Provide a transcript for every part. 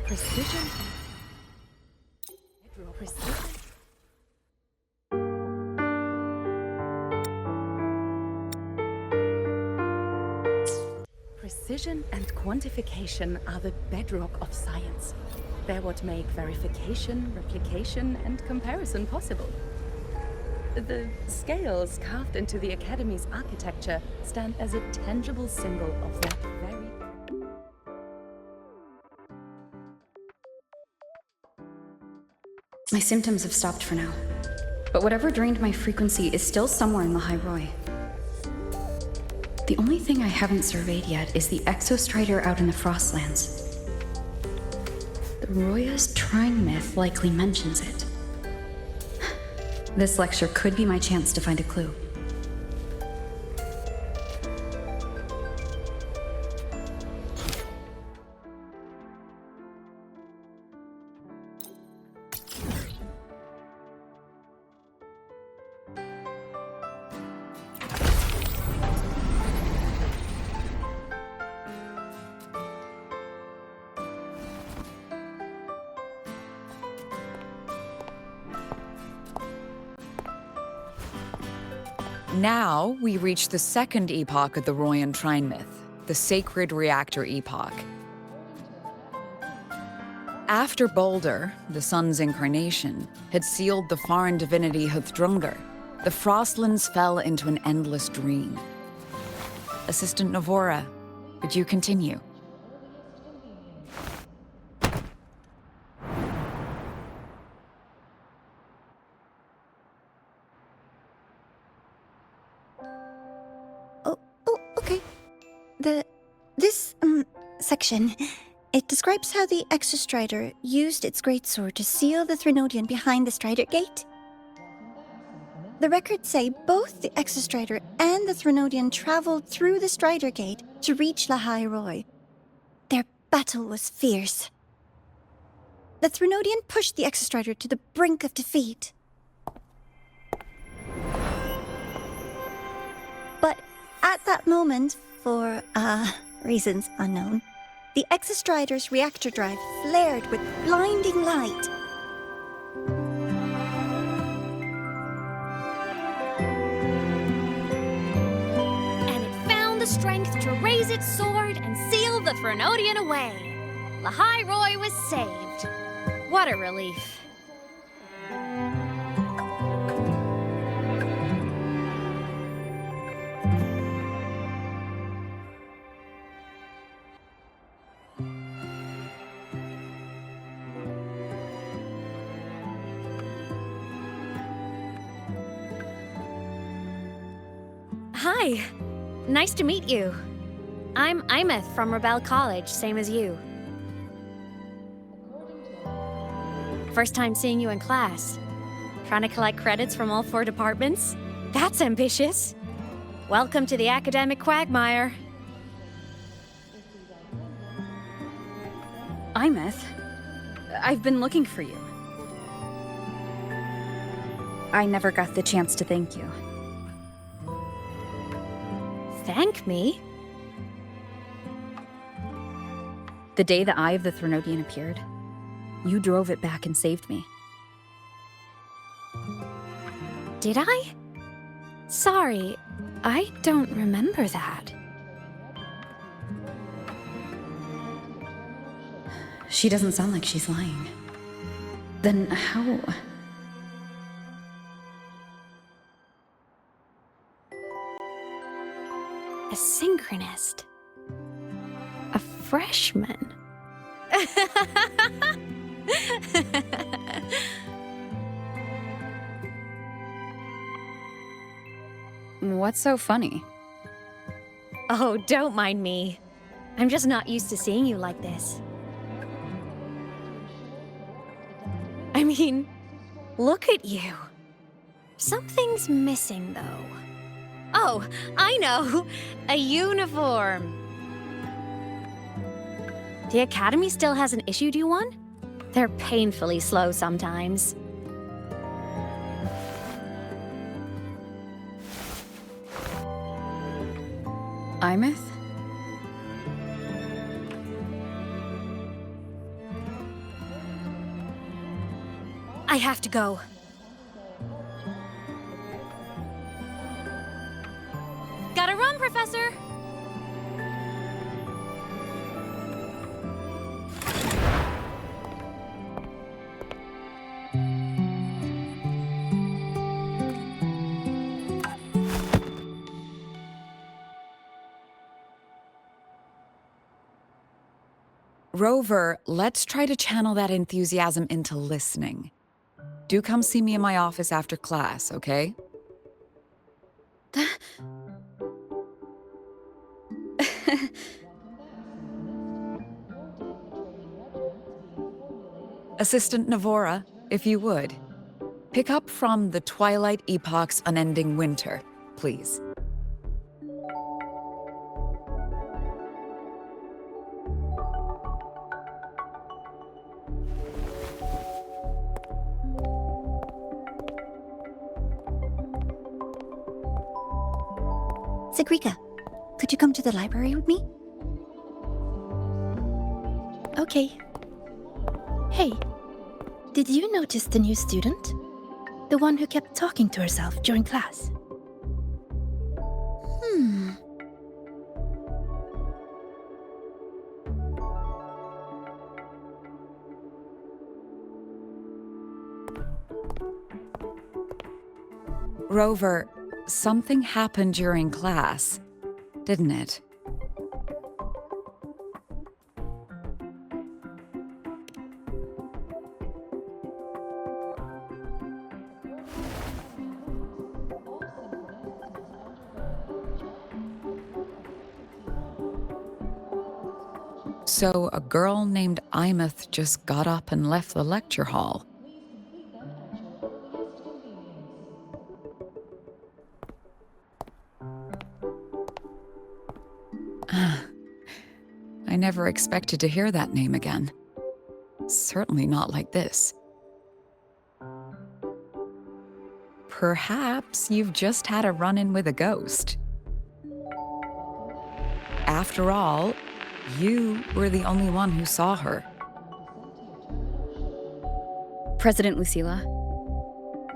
Precision. Precision. Precision and quantification are the bedrock of science. They're what make verification, replication, and comparison possible. The scales carved into the Academy's architecture stand as a tangible symbol of that very... My symptoms have stopped for now, but whatever drained my frequency is still somewhere in Lahai-Roi. The only thing I haven't surveyed yet is the Exostrider out in the Frostlands. The Roya's Trine myth likely mentions it. This lecture could be my chance to find a clue. Now, we reach the second epoch of the Royan Trine myth, the Sacred Reactor Epoch. After Balder, the sun's incarnation, had sealed the foreign divinity Huthdrungr, the Frostlands fell into an endless dream. Assistant Navora, would you continue? This section, it describes how the Exostrider used its greatsword to seal the Threnodian behind the Strider Gate. The records say both the Exostrider and the Threnodian traveled through the Strider Gate to reach Lahai-Roi. Their battle was fierce. The Threnodian pushed the Exostrider to the brink of defeat. But at that moment, for, reasons unknown, the Exostrider's reactor drive flared with blinding light. And it found the strength to raise its sword and seal the Threnodian away. Lahai-Roi was saved. What a relief. Hi. Nice to meet you. I'm Aemeath from Rebel College, same as you. First time seeing you in class. Trying to collect credits from all 4 departments? That's ambitious. Welcome to the academic quagmire. Aemeath, I've been looking for you. I never got the chance to thank you. Thank me? The day the Eye of the Threnodian appeared, you drove it back and saved me. Did I? Sorry, I don't remember that. She doesn't sound like she's lying. Then how... A synchronist. A freshman. What's so funny? Oh, don't mind me. I'm just not used to seeing you like this. I mean, look at you. Something's missing, though. Oh, I know! A uniform! The Academy still hasn't issued you one? They're painfully slow sometimes. Aemeath? I have to go. Gotta run, Professor! Rover, let's try to channel that enthusiasm into listening. Do come see me in my office after class, okay? Assistant Navora, if you would. Pick up from the Twilight Epoch's Unending Winter, please. Sigrika, could you come to the library with me? Okay. Hey, did you notice the new student? The one who kept talking to herself during class? Rover, something happened during class, didn't it? So a girl named Aemeath just got up and left the lecture hall. I never expected to hear that name again. Certainly not like this. Perhaps you've just had a run-in with a ghost. After all, you were the only one who saw her. President Lucilla,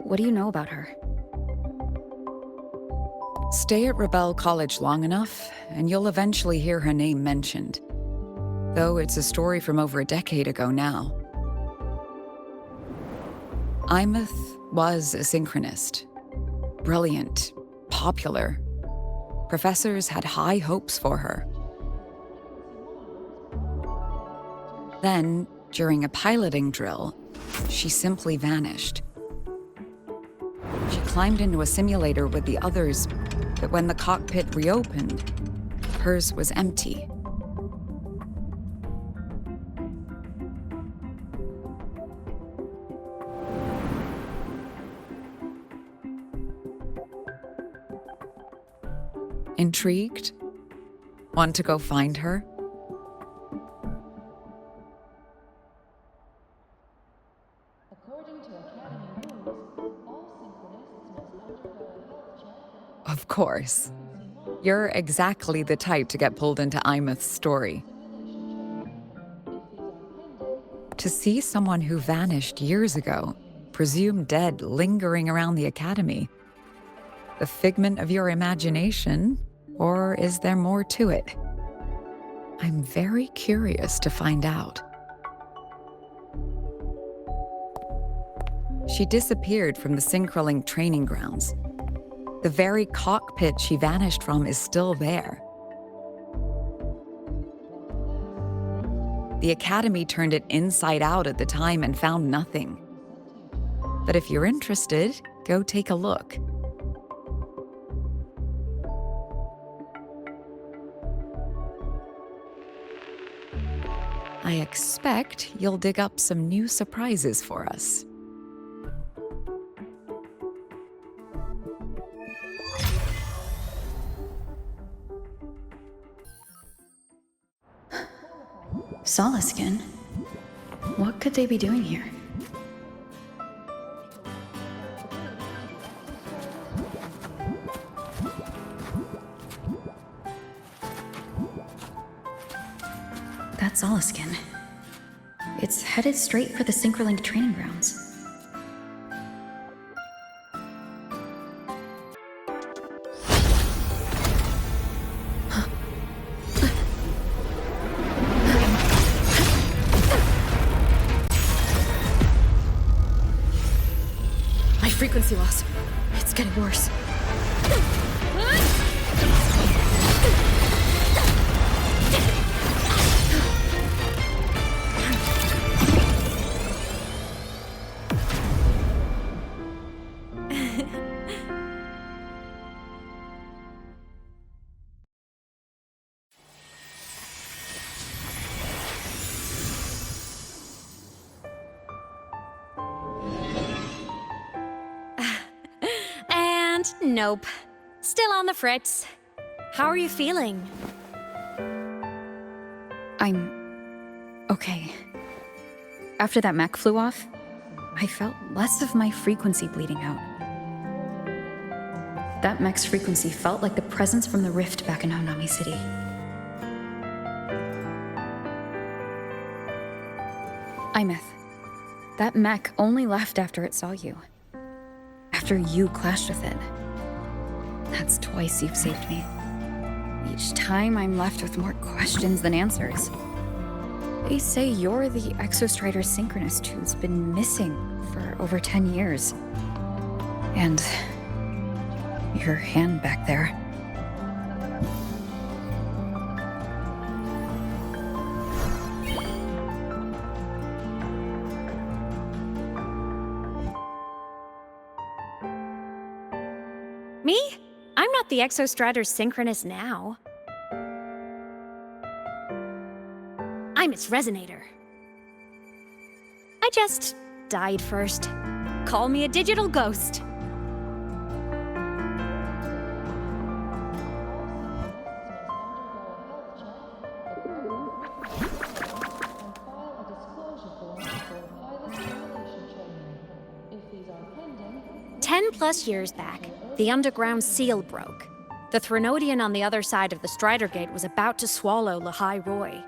what do you know about her? Stay at Rebel College long enough, and you'll eventually hear her name mentioned. Though it's a story from over a decade ago now. Aemeath was a synchronist. Brilliant, popular. Professors had high hopes for her. Then, during a piloting drill, she simply vanished. She climbed into a simulator with the others, but when the cockpit reopened, hers was empty. Intrigued? Want to go find her? Of course. You're exactly the type to get pulled into Aemeath's story. To see someone who vanished years ago, presumed dead, lingering around the Academy, the figment of your imagination, or is there more to it? I'm very curious to find out. She disappeared from the Synchrolink training grounds. The very cockpit she vanished from is still there. The Academy turned it inside out at the time and found nothing. But if you're interested, go take a look. I expect you'll dig up some new surprises for us. Solaskin? What could they be doing here? That's Solaskin. It's headed straight for the Synchrolink training grounds. frequency loss. It's getting worse. Nope. Still on the fritz. How are you feeling? I'm okay. After that mech flew off, I felt less of my frequency bleeding out. That mech's frequency felt like the presence from the rift back in Honami City. Aemeath, that mech only left after it saw you. After you clashed with it. That's twice you've saved me. Each time I'm left with more questions than answers. They say you're the Exostrider synchronist who's been missing for over 10 years. And your hand back there. Me? I'm not the Exostrider synchronist now. I'm its resonator. I just died first. Call me a digital ghost. +10 years back, the underground seal broke. The Threnodian on the other side of the Strider Gate was about to swallow Lahai-Roi.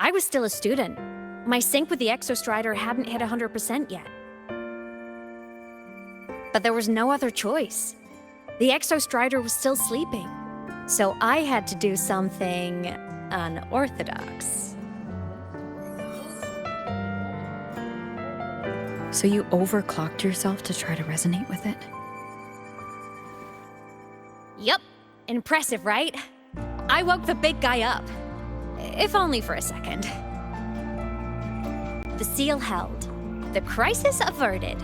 I was still a student. My sync with the Exostrider hadn't hit 100% yet. But there was no other choice. The Exostrider was still sleeping. So I had to do something unorthodox. So you overclocked yourself to try to resonate with it? Yup. Impressive, right? I woke the big guy up. If only for a second. The seal held. The crisis averted.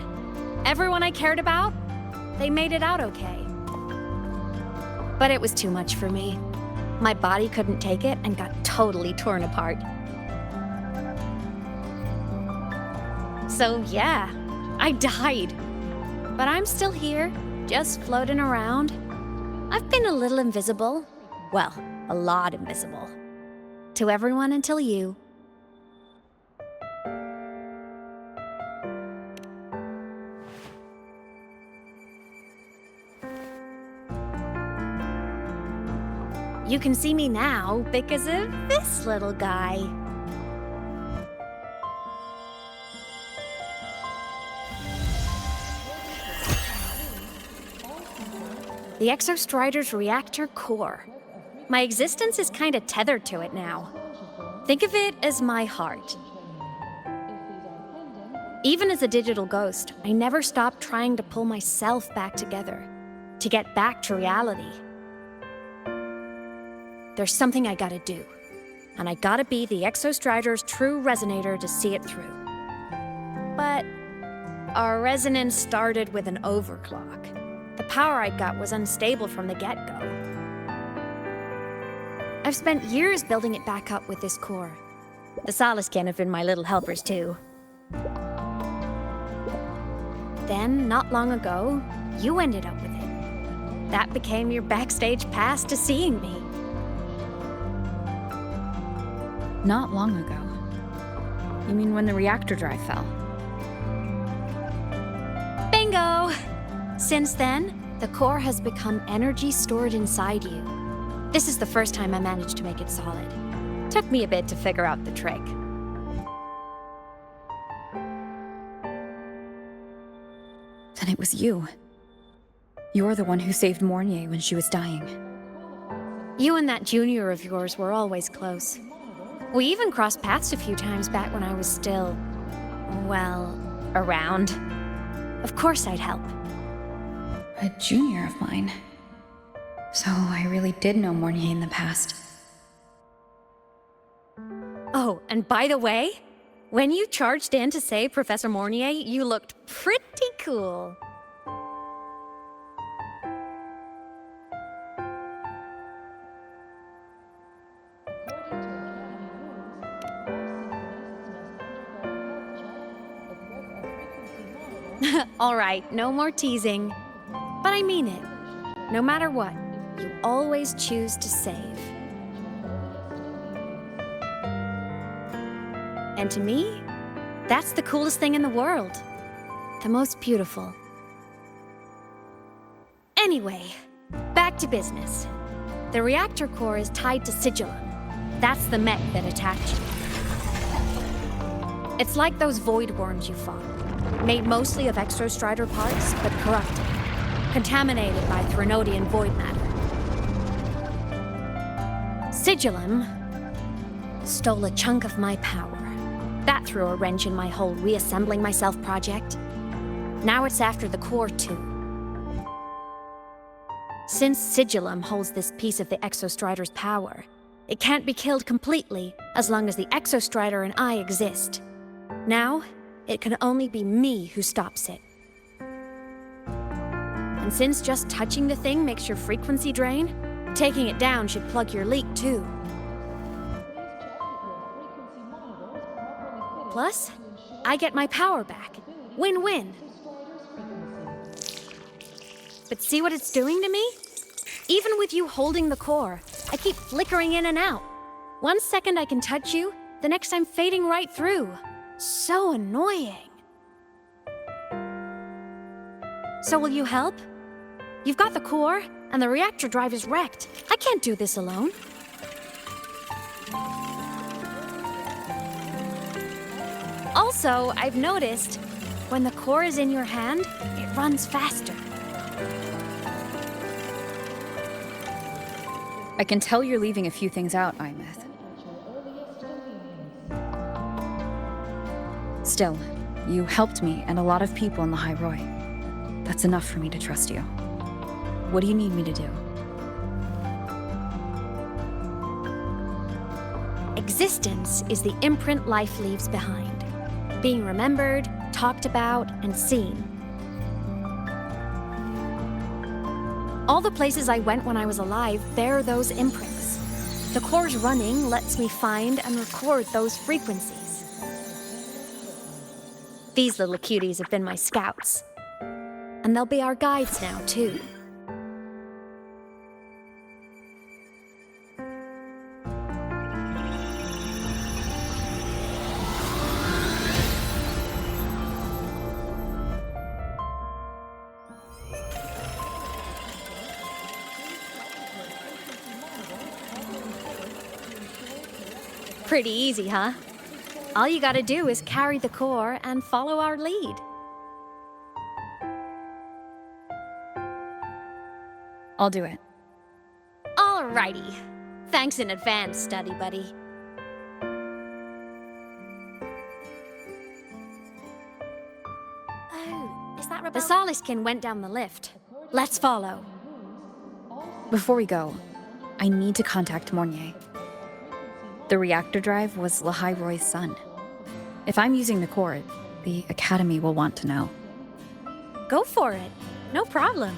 Everyone I cared about, they made it out okay. But it was too much for me. My body couldn't take it and got totally torn apart. So yeah, I died. But I'm still here, just floating around. I've been a little invisible. Well, a lot invisible. To everyone until you. You can see me now because of this little guy. The Exostrider's reactor core. My existence is kinda tethered to it now. Think of it as my heart. Even as a digital ghost, I never stopped trying to pull myself back together, to get back to reality. There's something I gotta do, and I gotta be the Exostrider's true resonator to see it through. But our resonance started with an overclock. The power I got was unstable from the get-go. I've spent years building it back up with this core. The Solaskin have been my little helpers too. Then, not long ago, you ended up with it. That became your backstage pass to seeing me. Not long ago. You mean when the reactor drive fell? Bingo! Since then, the core has become energy stored inside you. This is the first time I managed to make it solid. Took me a bit to figure out the trick. Then it was you. You're the one who saved Mornier when she was dying. You and that junior of yours were always close. We even crossed paths a few times back when I was still, well, around. Of course I'd help. A junior of mine. So I really did know Mornier in the past. Oh, and by the way, when you charged in to save Professor Mornier, you looked pretty cool. All right, no more teasing. But I mean it. No matter what, you always choose to save. And to me, that's the coolest thing in the world. The most beautiful. Anyway, back to business. The reactor core is tied to Sigillum. That's the mech that attacked you. It's like those void worms you fought. Made mostly of Exostrider parts, but corrupted. Contaminated by Threnodian void matter. Sigillum stole a chunk of my power. That threw a wrench in my whole reassembling myself project. Now it's after the core too. Since Sigillum holds this piece of the Exostrider's power, it can't be killed completely as long as the Exostrider and I exist. Now, it can only be me who stops it. And since just touching the thing makes your frequency drain, taking it down should plug your leak too. Plus, I get my power back. Win-win. But see what it's doing to me? Even with you holding the core, I keep flickering in and out. 1 second I can touch you, the next I'm fading right through. So annoying. So will you help? You've got the core, and the reactor drive is wrecked. I can't do this alone. Also, I've noticed, when the core is in your hand, it runs faster. I can tell you're leaving a few things out, Aemeath. Still, you helped me and a lot of people in Lahai-Roi. That's enough for me to trust you. What do you need me to do? Existence is the imprint life leaves behind. Being remembered, talked about, and seen. All the places I went when I was alive bear those imprints. The core's running lets me find and record those frequencies. These little cuties have been my scouts. And they'll be our guides now, too. Pretty easy, huh? All you gotta do is carry the core and follow our lead. I'll do it. Alrighty. Thanks in advance, study buddy. Oh, is that Rebel? The Soliskin went down the lift. Let's follow. Before we go, I need to contact Mornier. The reactor drive was Lahai-Roi's son. If I'm using the core, the Academy will want to know. Go for it. No problem.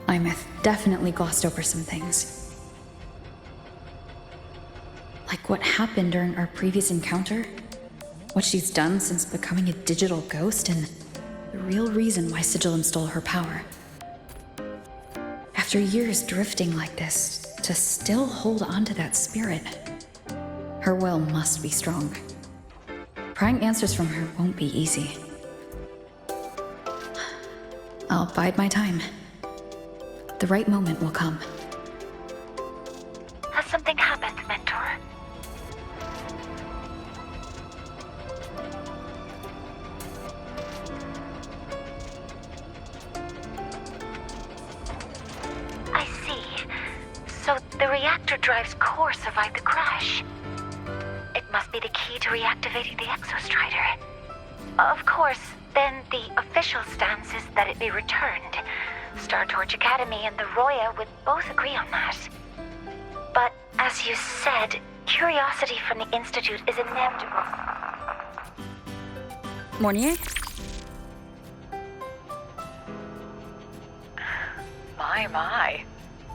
Aemeath definitely glossed over some things. Like what happened during our previous encounter, what she's done since becoming a digital ghost, and the real reason why Sigillum stole her power. After years drifting like this, to still hold on to that spirit, her will must be strong. Prying answers from her won't be easy. I'll bide my time. The right moment will come. Has something happened, Mentor? I see. So The reactor drive's core survived the crash. It must be the key to reactivating the Exostrider. Of course, then the official stance is that it be returned. Star Torch Academy and the Roya would both agree on that. But as you said, curiosity from the Institute is inevitable. Mornier? My.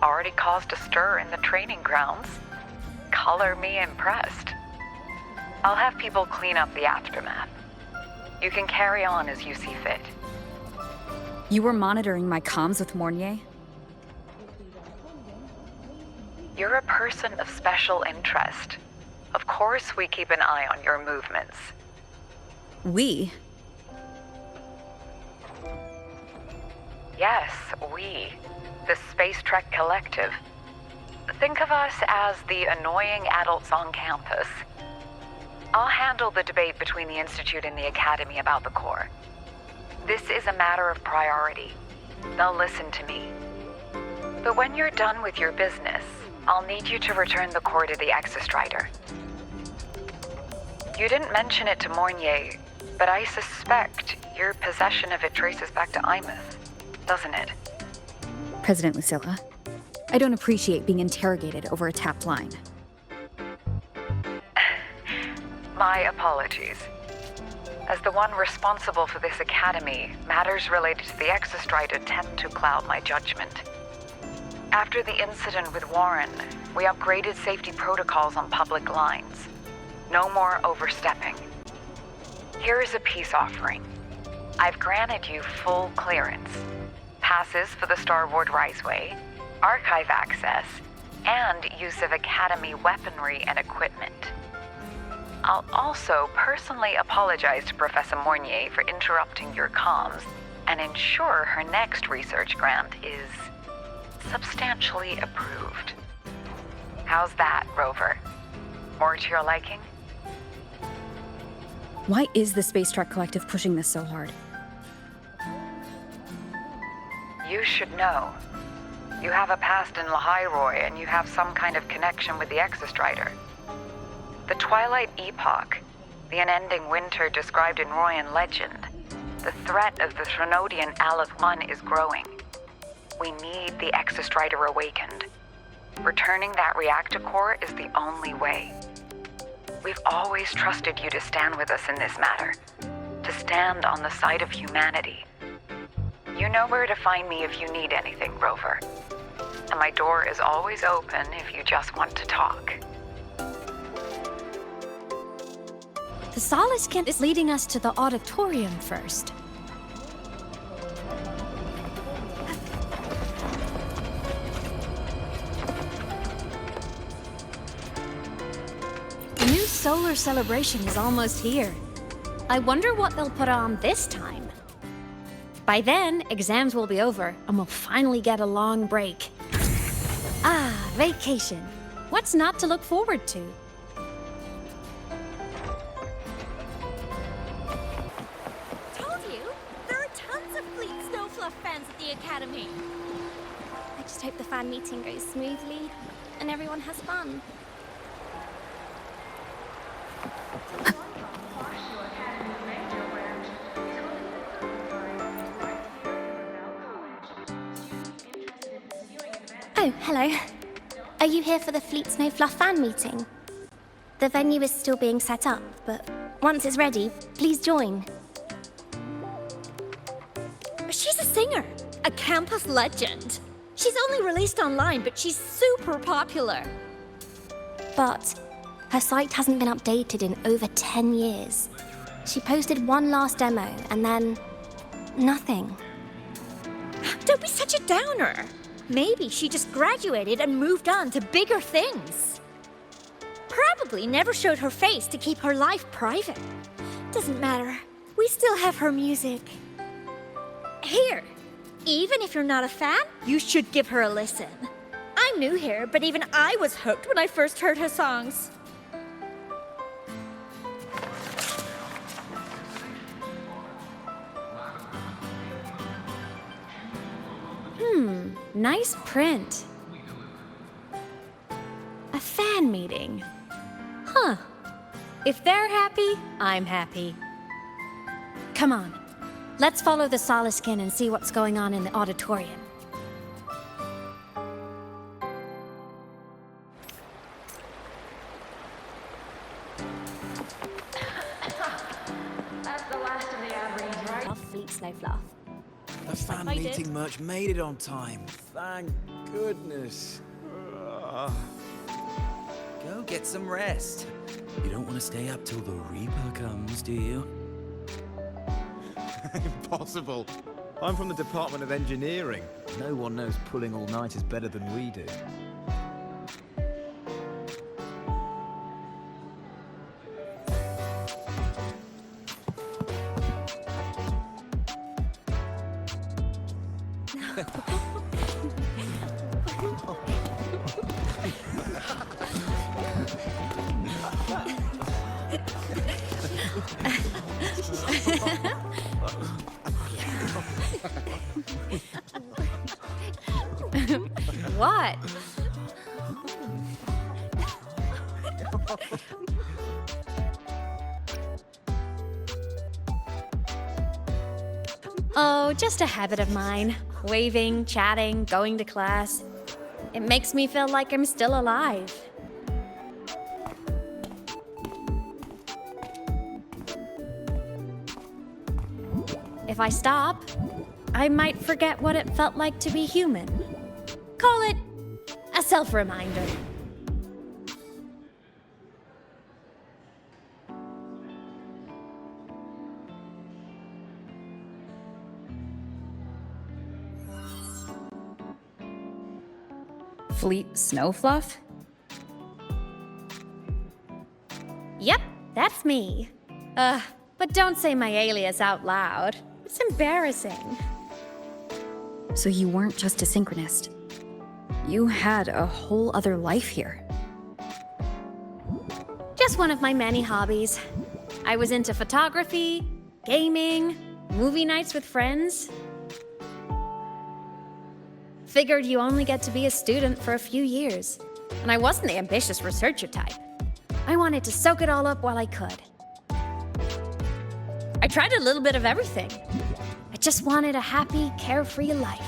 Already caused a stir in the training grounds. Color me impressed. I'll have people clean up the aftermath. You can carry on as you see fit. You were monitoring my comms with Mornier? You're a person of special interest. Of course we keep an eye on your movements. We? Yes, we. The Space Trek Collective. Think of us as the annoying adults on campus. I'll handle the debate between the Institute and the Academy about the core. This is a matter of priority. They'll listen to me. But when you're done with your business, I'll need you to return the core to the Exostrider. You didn't mention it to Mornier, but I suspect your possession of it traces back to Aemeath, doesn't it? President Lucilla, I don't appreciate being interrogated over a tapped line. My apologies. As the one responsible for this academy, matters related to the Exostrider tend to cloud my judgment. After the incident with Warren, we upgraded safety protocols on public lines. No more overstepping. Here is a peace offering. I've granted you full clearance. Passes for the Starboard Riseway, archive access, and use of Academy weaponry and equipment. I'll also personally apologize to Professor Mornier for interrupting your comms and ensure her next research grant is substantially approved. How's that, Rover? More to your liking? Why is the Space Trek Collective pushing this so hard? You should know. You have a past in Lahai-Roi, and you have some kind of connection with the Exostrider. The Twilight Epoch, the unending winter described in Royan legend, the threat of the Threnodian Aleph 1 is growing. We need the Exostrider awakened. Returning that reactor core is the only way. We've always trusted you to stand with us in this matter, to stand on the side of humanity. You know where to find me if you need anything, Rover. And my door is always open if you just want to talk. The Solace Camp is leading us to the auditorium first. The new solar celebration is almost here. I wonder what they'll put on this time. By then, exams will be over, and we'll finally get a long break. Ah, vacation. What's not to look forward to? Told you! There are tons of Fleet Snowfluff fans at the Academy! I just hope the fan meeting goes smoothly, and everyone has fun. Oh, hello. Are you here for the Fleet Snowfluff fan meeting? The venue is still being set up, but once it's ready, please join. She's a singer, a campus legend. She's only released online, but she's super popular. But her site hasn't been updated in over 10 years. She posted one last demo, and then nothing. Don't be such a downer. Maybe she just graduated and moved on to bigger things. Probably never showed her face to keep her life private. Doesn't matter. We still have her music. Here, even if you're not a fan, you should give her a listen. I'm new here, but even I was hooked when I first heard her songs. Nice print. fan meeting. Huh. If they're happy, I'm happy. Come on. Let's follow the Soliskin and see what's going on in the auditorium. That's the last of the average, right? Off Fleet Snowfluff. The fan I did. meeting merch made it on time. Thank goodness. Go get some rest. You don't want to stay up till the Reaper comes, do you? Impossible. I'm from the Department of Engineering. No one knows pulling all-nighters better than we do. What? Oh, just a habit of mine. Waving, chatting, going to class. It makes me feel like I'm still alive. If I stop, I might forget what it felt like to be human. Call it a self-reminder. Fleet Snowfluff? Yep, that's me. But don't say my alias out loud. It's embarrassing. So you weren't just a synchronist. You had a whole other life here. Just one of my many hobbies. I was into photography, gaming, movie nights with friends. Figured you only get to be a student for a few years. And I wasn't the ambitious researcher type. I wanted to soak it all up while I could. I tried a little bit of everything. I just wanted a happy, carefree life.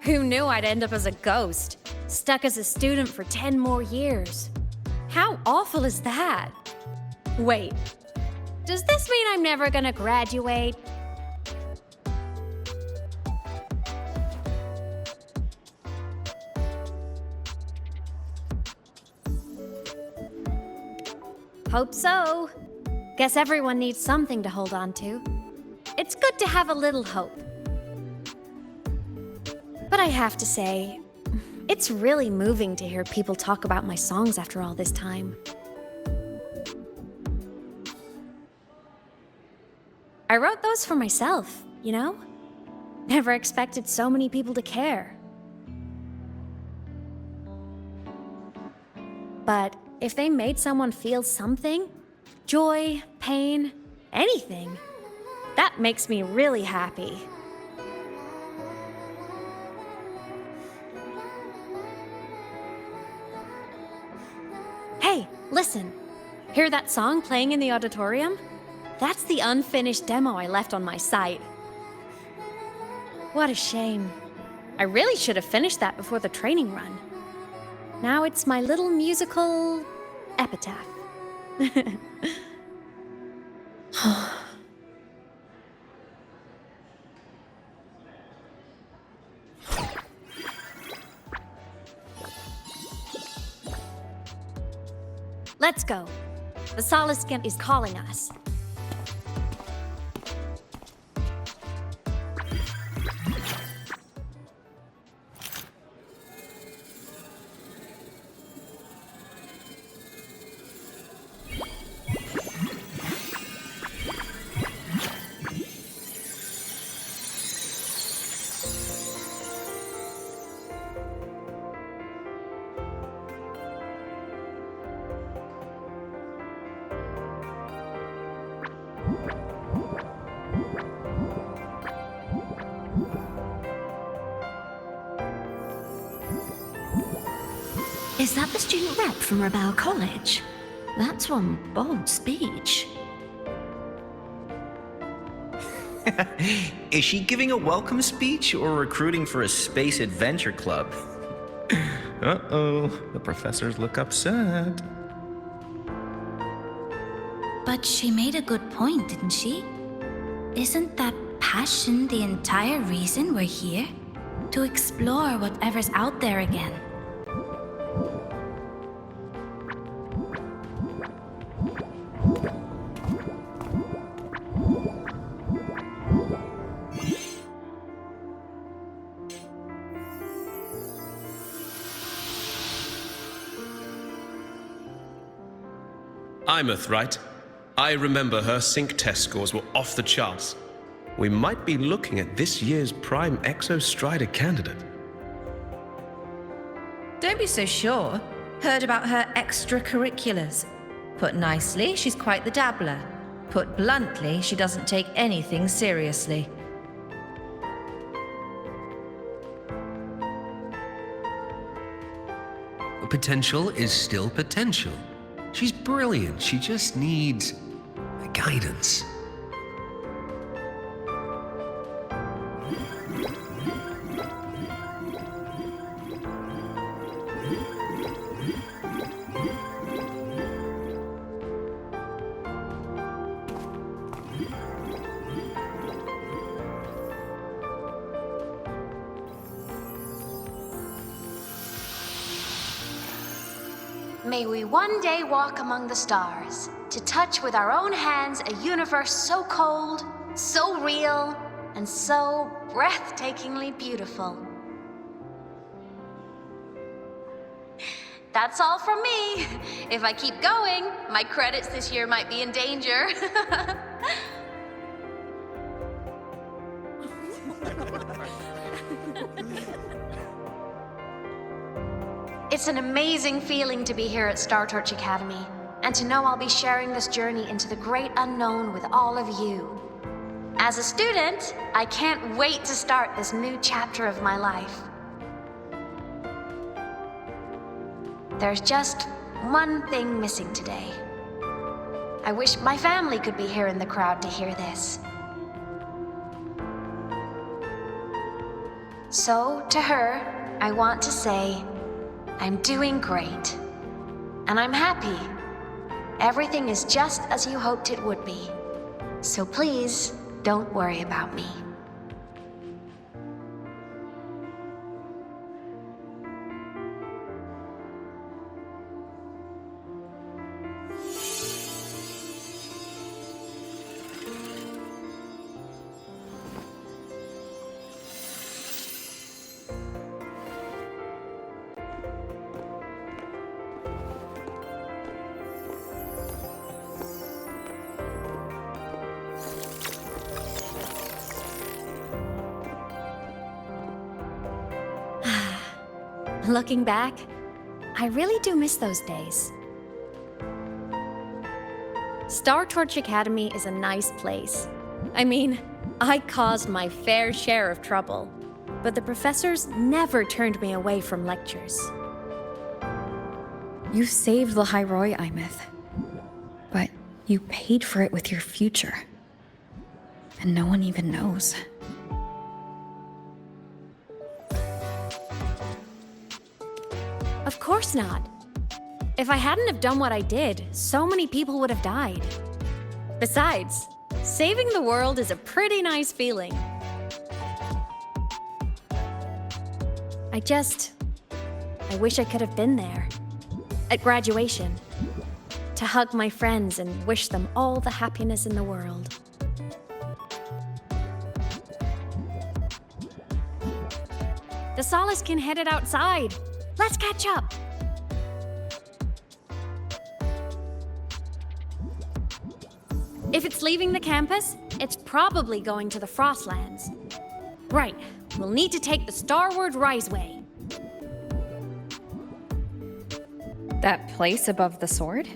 Who knew I'd end up as a ghost, stuck as a student for 10 more years? How awful is that? Wait, does this mean I'm never gonna graduate? Hope so. Guess everyone needs something to hold on to. It's good to have a little hope. But I have to say, it's really moving to hear people talk about my songs after all this time. I wrote those for myself, you know? Never expected so many people to care. But if they made someone feel something, joy, pain, anything, that makes me really happy. Hey, listen. Hear that song playing in the auditorium? That's the unfinished demo I left on my site. What a shame. I really should have finished that before the training run. Now it's my little musical epitaph. Let's go. The Soliskin is calling us. Is that the student rep from Rebel College? That's one bold speech. Is she giving a welcome speech or recruiting for a space adventure club? Uh-oh, the professors look upset. But she made a good point, didn't she? Isn't that passion the entire reason we're here? To explore whatever's out there again. Aemeath, right? I remember her sync test scores were off the charts. We might be looking at this year's prime Exostrider candidate. Don't be so sure. Heard about her extracurriculars. Put nicely, she's quite the dabbler. Put bluntly, she doesn't take anything seriously. Potential is still potential. She's brilliant, she just needs guidance. May we one day walk among the stars, to touch with our own hands a universe so cold, so real, and so breathtakingly beautiful. That's all from me. If I keep going, my credits this year might be in danger. It's an amazing feeling to be here at Star Torch Academy, and to know I'll be sharing this journey into the great unknown with all of you. As a student, I can't wait to start this new chapter of my life. There's just one thing missing today. I wish my family could be here in the crowd to hear this. So, to her, I want to say, I'm doing great. And I'm happy. Everything is just as you hoped it would be. So please, don't worry about me. Looking back, I really do miss those days. Star Torch Academy is a nice place. I mean, I caused my fair share of trouble, but the professors never turned me away from lectures. You saved Lahai-Roi, Aemeath. But you paid for it with your future. And no one even knows. Of course not. If I hadn't have done what I did, so many people would have died. Besides, saving the world is a pretty nice feeling. I wish I could have been there. At graduation. To hug my friends and wish them all the happiness in the world. The Solace can head it outside. Let's catch up! If it's leaving the campus, it's probably going to the Frostlands. Right, we'll need to take the Starward Riseway. That place above the sword?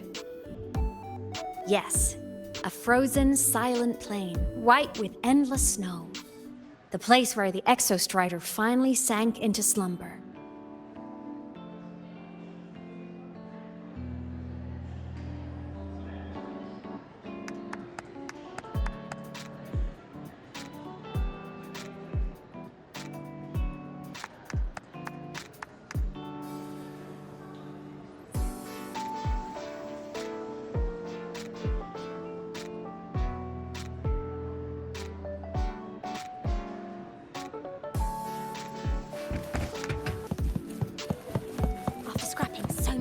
Yes, a frozen, silent plain, white with endless snow. The place where the Exostrider finally sank into slumber.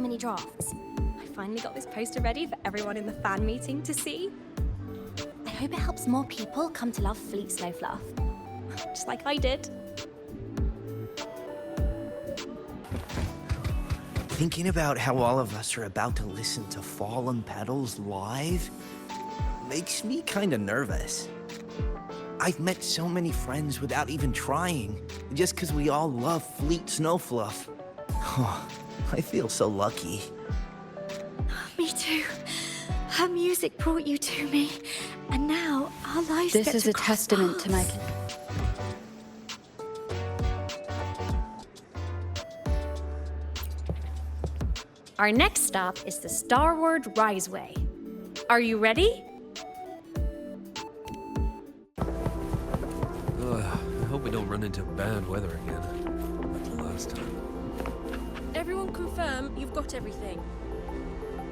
many drafts. I finally got this poster ready for everyone in the fan meeting to see. I hope it helps more people come to love Fleet Snow Fluff. Just like I did. Thinking about how all of us are about to listen to Fallen Petals live makes me kinda nervous. I've met so many friends without even trying, just 'cause we all love Fleet Snowfluff. I feel so lucky. Me too. Her music brought you to me, and now our lives This get is to a cross testament to my... paths. Our next stop is the Starward Riseway. Are you ready? I hope we don't run into bad weather again, like the last time. Everyone confirm you've got everything.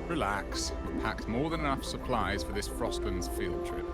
Relax. We've packed more than enough supplies for this Frostlands field trip.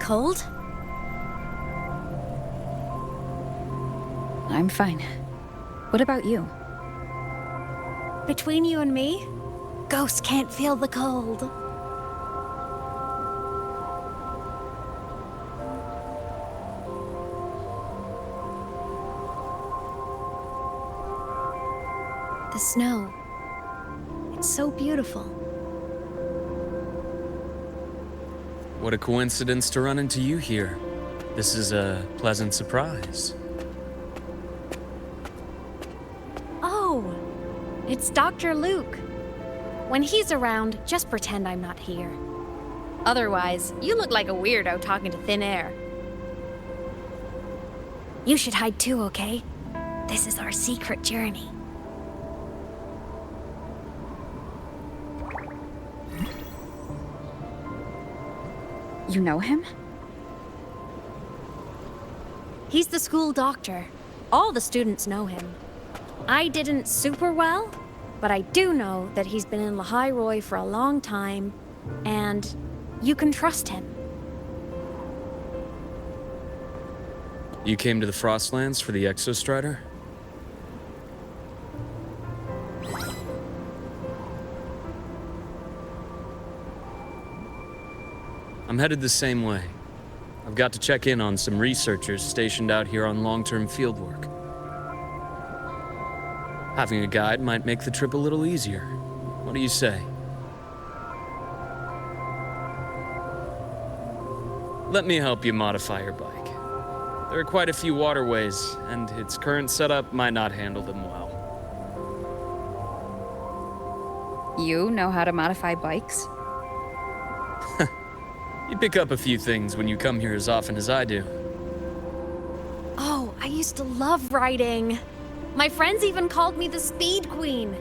Cold? I'm fine. What about you? Between you and me, ghosts can't feel the cold. The snow. It's so beautiful. What a coincidence to run into you here. This is a pleasant surprise. Oh, it's Dr. Luke. When he's around, just pretend I'm not here. Otherwise, you look like a weirdo talking to thin air. You should hide too, okay? This is our secret journey. You know him? He's the school doctor. All the students know him. I didn't super well, but I do know that he's been in Lahai-Roi for a long time, and you can trust him. You came to the Frostlands for the Exostrider? I'm headed the same way. I've got to check in on some researchers stationed out here on long-term fieldwork. Having a guide might make the trip a little easier. What do you say? Let me help you modify your bike. There are quite a few waterways, and its current setup might not handle them well. You know how to modify bikes? You pick up a few things when you come here as often as I do. Oh, I used to love riding. My friends even called me the Speed Queen.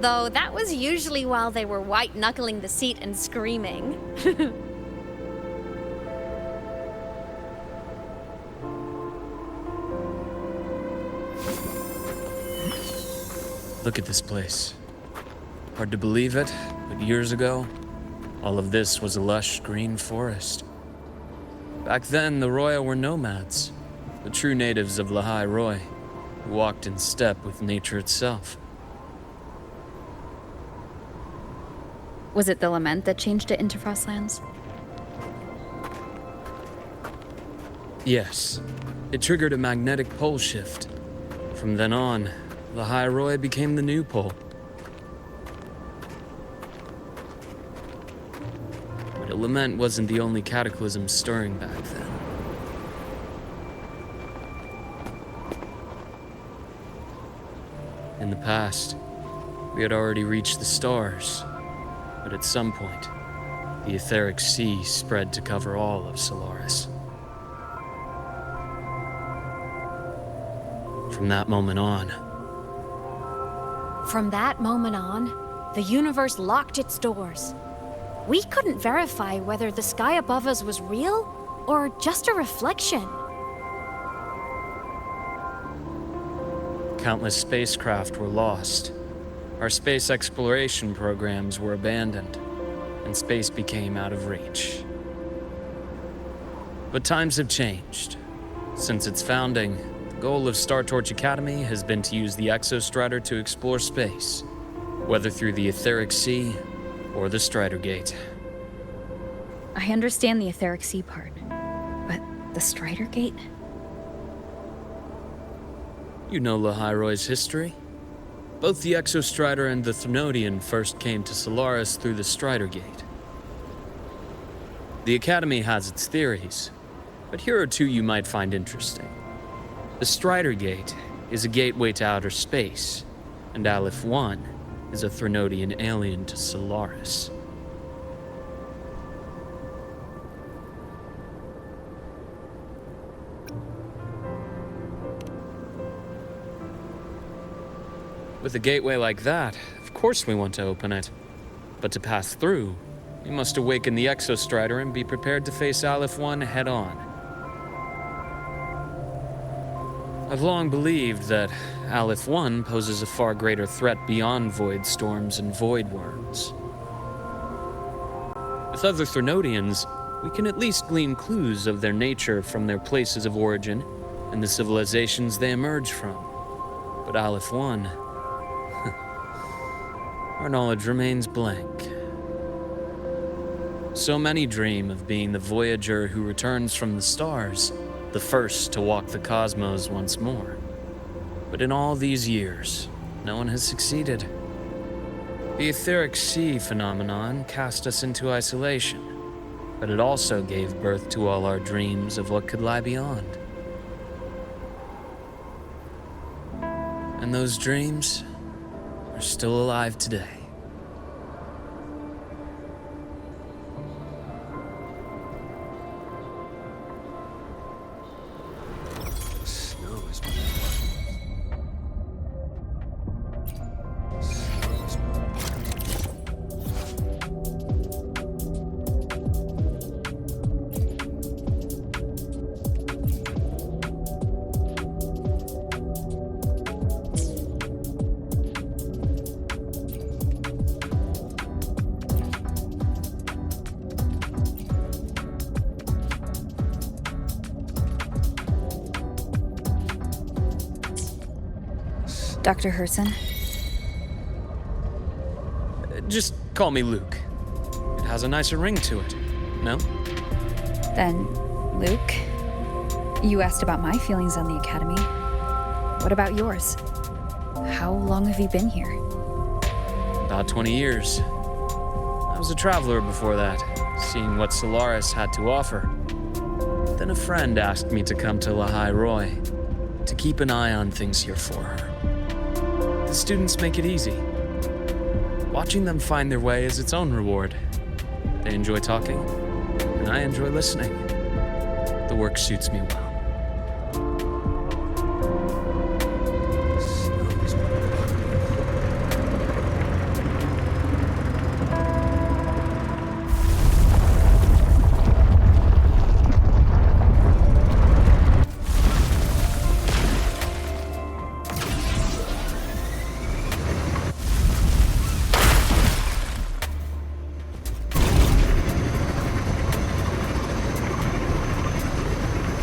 Though that was usually while they were white-knuckling the seat and screaming. Look at this place. Hard to believe it, but years ago, all of this was a lush green forest. Back then, the Roya were nomads, the true natives of Lahai-Roi, who walked in step with nature itself. Was it the lament that changed it into Frostlands? Yes. It triggered a magnetic pole shift. From then on, Lahai-Roi became the new pole. But a lament wasn't the only cataclysm stirring back then. In the past, we had already reached the stars, but at some point, the etheric sea spread to cover all of Solaris. From that moment on, the universe locked its doors. We couldn't verify whether the sky above us was real or just a reflection. countless spacecraft were lost. Our space exploration programs were abandoned, and space became out of reach. But times have changed. Since its founding, the goal of Star Torch Academy has been to use the Exostrider to explore space, whether through the Etheric Sea or the Strider Gate. I understand the Etheric Sea part, but the Strider Gate? You know Lahai-Roi's history. Both the Exostrider and the Threnodian first came to Solaris through the Strider Gate. The Academy has its theories, but here are two you might find interesting. The Strider Gate is a gateway to outer space, and Aleph 1 is a Threnodian alien to Solaris. With a gateway like that, of course we want to open it. But to pass through, we must awaken the Exostrider and be prepared to face Aleph 1 head-on. I've long believed that Aleph 1 poses a far greater threat beyond void storms and void worms. With other Threnodians, we can at least glean clues of their nature from their places of origin and the civilizations they emerge from. But Aleph 1... our knowledge remains blank. So many dream of being the Voyager who returns from the stars, the first to walk the cosmos once more. But in all these years, no one has succeeded. The Etheric Sea phenomenon cast us into isolation, but it also gave birth to all our dreams of what could lie beyond. And those dreams are still alive today. Dr. Herson? Just call me Luke. It has a nicer ring to it, no? Then, Luke, you asked about my feelings on the Academy. What about yours? How long have you been here? About 20 years. I was a traveler before that, seeing what Solaris had to offer. Then a friend asked me to come to Lahai-Roi, to keep an eye on things here for her. The students make it easy. Watching them find their way is its own reward. They enjoy talking, and I enjoy listening. The work suits me well.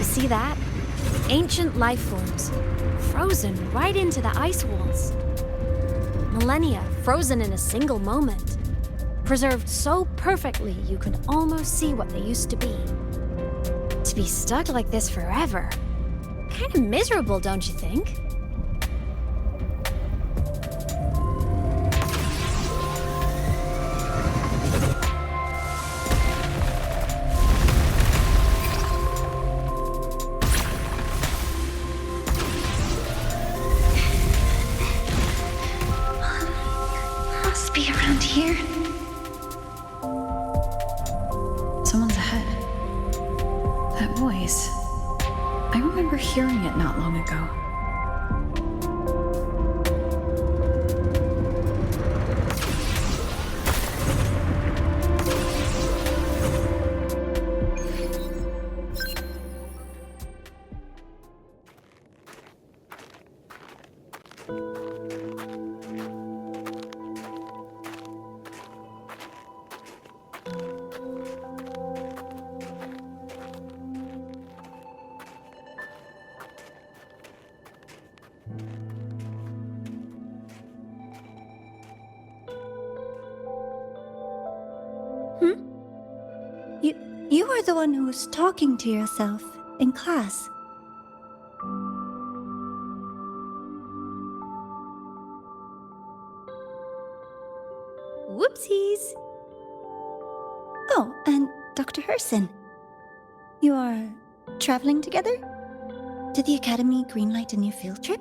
See that? Ancient life forms, frozen right into the ice walls. Millennia frozen in a single moment. preserved so perfectly you can almost see what they used to be. To be stuck like this forever, kind of miserable, don't you think? Must be around here. Someone's ahead. That voice. I remember hearing it not long ago. You are the one who was talking to yourself in class. Whoopsies! Oh, and Dr. Herson. You are traveling together? Did the Academy greenlight a new field trip?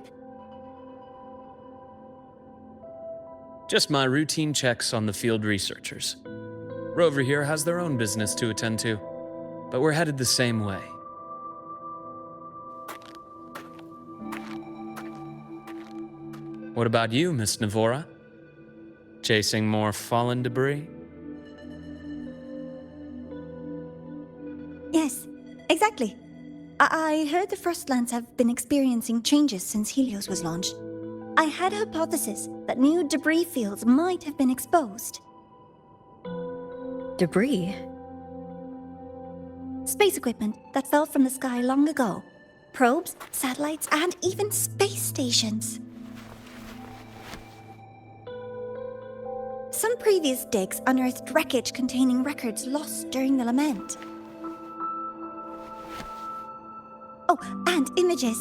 Just my routine checks on the field researchers. Rover here has their own business to attend to, but we're headed the same way. What about you, Miss Navora? Chasing more fallen debris? Yes, exactly. I heard the Frostlands have been experiencing changes since Helios was launched. I had a hypothesis that new debris fields might have been exposed. Debris? Space equipment that fell from the sky long ago. Probes, satellites, and even space stations. Some previous digs unearthed wreckage containing records lost during the lament. Oh, and images.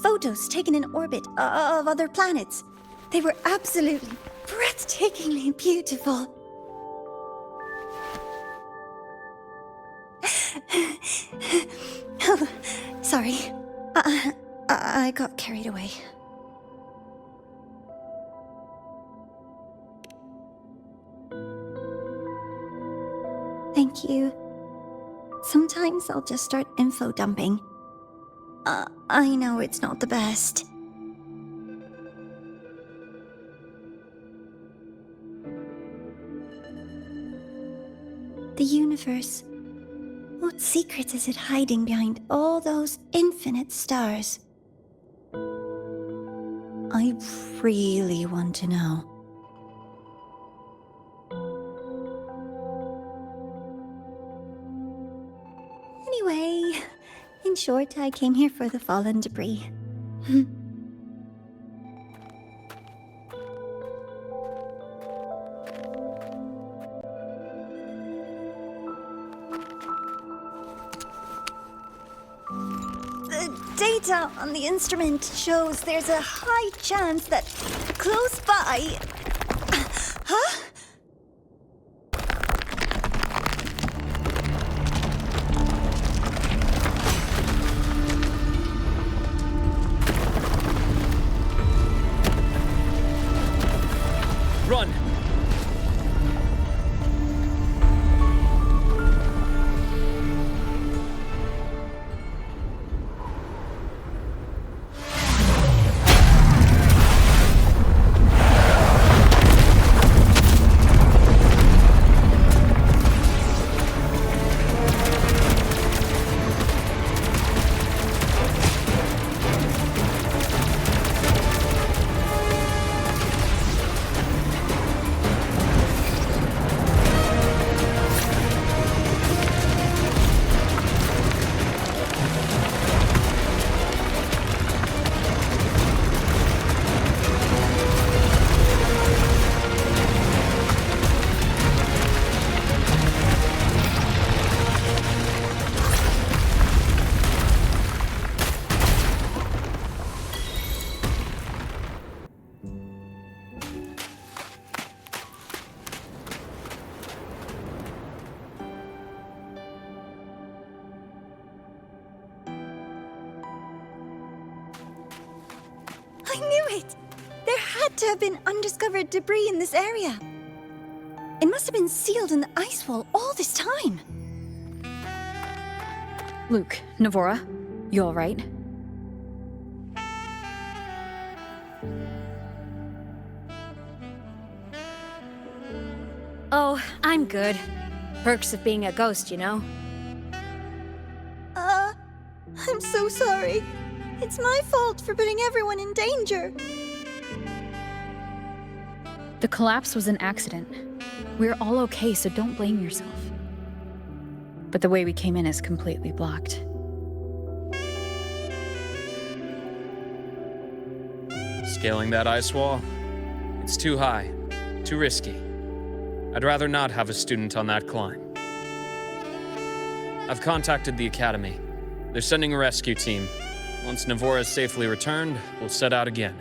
Photos taken in orbit of other planets. They were absolutely breathtakingly beautiful. Oh, sorry. I got carried away. Thank you. Sometimes I'll just start info dumping. I know it's not the best. The universe. What secrets is it hiding behind all those infinite stars? I really want to know. Anyway, in short, I came here for the fallen debris. Data on the instrument shows there's a high chance that close by... Huh? Run! I knew it! There had to have been undiscovered debris in this area. It must have been sealed in the ice wall all this time. Luke, Navora, you all right? Oh, I'm good. Perks of being a ghost, you know? I'm so sorry. It's my fault for putting everyone in danger. The collapse was an accident. We're all okay, so don't blame yourself. But the way we came in is completely blocked. Scaling that ice wall? It's too high, too risky. I'd rather not have a student on that climb. I've contacted the Academy. They're sending a rescue team. Once Navora is safely returned, we'll set out again.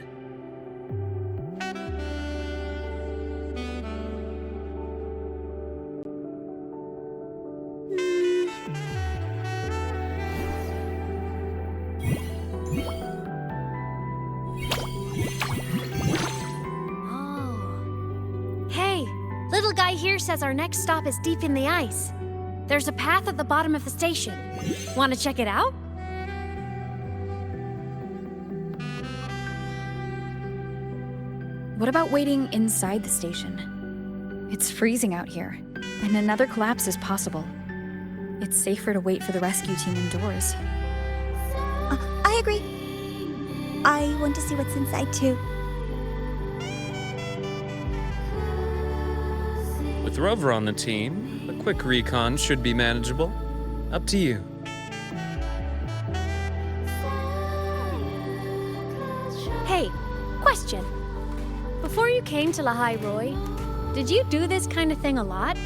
Little guy here says our next stop is deep in the ice. There's a path at the bottom of the station. Want to check it out? What about waiting inside the station? It's freezing out here, and another collapse is possible. It's safer to wait for the rescue team indoors. I agree. I want to see what's inside too. With Rover on the team, a quick recon should be manageable. Up to you. Hey, question. Before you came to Lahai-Roi, did you do this kind of thing a lot?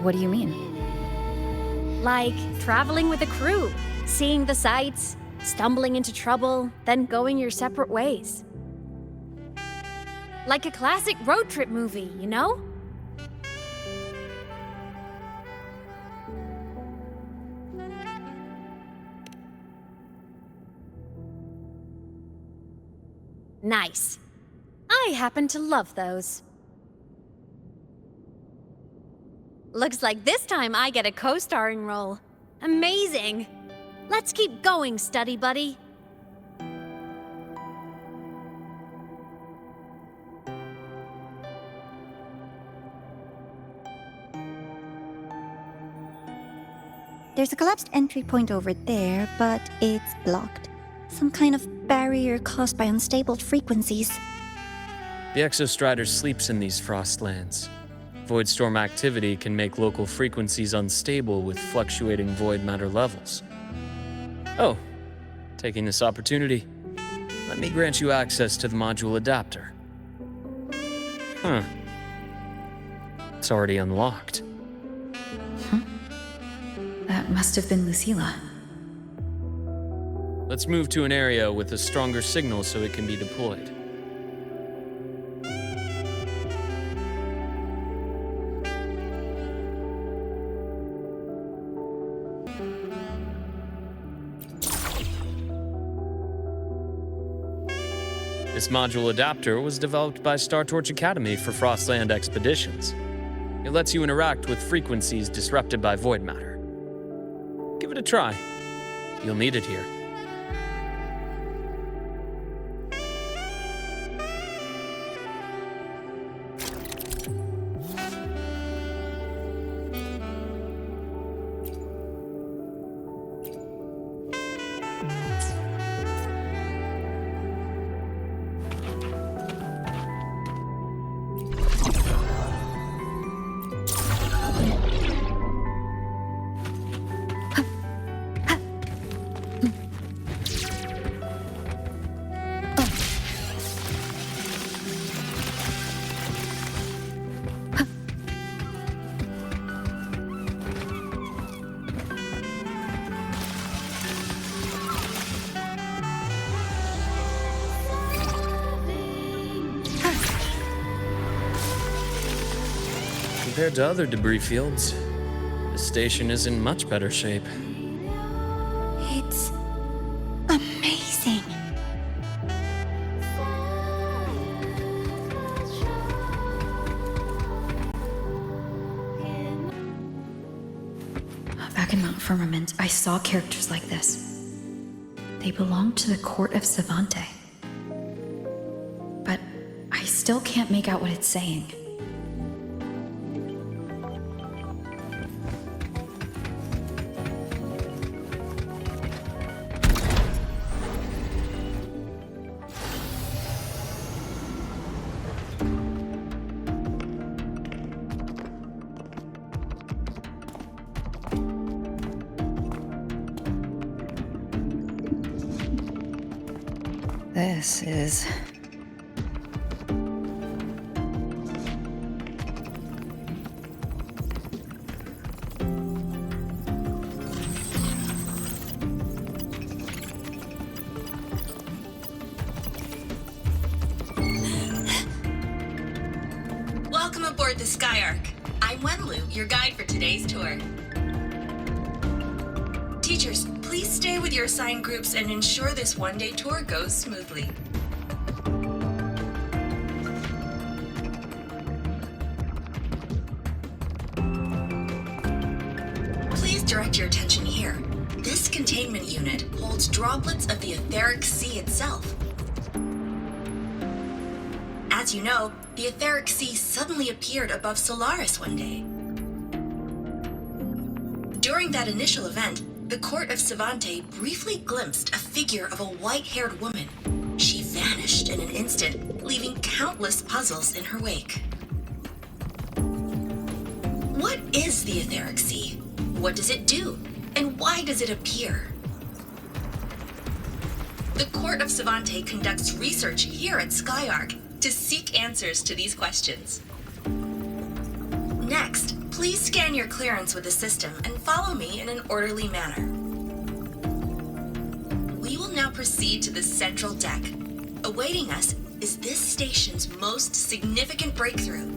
What do you mean? Like traveling with a crew, seeing the sights, stumbling into trouble, then going your separate ways. Like a classic road trip movie, you know? Nice. I happen to love those. Looks like this time I get a co-starring role. Amazing! Let's keep going, study buddy. There's a collapsed entry point over there, but it's blocked. Some kind of barrier caused by unstable frequencies. The Exostrider sleeps in these frostlands. Void storm activity can make local frequencies unstable with fluctuating void matter levels. Oh, taking this opportunity, let me grant you access to the module adapter. Huh. It's already unlocked. That must have been Lucilla. Let's move to an area with a stronger signal so it can be deployed. This module adapter was developed by Star Torch Academy for Frostland expeditions. It lets you interact with frequencies disrupted by void matter. Give it a try. You'll need it here. Compared to other debris fields, the station is in much better shape. It's amazing. firmament, I saw characters like this. They belonged to the court of Savante. But I still can't make out what it's saying. This is... Welcome aboard the Skyark. I'm Wenlu, your guide for today's tour. Teachers, please stay with your assigned groups and ensure this one-day tour goes smoothly. Please direct your attention here. This containment unit holds droplets of the etheric sea itself. As you know, the etheric sea suddenly appeared above Solaris one day. During that initial event, the court of Savante briefly glimpsed a figure of a white-haired woman. She vanished in an instant, leaving countless puzzles in her wake. What is the etheric sea? What does it do? And why does it appear? The court of Savante conducts research here at Skyark to seek answers to these questions. Next, please scan your clearance with the system and follow me in an orderly manner. We will now proceed to the central deck. Awaiting us is this station's most significant breakthrough,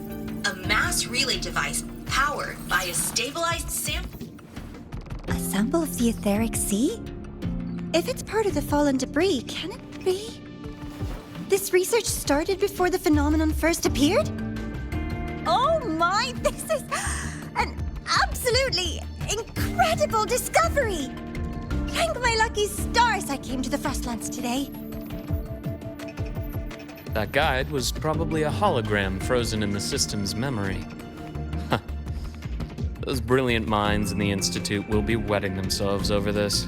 a mass relay device powered by a stabilized sample. A sample of the etheric sea? If it's part of the fallen debris, can it be? This research started before the phenomenon first appeared? Oh my, this is an absolutely incredible discovery! Thank my lucky stars I came to the Frostlands today. That guide was probably a hologram frozen in the system's memory. Those brilliant minds in the Institute will be wetting themselves over this.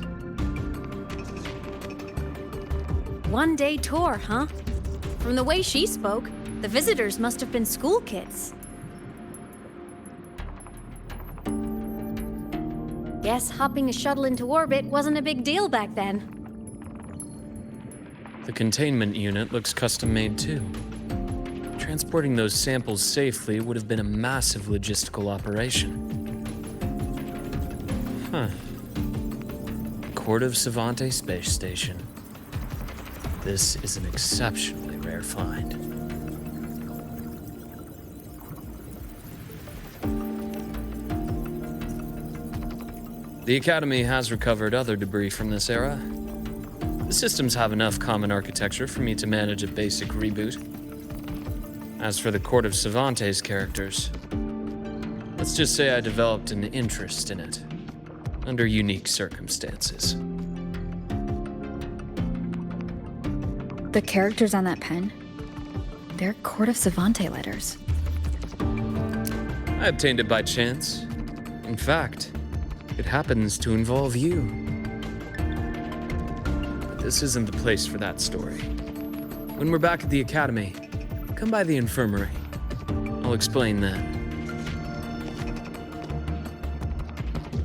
One-day tour, huh? From the way she spoke, the visitors must have been school kids. Guess hopping a shuttle into orbit wasn't a big deal back then. The containment unit looks custom-made too. Transporting those samples safely would have been a massive logistical operation. Huh. Court of Savante Space Station. This is an exceptionally rare find. The Academy has recovered other debris from this era. The systems have enough common architecture for me to manage a basic reboot. As for the Court of Savante's characters, let's just say I developed an interest in it, under unique circumstances. The characters on that pen, they're Court of Savante letters. I obtained it by chance. In fact, it happens to involve you. But this isn't the place for that story. When we're back at the Academy, come by the infirmary. I'll explain then.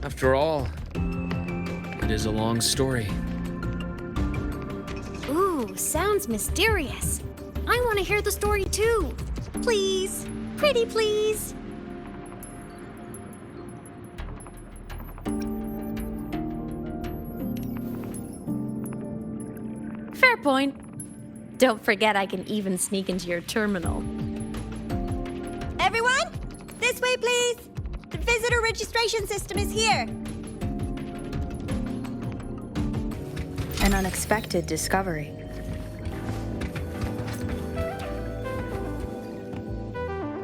After all, it is a long story. Ooh, sounds mysterious. I want to hear the story too. Please. Pretty please. Fair point. Don't forget I can even sneak into your terminal. Everyone, this way please. The visitor registration system is here. An unexpected discovery.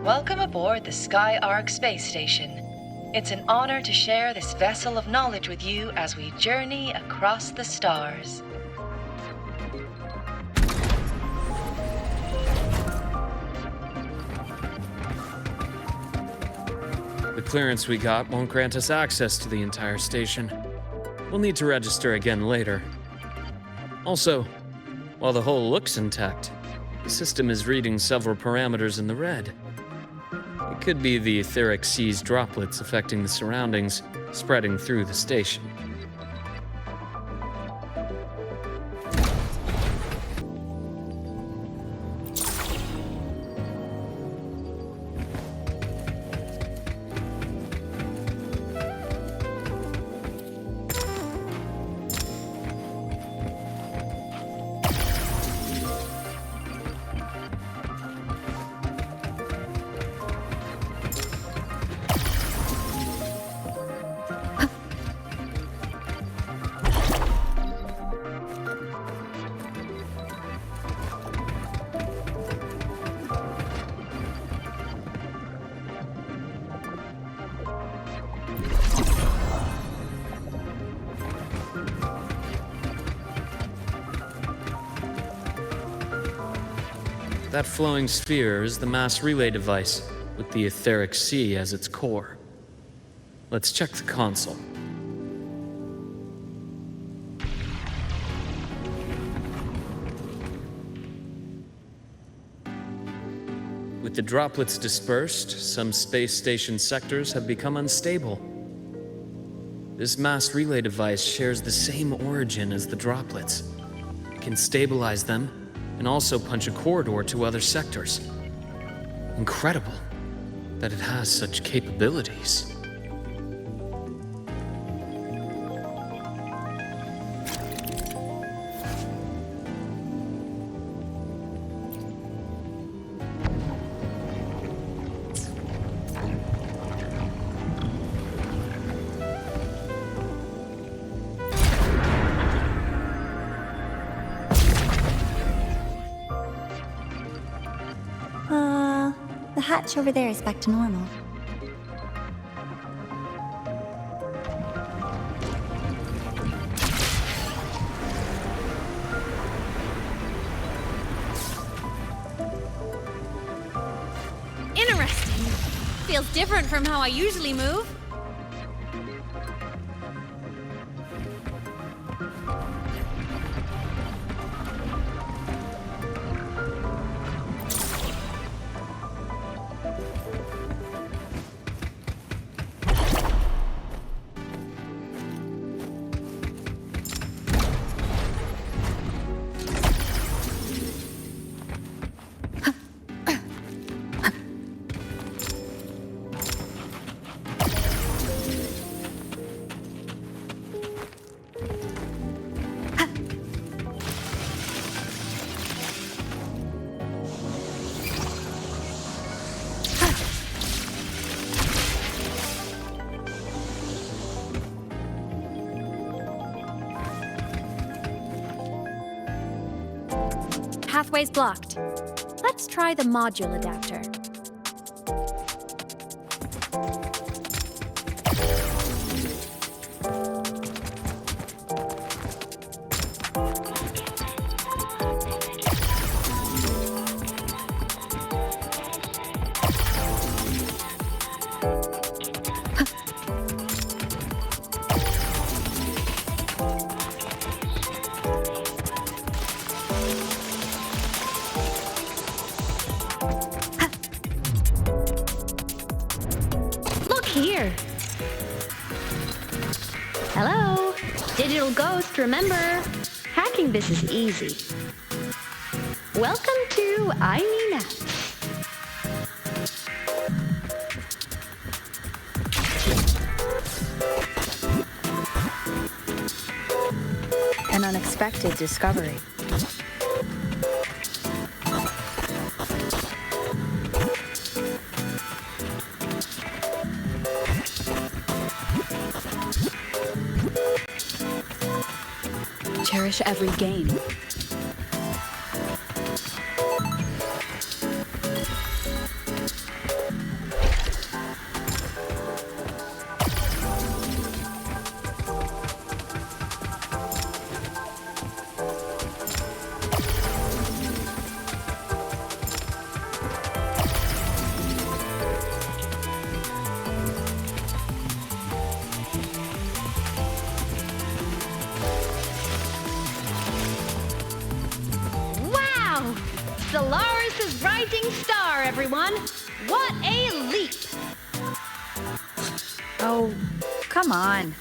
Welcome aboard the Skyark space station. It's an honor to share this vessel of knowledge with you as we journey across the stars. The clearance we got won't grant us access to the entire station. We'll need to register again later. Also, while the hull looks intact, the system is reading several parameters in the red. It could be the etheric sea's droplets affecting the surroundings, spreading through the station. That flowing sphere is the mass relay device, with the etheric sea as its core. Let's check the console. With the droplets dispersed, some space station sectors have become unstable. This mass relay device shares the same origin as the droplets. It can stabilize them and also punch a corridor to other sectors. Incredible that it has such capabilities. The hatch over there is back to normal. Interesting. Feels different from how I usually move. Pathway's blocked. Let's try the module adapter. Here. Hello? Digital ghost, remember? Hacking this is easy. Welcome to Aemeath. An unexpected discovery. Cherish every gain. Wow! Solaris' rising star, everyone! What a leap! Oh, come on.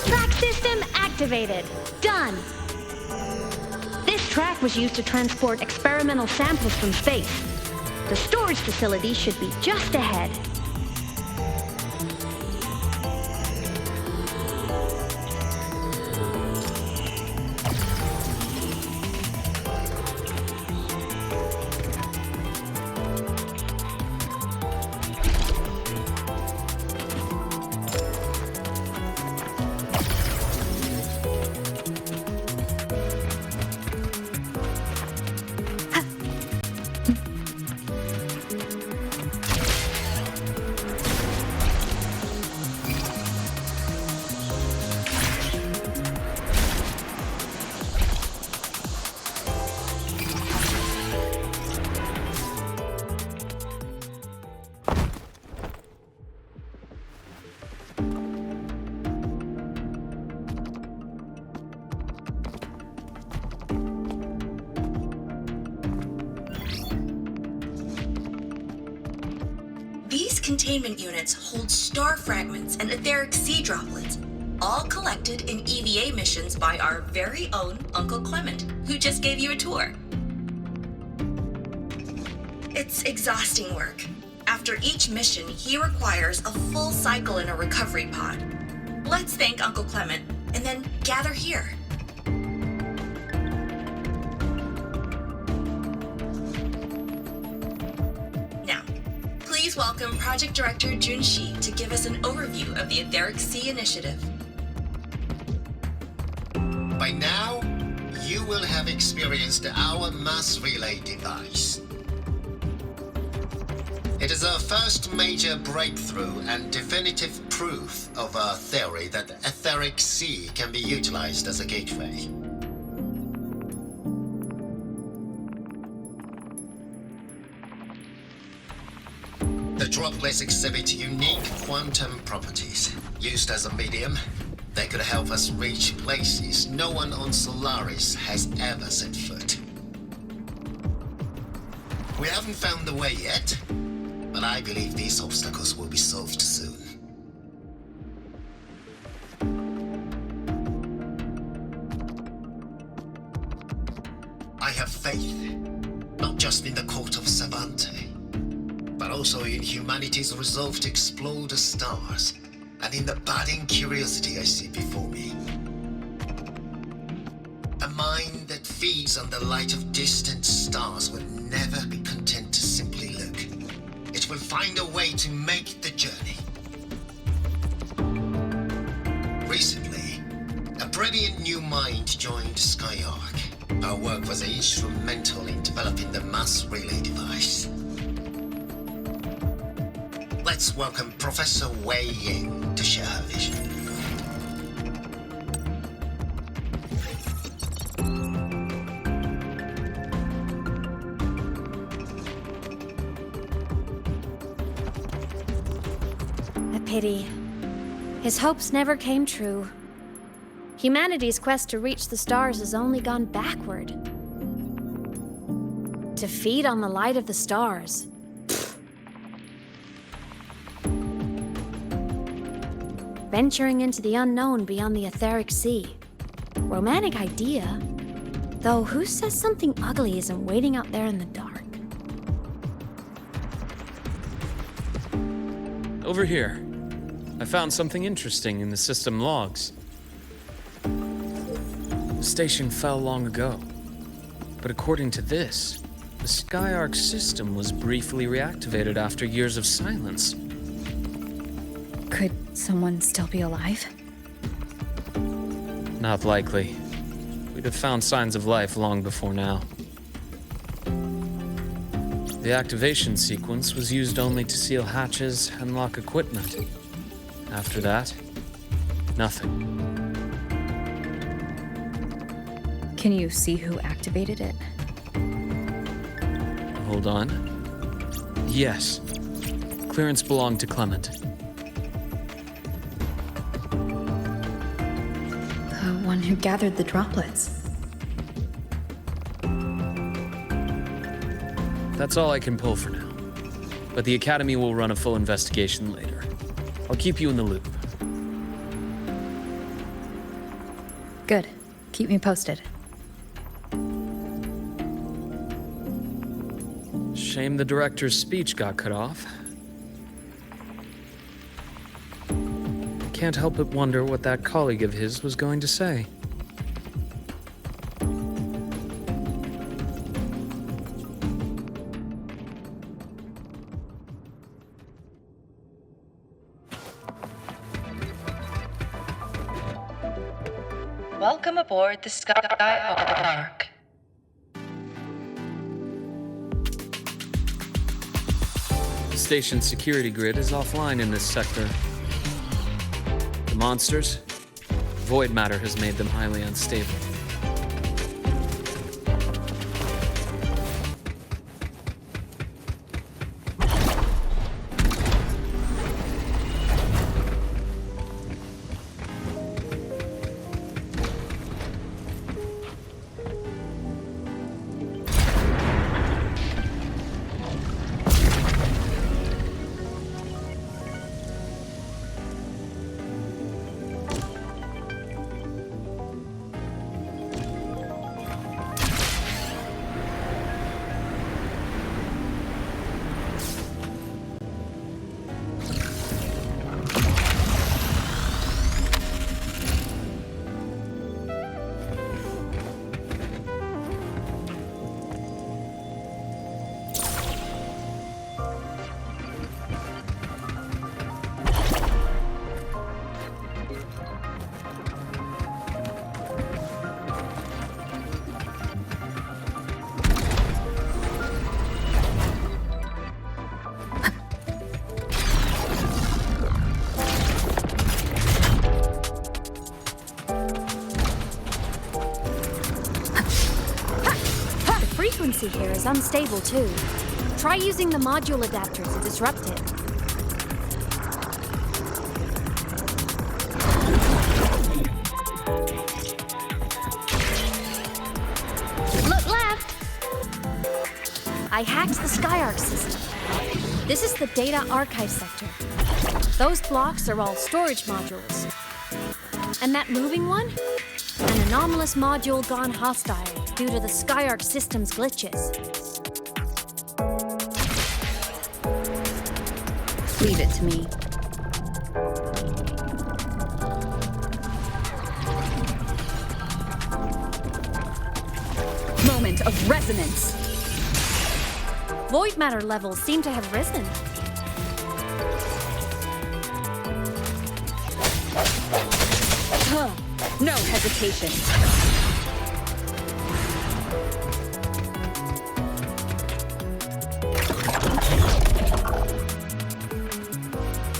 Track system activated. Done. This track was used to transport experimental samples from space. The storage facility should be just ahead. These containment units hold star fragments and etheric sea droplets, all collected in EVA missions by our very own Uncle Clement, who just gave you a tour. It's exhausting work. After each mission, he requires a full cycle in a recovery pod. Let's thank Uncle Clement, and then gather here. Please welcome Project Director Junshi to give us an overview of the Etheric Sea Initiative. By now, you will have experienced our mass relay device. It is our first major breakthrough and definitive proof of our theory that the Etheric Sea can be utilized as a gateway. The droplets exhibit unique quantum properties. Used as a medium, they could help us reach places no one on Solaris has ever set foot. We haven't found the way yet, but I believe these obstacles will be solved soon. I have faith, not just in the court of Savante, but also in humanity's resolve to explore the stars, and in the budding curiosity I see before me. A mind that feeds on the light of distant stars will never be content to simply look. It will find a way to make the journey. Recently, a brilliant new mind joined Skyark. Our work was instrumental in developing the mass relay device. Let's welcome Professor Wei Ying to share her vision. A pity. His hopes never came true. Humanity's quest to reach the stars has only gone backward. To feed on the light of the stars. Venturing into the unknown beyond the Etheric Sea. Romantic idea. Though who says something ugly isn't waiting out there in the dark? Over here. I found something interesting in the system logs. The station fell long ago. But according to this, the Skyark system was briefly reactivated after years of silence. Could someone still be alive? Not likely. We'd have found signs of life long before now. The activation sequence was used only to seal hatches and lock equipment. After that, nothing. Can you see who activated it? Hold on. Yes. Clearance belonged to Clement. The one who gathered the droplets. That's all I can pull for now. But the Academy will run a full investigation later. I'll keep you in the loop. Good. Keep me posted. Shame the director's speech got cut off. Can't help but wonder what that colleague of his was going to say. Welcome aboard the Skylark. The station's security grid is offline in this sector. The monsters? Void matter has made them highly unstable. Here is unstable too. Try using the module adapter to disrupt it. Look left! I hacked the Skyark system. This is the data archive sector. Those blocks are all storage modules. And that moving one? An anomalous module gone hostile due to the Skyark system's glitches. Leave it to me. Moment of resonance. Void matter levels seem to have risen. No hesitation.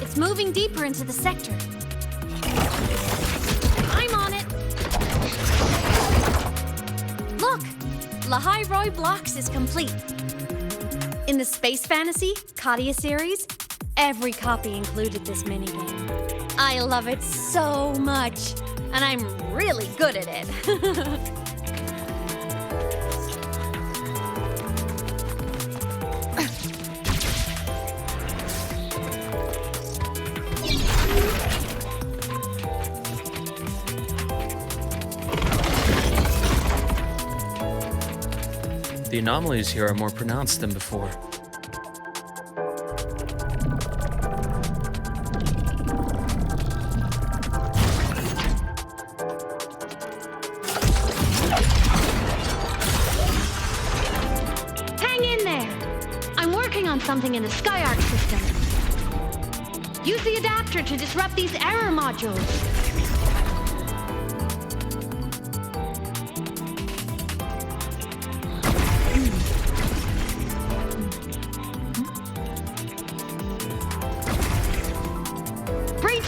It's moving deeper into the sector. I'm on it. Look, Lahai-Roi Blocks is complete. In the Space Fantasy Katia series, every copy included this minigame. I love it so much, and I'm really good at it. The anomalies here are more pronounced than before. Hang in there! I'm working on something in the Skyark system. Use the adapter to disrupt these error modules.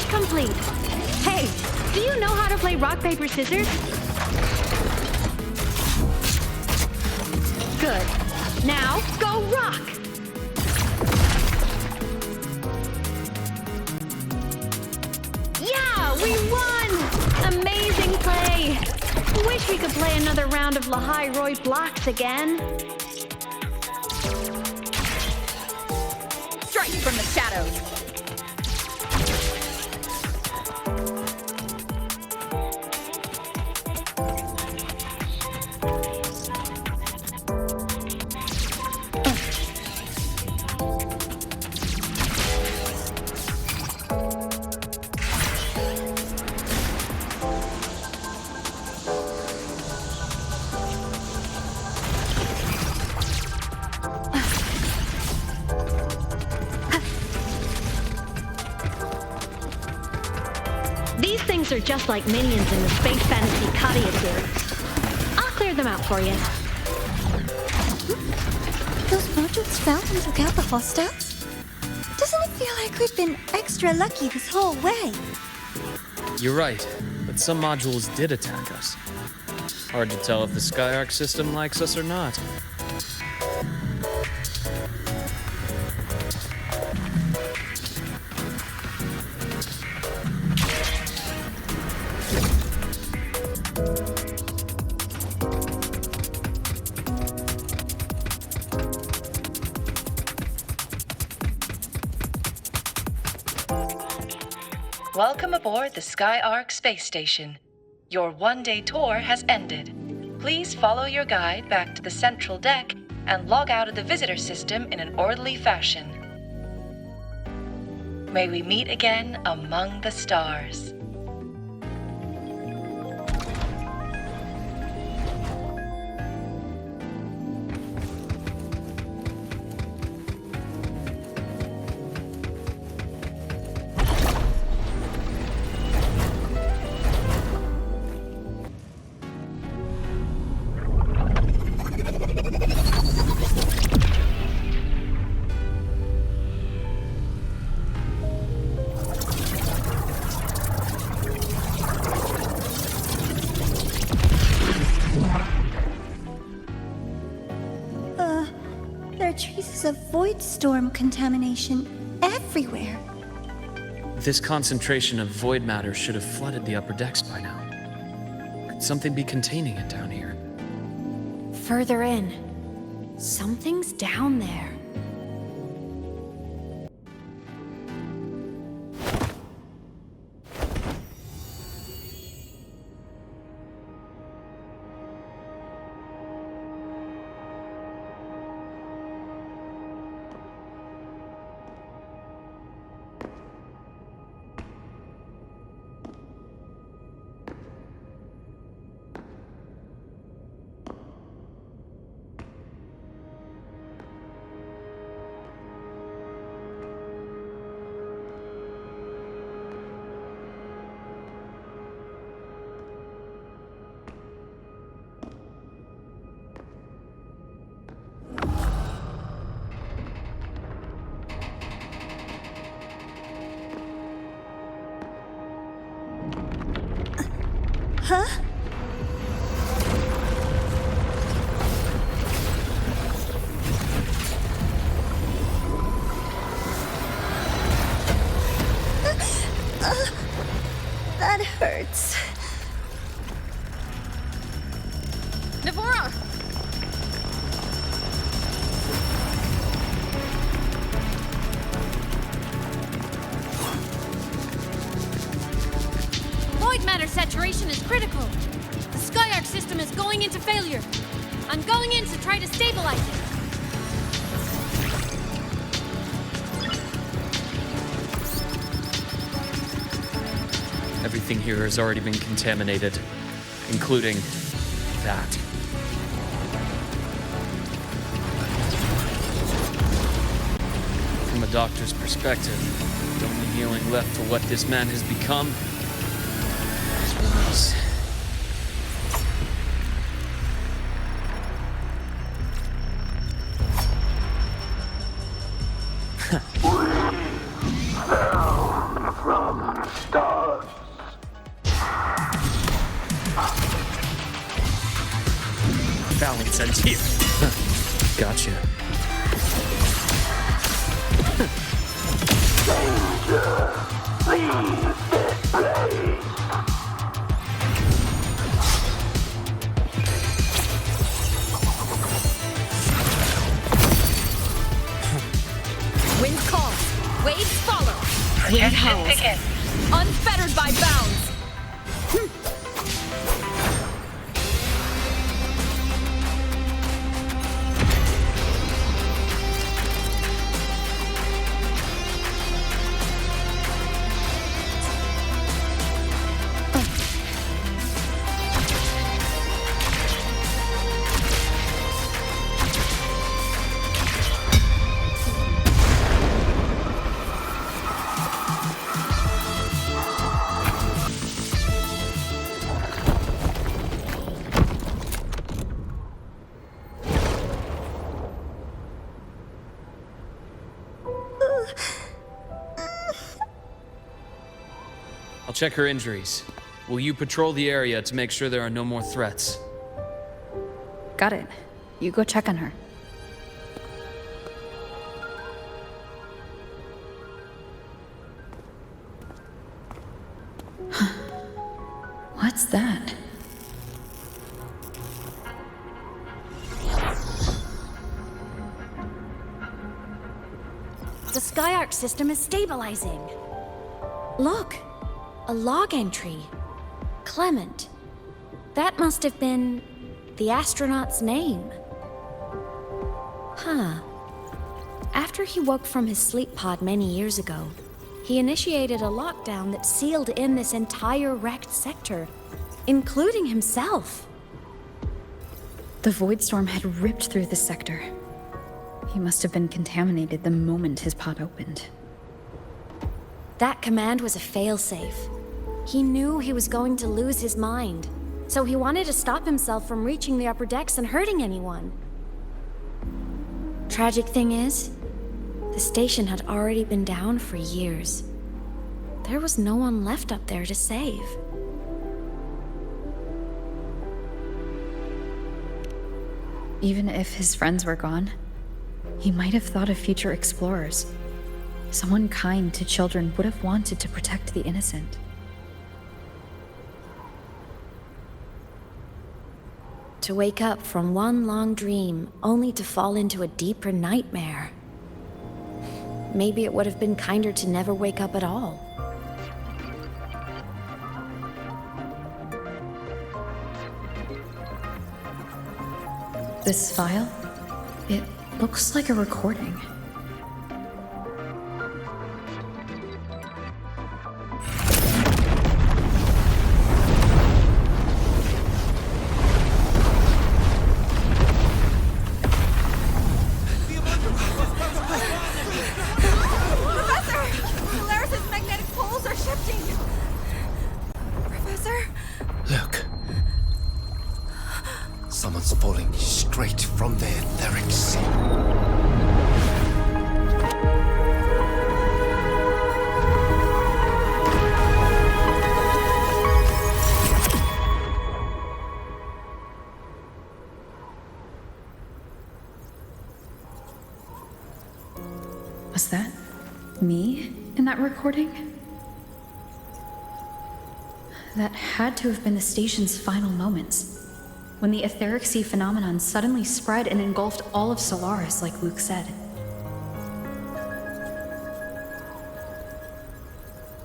Complete. Hey, do you know how to play rock, paper, scissors? Good. Now, go rock! Yeah, we won! Amazing play! Wish we could play another round of Lahai-Roi blocks again. Strike from the shadows! These things are just like minions in the Space Fantasy Katia series. I'll clear them out for you. Those modules found and took out the hostiles? Doesn't it feel like we've been extra lucky this whole way? You're right, but some modules did attack us. Hard to tell if the Skyark system likes us or not. Welcome aboard the Skyark space station. Your one-day tour has ended. Please follow your guide back to the central deck and log out of the visitor system in an orderly fashion. May we meet again among the stars. There are traces of void storm contamination everywhere. This concentration of void matter should have flooded the upper decks by now. Could something be containing it down here? Further in. Something's down there. Huh? That hurts. Navora! Void matter saturation is critical. The Skyark system is going into failure. I'm going in to try to stabilize it. Everything here has already been contaminated, including that. From a doctor's perspective, the only healing left for what this man has become is release. From the stars. Balance ends here. Gotcha. Wind calls, waves follow. Wind Protection howls, begins. unfettered by bounds. I'll check her injuries. Will you patrol the area to make sure there are no more threats? Got it. You go check on her. What's that? The Skyark system is stabilizing. Look, a log entry. Clement. That must have been the astronaut's name. Huh. After he woke from his sleep pod many years ago, he initiated a lockdown that sealed in this entire wrecked sector, including himself. The void storm had ripped through the sector. He must have been contaminated the moment his pod opened. That command was a failsafe. He knew he was going to lose his mind, so he wanted to stop himself from reaching the upper decks and hurting anyone. Tragic thing is, the station had already been down for years. There was no one left up there to save. Even if his friends were gone, he might have thought of future explorers. Someone kind to children would have wanted to protect the innocent. To wake up from one long dream, only to fall into a deeper nightmare. Maybe it would have been kinder to never wake up at all. This file? It looks like a recording. Someone's falling straight from the etheric sea. Was that me in that recording? That had to have been the station's final moments, when the etheric sea phenomenon suddenly spread and engulfed all of Solaris, like Luke said.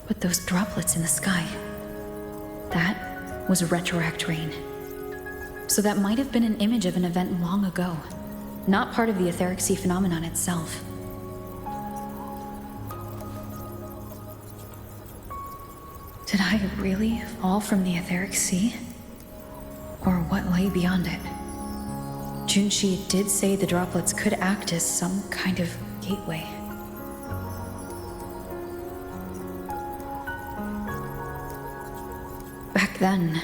But those droplets in the sky, that was retroact rain. So that might have been an image of an event long ago, not part of the etheric sea phenomenon itself. Did I really fall from the etheric sea? Or what lay beyond it? Junshi did say the droplets could act as some kind of gateway. Back then,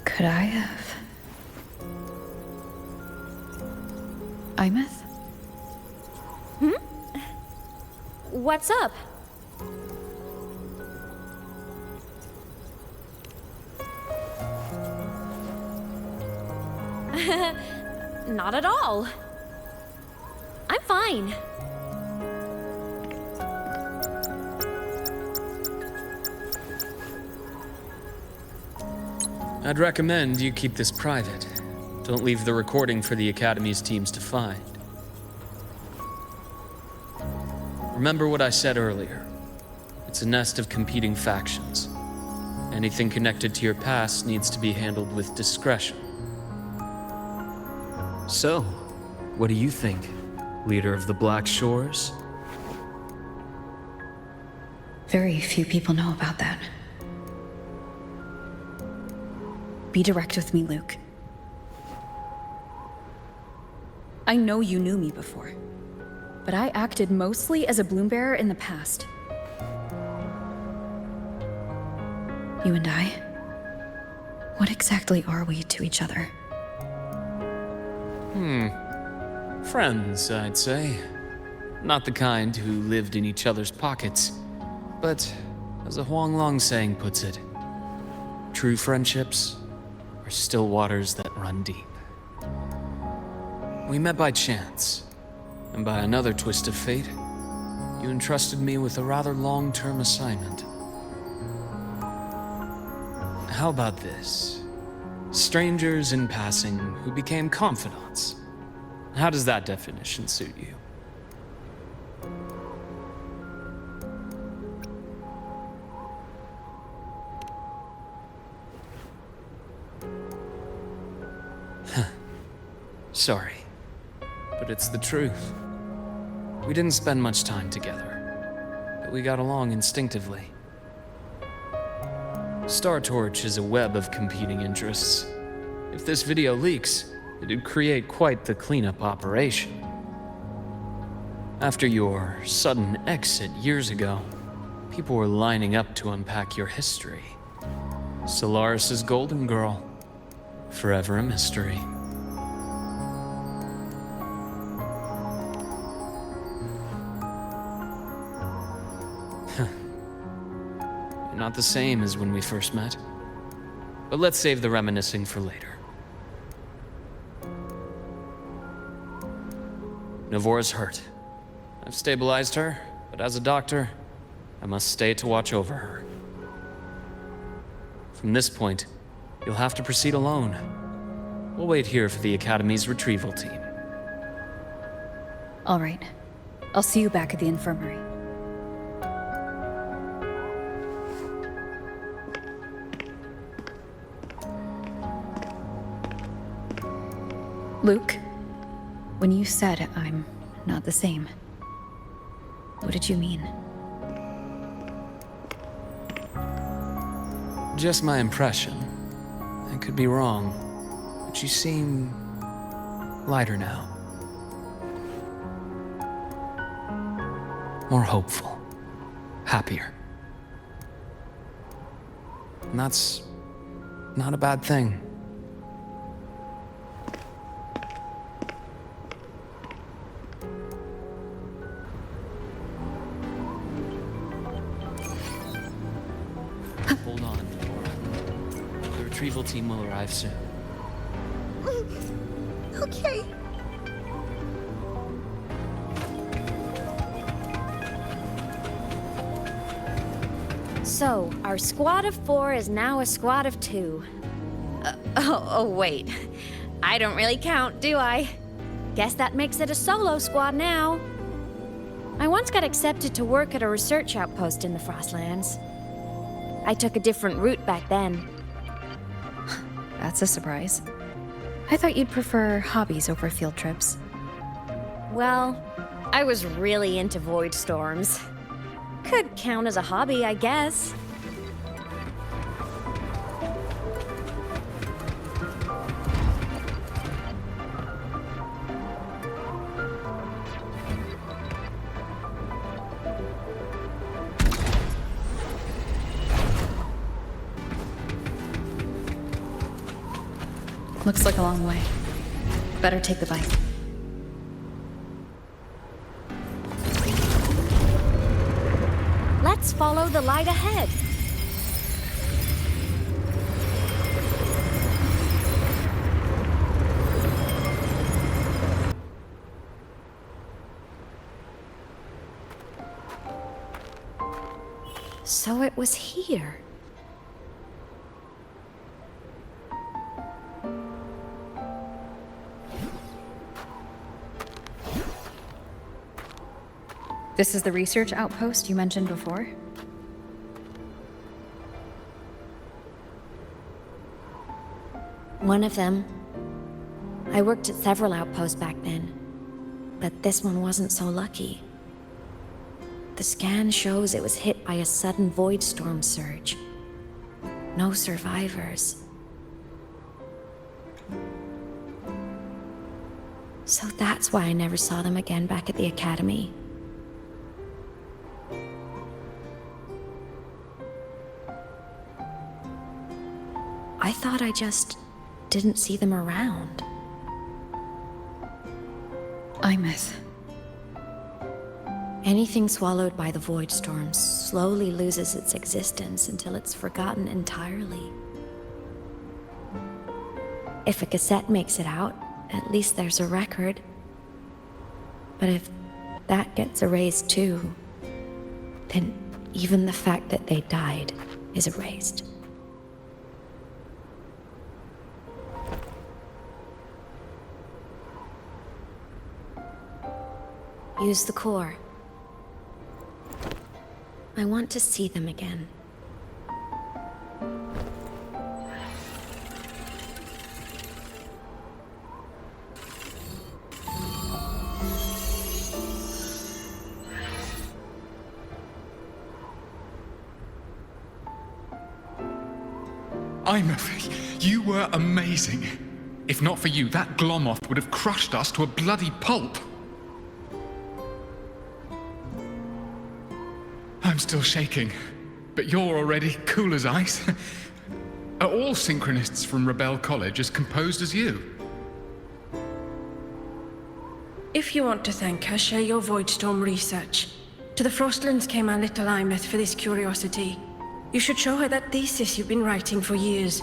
could I have? Aemeath? What's up? Not at all. fine. I'd recommend you keep this private. Don't leave the recording for the Academy's teams to find. Remember what I said earlier. It's a nest of competing factions. Anything connected to your past needs to be handled with discretion. So, what do you think, leader of the Black Shores? Very few people know about that. Be direct with me, Luke. I know you knew me before, but I acted mostly as a bloom-bearer in the past. You and I, what exactly are we to each other? Friends, I'd say. Not the kind who lived in each other's pockets, but as a Huanglong saying puts it, true friendships are still waters that run deep. We met by chance, and by another twist of fate, you entrusted me with a rather long-term assignment. How about this? Strangers in passing who became confidants. How does that definition suit you? Sorry, but it's the truth. We didn't spend much time together, but we got along instinctively. Star Torch is a web of competing interests. If this video leaks, it'd create quite the cleanup operation. After your sudden exit years ago, people were lining up to unpack your history. Solaris's golden girl, forever a mystery. You're not the same as when we first met. But let's save the reminiscing for later. Navora's hurt. I've stabilized her, but as a doctor, I must stay to watch over her. From this point, you'll have to proceed alone. We'll wait here for the Academy's retrieval team. All right. I'll see you back at the infirmary. Luke, when you said I'm not the same, what did you mean? Just my impression. I could be wrong, but you seem lighter now. More hopeful. Happier. And that's not a bad thing. Hold on, Laura. The retrieval team will arrive soon. Okay. So, our squad of 4 is now a squad of 2. Wait. I don't really count, do I? Guess that makes it a solo squad now. I once got accepted to work at a research outpost in the Frostlands. I took a different route back then. That's a surprise. I thought you'd prefer hobbies over field trips. Well, I was really into void storms. Could count as a hobby, I guess. Looks like a long way. Better take the bike. Let's follow the light ahead. So it was here. This is the research outpost you mentioned before? One of them. I worked at several outposts back then, but this one wasn't so lucky. The scan shows it was hit by a sudden void storm surge. No survivors. So that's why I never saw them again back at the academy. I thought I just didn't see them around. Aemeath. Anything swallowed by the void storm slowly loses its existence until it's forgotten entirely. If a cassette makes it out, at least there's a record. But if that gets erased too, then even the fact that they died is erased. Use the core. I want to see them again. Aemeath, you were amazing. If not for you, that Glomoth would have crushed us to a bloody pulp. I'm still shaking, but you're already cool as ice. Are all synchronists from Rebel College as composed as you? If you want to thank her, share your Voidstorm research. To the Frostlands came our little Aemeath for this curiosity. You should show her that thesis you've been writing for years.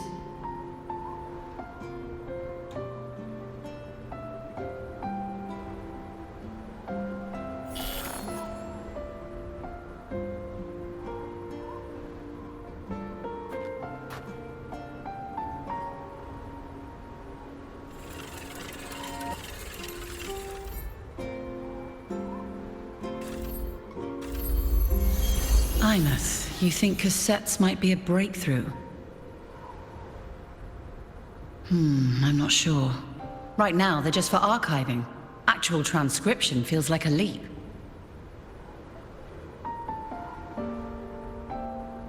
Aemeath, you think cassettes might be a breakthrough? I'm not sure. Right now, they're just for archiving. Actual transcription feels like a leap.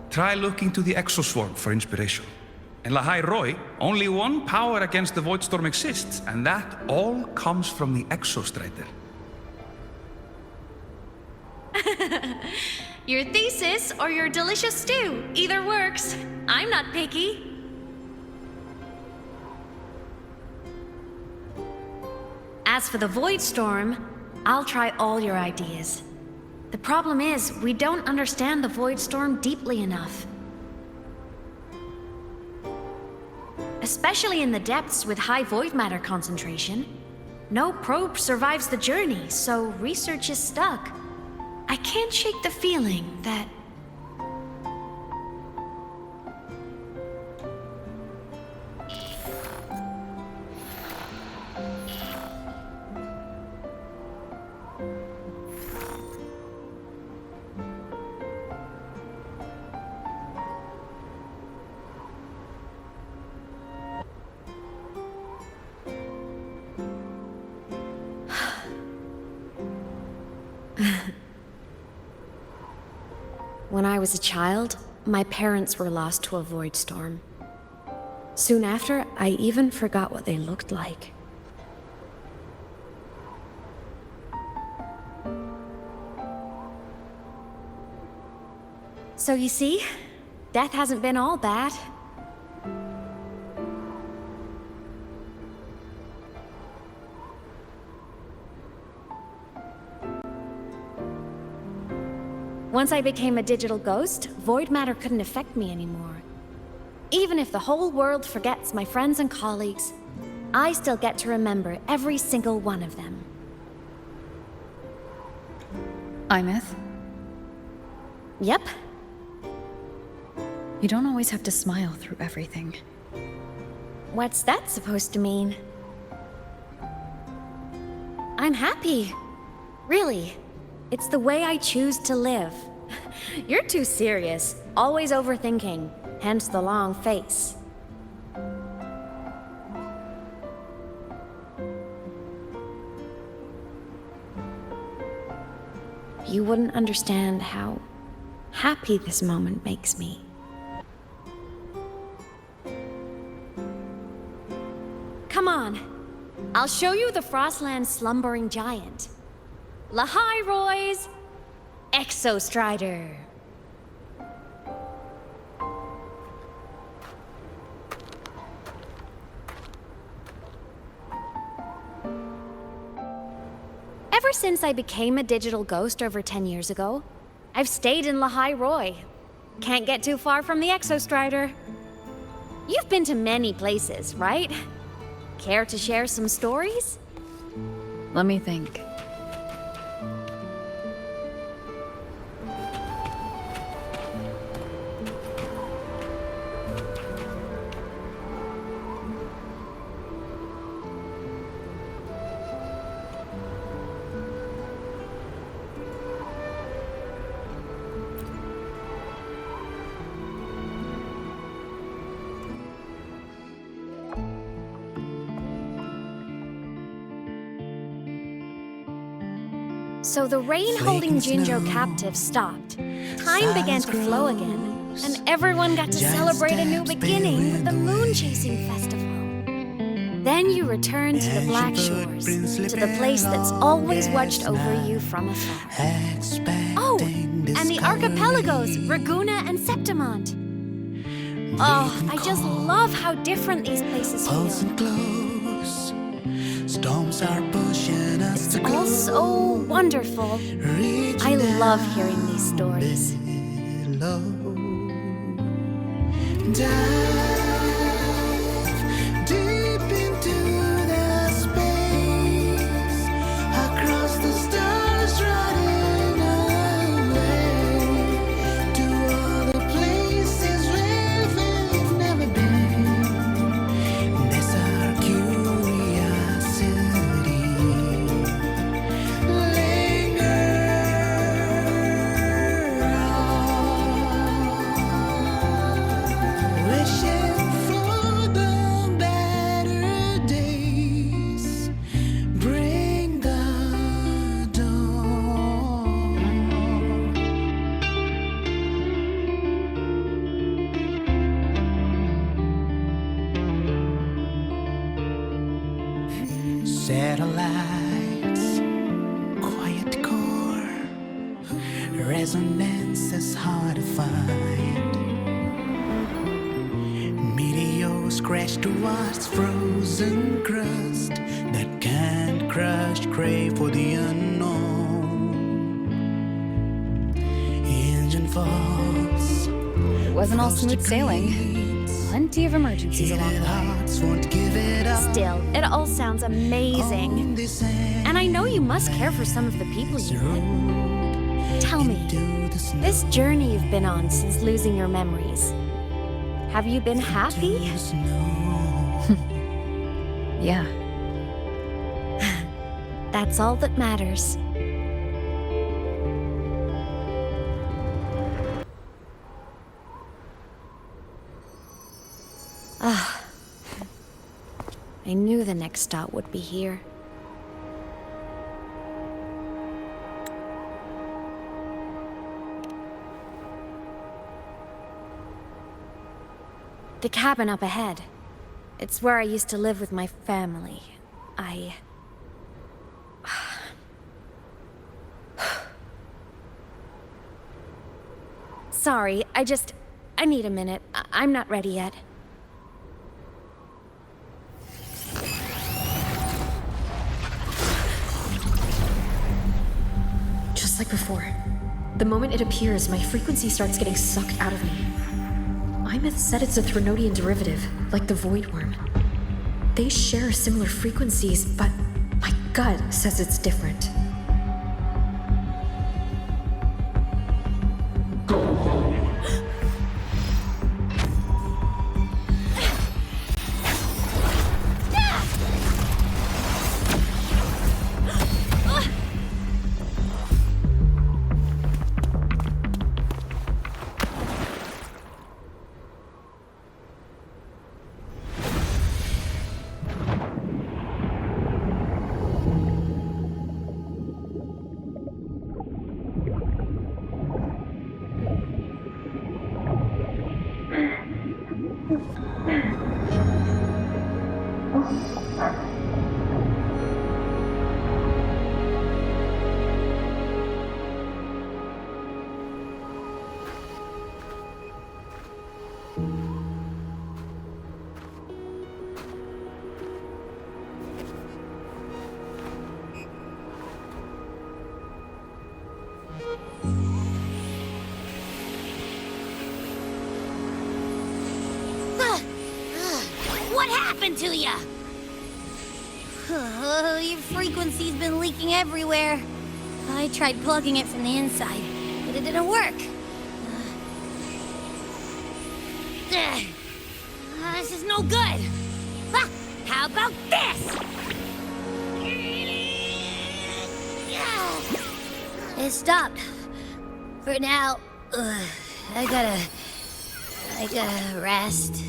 Try looking to the Exoswarm for inspiration. In Lahai-Roi, only one power against the Voidstorm exists, and that all comes from the Exostrider. Your thesis or your delicious stew, either works. I'm not picky. As for the Void Storm, I'll try all your ideas. The problem is, we don't understand the Void Storm deeply enough. Especially in the depths with high void matter concentration. No probe survives the journey, so research is stuck. I can't shake the feeling that... When I was a child, my parents were lost to a void storm. Soon after, I even forgot what they looked like. So you see, death hasn't been all bad. Once I became a digital ghost, void matter couldn't affect me anymore. Even if the whole world forgets my friends and colleagues, I still get to remember every single one of them. Aemeath? Yep. You don't always have to smile through everything. What's that supposed to mean? I'm happy. Really. It's the way I choose to live. You're too serious, always overthinking, hence the long face. You wouldn't understand how happy this moment makes me. Come on. I'll show you the Frostland's slumbering giant. Lahai-Roi's Exostrider. Ever since I became a digital ghost over 10 years ago, I've stayed in Lahai-Roi. Can't get too far from the Exostrider. You've been to many places, right? Care to share some stories? Let me think. So the rain holding Jinzhou captive stopped. Time began to flow again, and everyone got to celebrate a new beginning with the Moon Chasing Festival. Then you returned to the Black Shores, to the place that's always watched over you from afar. Oh, and the archipelagos, Raguna and Septimont. Oh, I just love how different these places feel. Storms are pushing us It's all so wonderful. I love hearing these stories. Dive deep into the space, across the stars, running away to all the places where we've never been. That's our curiosity. Wishing for the better days. Bring the dawn. Satellites, quiet core, resonance is hard to find. Meteors crash towards frozen crust that can't crush, crave for the unknown. Engine falls. It wasn't all smooth sailing. Plenty of emergencies along the way. Still, it all sounds amazing. And I know you must care for some of the people you met. Tell me, this journey you've been on since losing your memories, have you been happy? Yeah. That's all that matters. Ah. I knew the next stop would be here. The cabin up ahead. It's where I used to live with my family. Sorry, I need a minute. I'm not ready yet. Just like before. The moment it appears, my frequency starts getting sucked out of me. Aemeath said it's a Threnodian derivative, like the Void Worm. They share similar frequencies, but my gut says it's different. What happened to ya? Your frequency's been leaking everywhere. I tried plugging it from the inside, but it didn't work. This is no good. How about this? It stopped. For now, I gotta rest.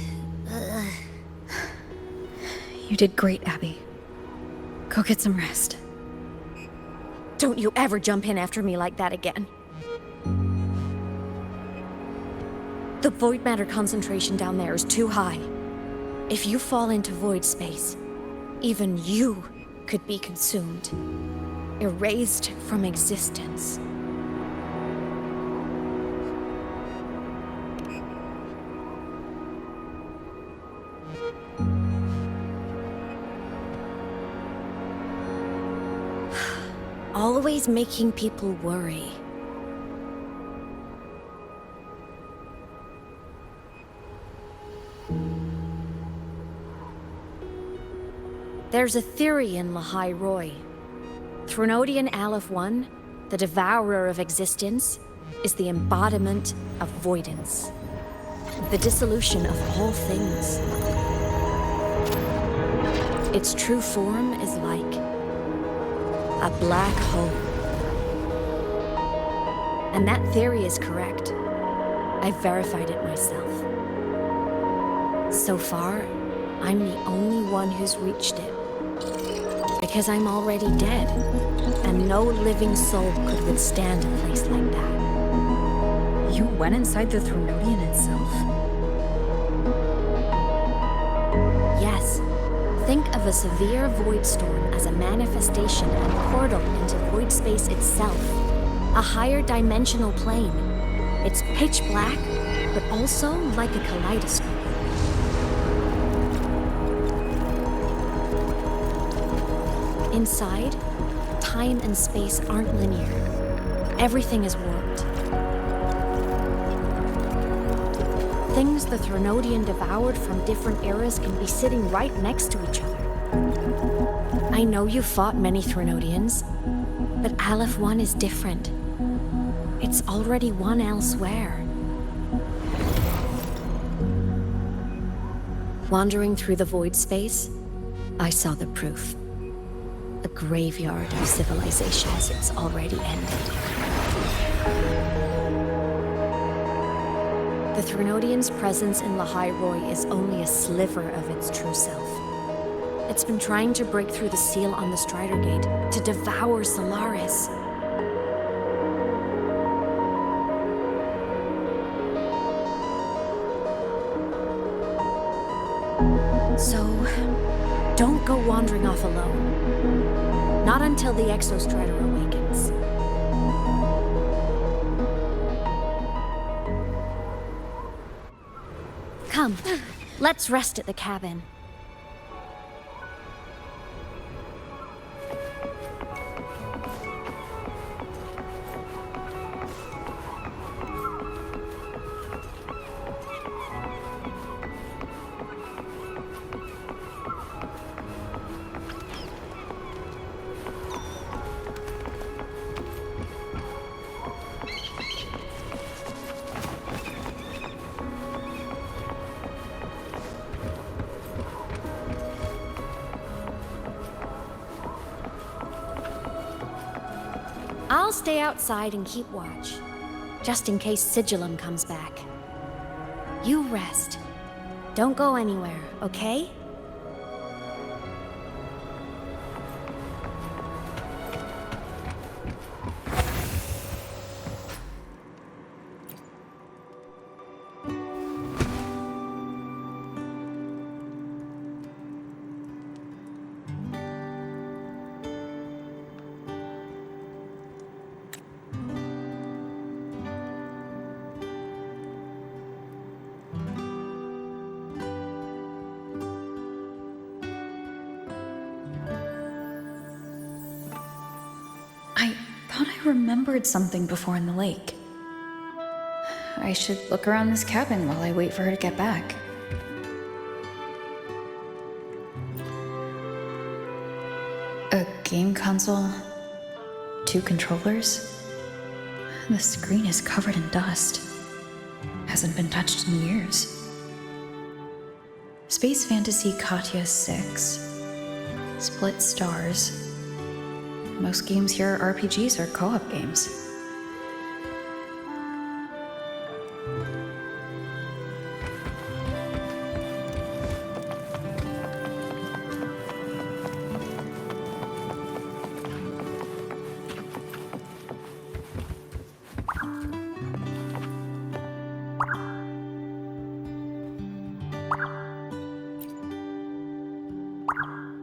You did great, Abby. Go get some rest. Don't you ever jump in after me like that again. The void matter concentration down there is too high. If you fall into void space, even you could be consumed, erased from existence. Always making people worry. There's a theory in Lahai-Roi. Threnodian Aleph 1, the devourer of existence, is the embodiment of voidance. The dissolution of all things. Its true form is like a black hole. And that theory is correct. I've verified it myself. So far, I'm the only one who's reached it. Because I'm already dead, and no living soul could withstand a place like that. You went inside the Threnodian itself? Yes. Think of a severe void storm as a manifestation and portal into void space itself. A higher dimensional plane. It's pitch black, but also like a kaleidoscope. Inside, time and space aren't linear. Everything is warped. Things the Threnodian devoured from different eras can be sitting right next to each other. I know you fought many Threnodians, but Aleph 1 is different. It's already won elsewhere. Wandering through the void space, I saw the proof. A graveyard of civilizations it's already ended. The Threnodian's presence in Lahai-Roi is only a sliver of its true self. It's been trying to break through the seal on the Strider Gate to devour Solaris. So, don't go wandering off alone. Not until the Exostrider awakens. Come, let's rest at the cabin. I'll stay outside and keep watch, just in case Sigillum comes back. You rest. Don't go anywhere, okay? thought I remembered something before in the lake. I should look around this cabin while I wait for her to get back. A game console, 2 controllers. The screen is covered in dust. Hasn't been touched in years. Space Fantasy Katya 6. Split stars. Most games here are RPGs or co-op games.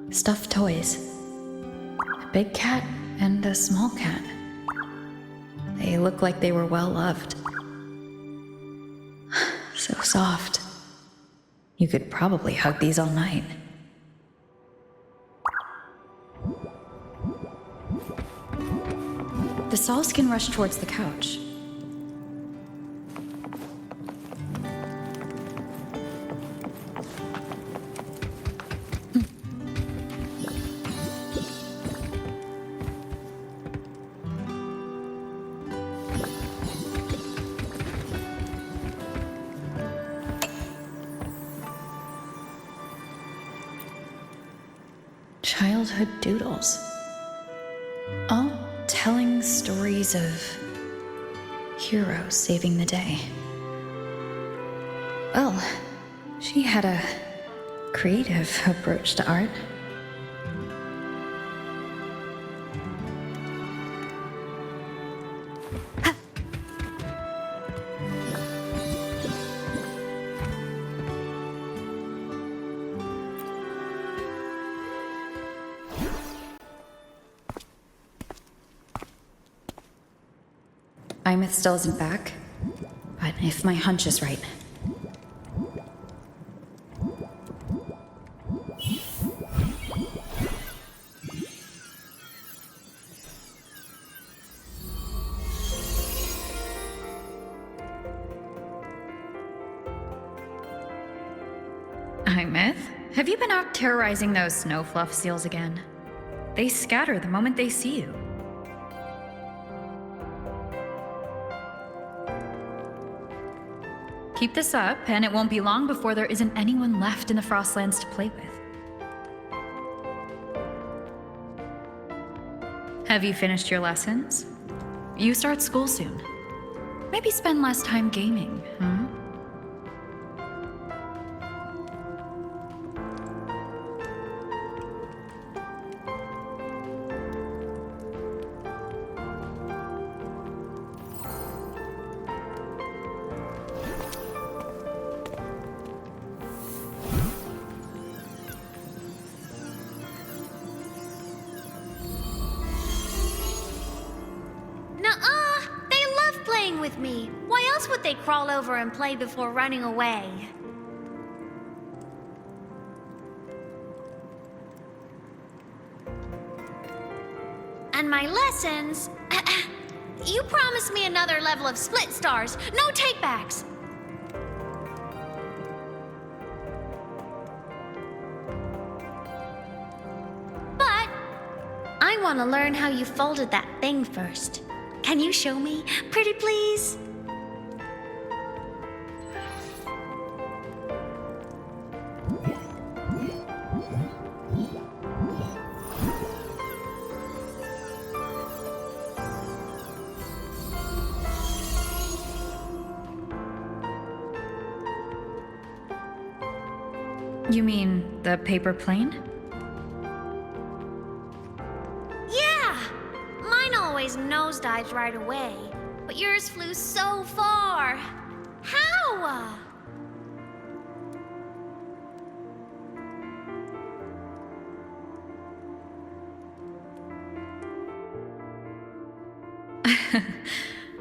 Stuffed toys. A big cat and a small cat. They look like they were well loved. So soft. You could probably hug these all night. The Sauls can rush towards the couch. Childhood doodles. All telling stories of heroes saving the day. Well, she had a creative approach to art. Aemeath still isn't back, but if my hunch is right. Aemeath, have you been out terrorizing those snow fluff seals again? They scatter the moment they see you. Keep this up, and it won't be long before there isn't anyone left in the Frostlands to play with. Have you finished your lessons? You start school soon. Maybe spend less time gaming, huh? With me. Why else would they crawl over and play before running away? And my lessons? You promised me another level of split stars. No takebacks. But I want to learn how you folded that thing first. Can you show me? Pretty please? You mean the paper plane? Nosedives right away, but yours flew so far. How?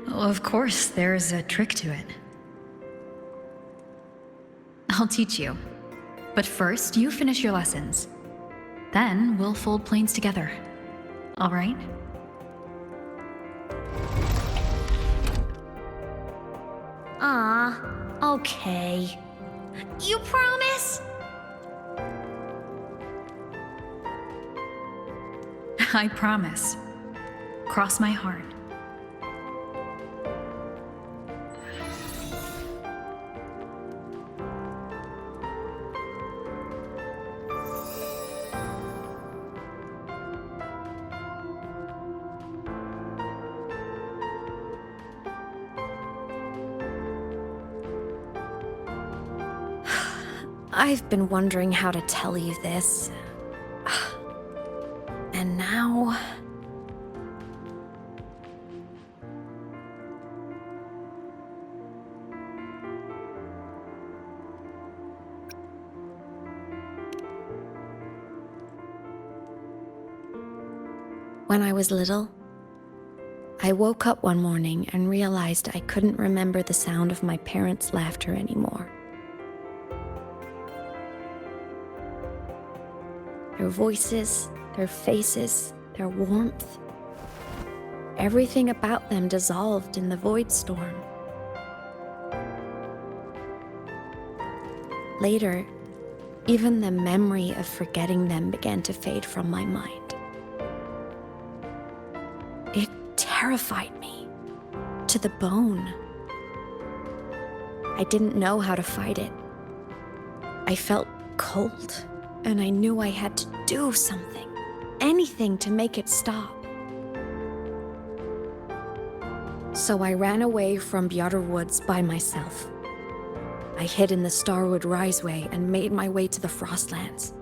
Well, of course, there's a trick to it. I'll teach you. But first, you finish your lessons. Then we'll fold planes together. All right? Okay. You promise? I promise. Cross my heart. I've been wondering how to tell you this. And now... When I was little, I woke up one morning and realized I couldn't remember the sound of my parents' laughter anymore. Their voices, their faces, their warmth. Everything about them dissolved in the void storm. Later, even the memory of forgetting them began to fade from my mind. It terrified me to the bone. I didn't know how to fight it. I felt cold. And I knew I had to do something, anything to make it stop. So I ran away from Bjarter Woods by myself. I hid in the Starwood Riseway and made my way to the Frostlands.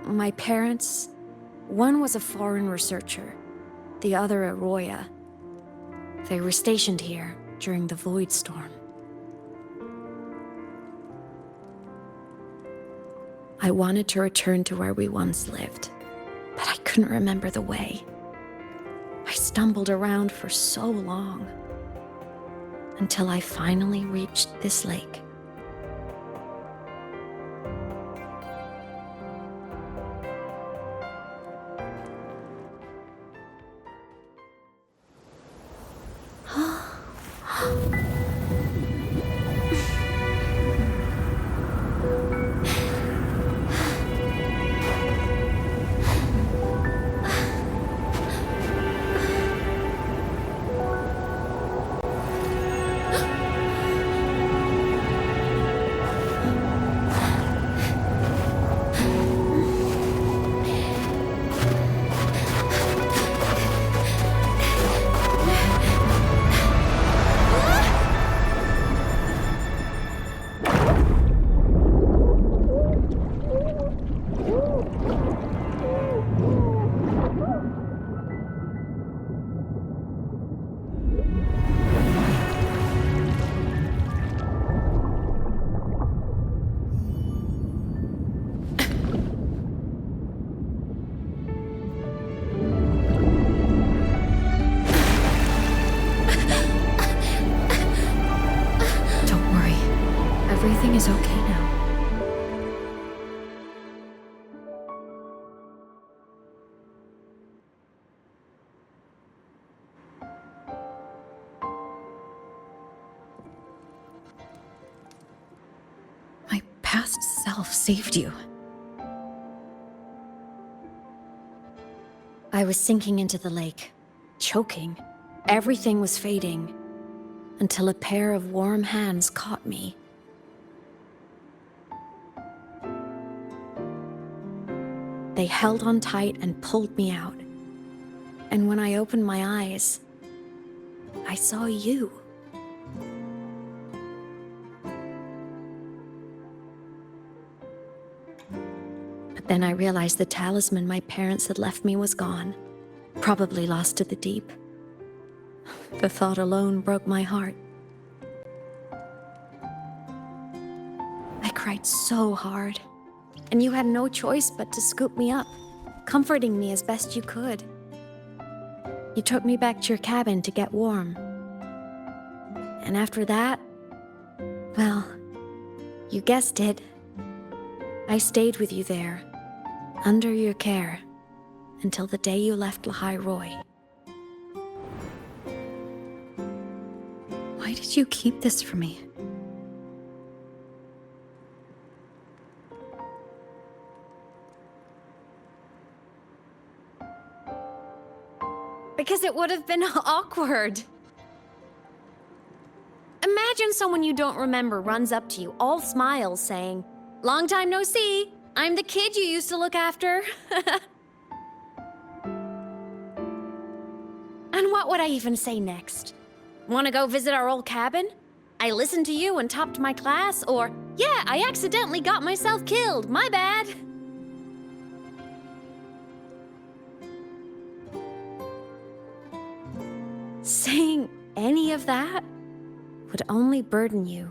My parents, one was a foreign researcher, the other a Roya. They were stationed here during the Void Storm. I wanted to return to where we once lived, but I couldn't remember the way. I stumbled around for so long, until I finally reached this lake. Everything is okay now. My past self saved you. I was sinking into the lake, choking. Everything was fading, until a pair of warm hands caught me. They held on tight and pulled me out. And when I opened my eyes, I saw you. But then I realized the talisman my parents had left me was gone, probably lost to the deep. The thought alone broke my heart. I cried so hard. And you had no choice but to scoop me up, comforting me as best you could. You took me back to your cabin to get warm. And after that, well, you guessed it. I stayed with you there, under your care, until the day you left Lahai-Roi. Why did you keep this from me? Because it would have been awkward. Imagine someone you don't remember runs up to you, all smiles, saying, "Long time no see. I'm the kid you used to look after." And what would I even say next? Want to go visit our old cabin? I listened to you and topped my class? Or, yeah, I accidentally got myself killed. My bad. Saying any of that would only burden you.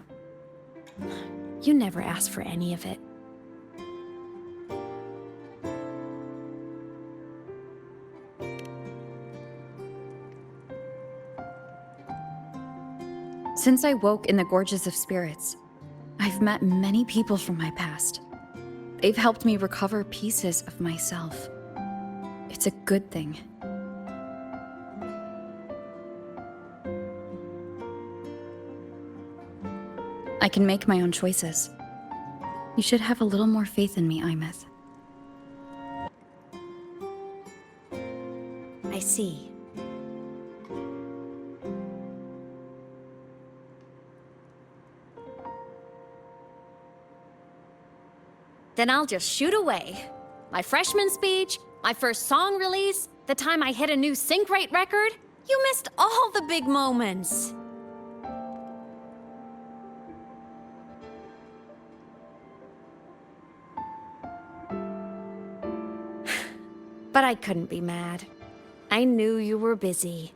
You never asked for any of it. Since I woke in the Gorges of Spirits, I've met many people from my past. They've helped me recover pieces of myself. It's a good thing. I can make my own choices. You should have a little more faith in me, Aemeath. I see. Then I'll just shoot away. My freshman speech, my first song release, the time I hit a new sync rate record. You missed all the big moments. But I couldn't be mad. I knew you were busy.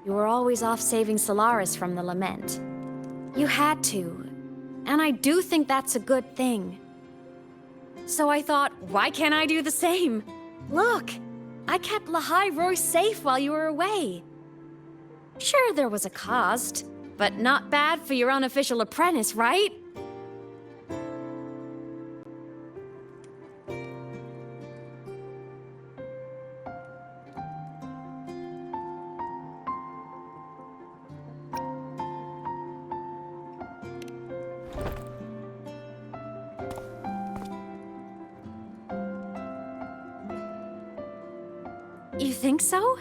You were always off saving Solaris from the lament. You had to, and I do think that's a good thing. So I thought, why can't I do the same? Look, I kept Lahai-Roi safe while you were away. Sure, there was a cost, but not bad for your unofficial apprentice, right? You think so?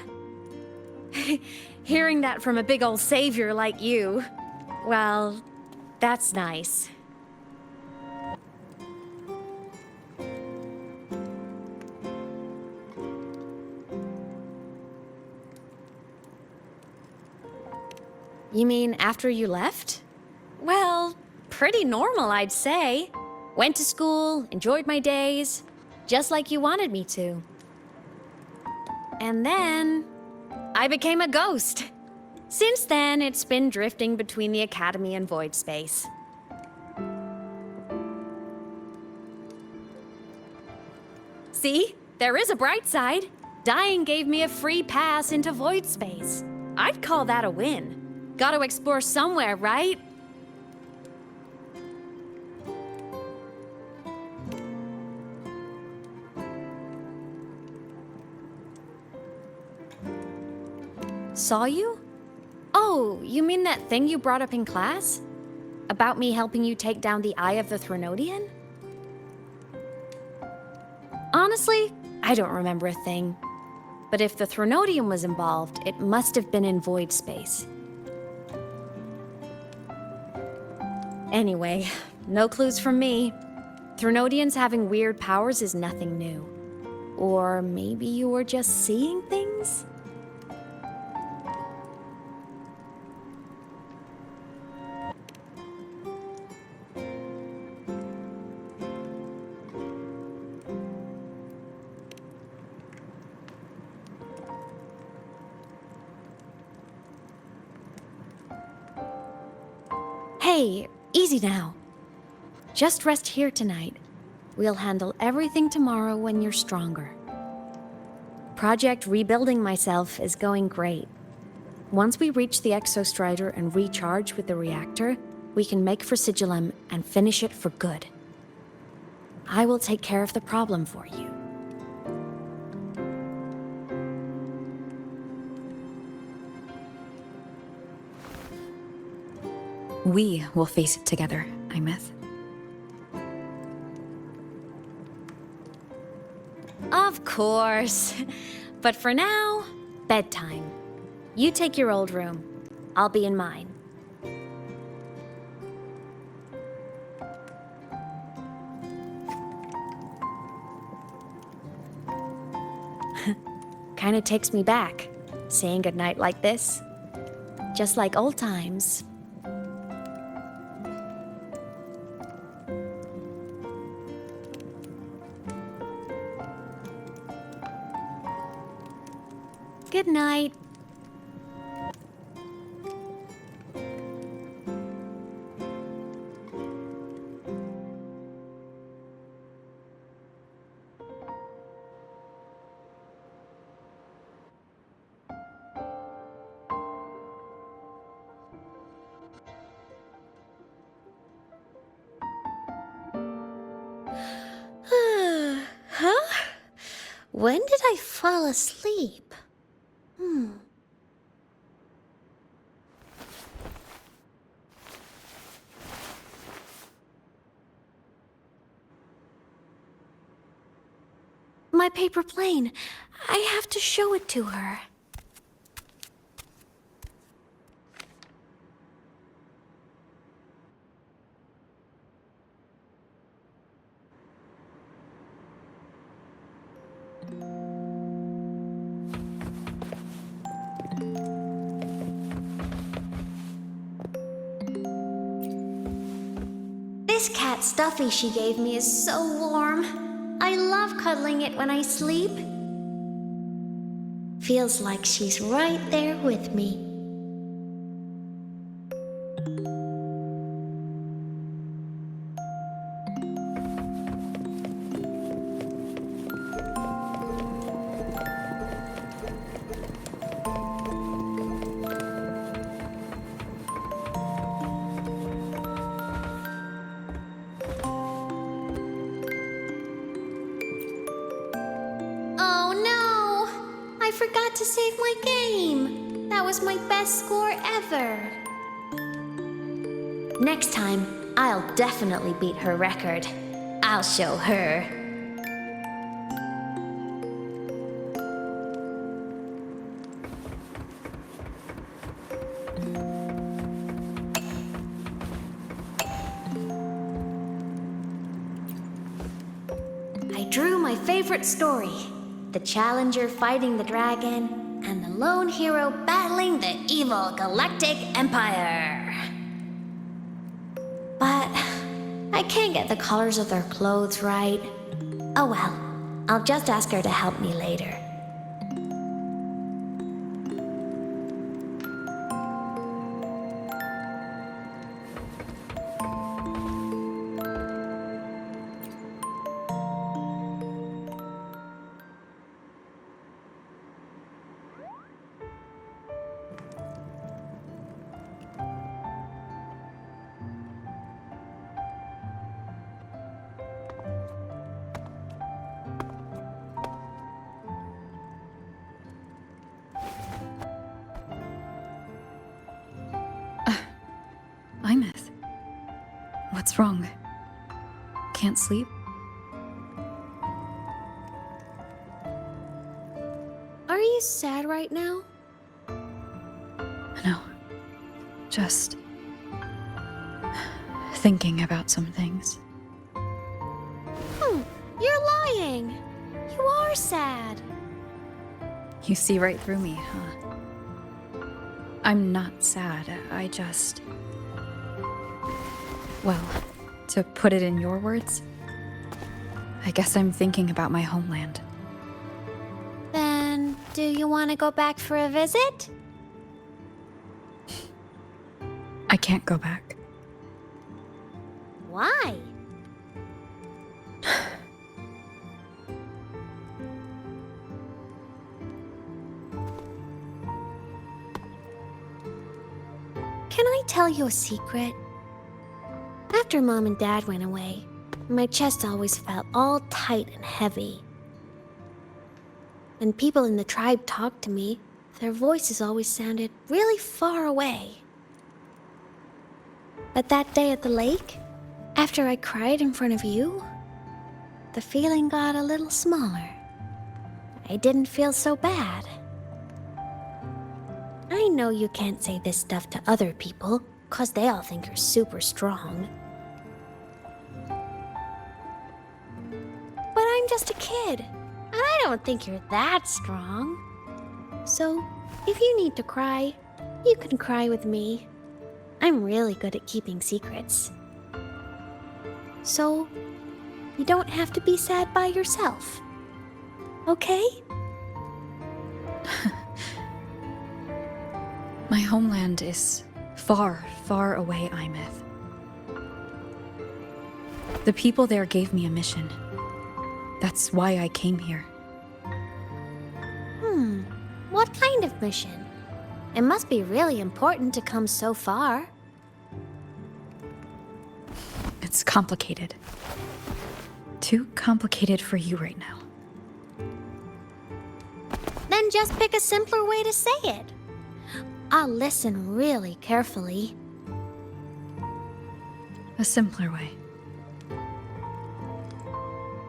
Hearing that from a big old savior like you, well, that's nice. You mean after you left? Well, pretty normal, I'd say. Went to school, enjoyed my days, just like you wanted me to. And then, I became a ghost. Since then, it's been drifting between the Academy and Void Space. See? There is a bright side. Dying gave me a free pass into Void Space. I'd call that a win. Gotta explore somewhere, right? Saw you? Oh, you mean that thing you brought up in class? About me helping you take down the Eye of the Threnodian? Honestly, I don't remember a thing. But if the Threnodian was involved, it must have been in Void Space. Anyway, no clues from me. Threnodians having weird powers is nothing new. Or maybe you were just seeing things? Hey, easy now. Just rest here tonight. We'll handle everything tomorrow when you're stronger. Project Rebuilding Myself is going great. Once we reach the Exostrider and recharge with the reactor, we can make for Sigillum and finish it for good. I will take care of the problem for you. We will face it together, Aemeath. Of course. But for now, bedtime. You take your old room. I'll be in mine. Kinda takes me back, saying goodnight like this. Just like old times. Good night. Huh? When did I fall asleep? My paper plane. I have to show it to her. This cat stuffy she gave me is so warm. I love cuddling it when I sleep. Feels like she's right there with me. I forgot to save my game. That was my best score ever. Next time, I'll definitely beat her record. I'll show her. I drew my favorite story. The challenger fighting the dragon, and the lone hero battling the evil Galactic Empire. But I can't get the colors of their clothes right. Oh well, I'll just ask her to help me later. Aemeath. What's wrong? Can't sleep? Are you sad right now? No. Just thinking about some things. You're lying. You are sad. You see right through me, huh? I'm not sad. I just... Well, to put it in your words, I guess I'm thinking about my homeland. Then, do you want to go back for a visit? I can't go back. Why? Can I tell you a secret? After Mom and Dad went away, my chest always felt all tight and heavy. When people in the tribe talked to me, their voices always sounded really far away. But that day at the lake, after I cried in front of you, the feeling got a little smaller. I didn't feel so bad. I know you can't say this stuff to other people, 'cause they all think you're super strong. But I'm just a kid, and I don't think you're that strong. So, if you need to cry, you can cry with me. I'm really good at keeping secrets. So, you don't have to be sad by yourself. Okay? My homeland is far, far away, Aemeath. The people there gave me a mission. That's why I came here. What kind of mission? It must be really important to come so far. It's complicated. Too complicated for you right now. Then just pick a simpler way to say it. I'll listen really carefully. A simpler way.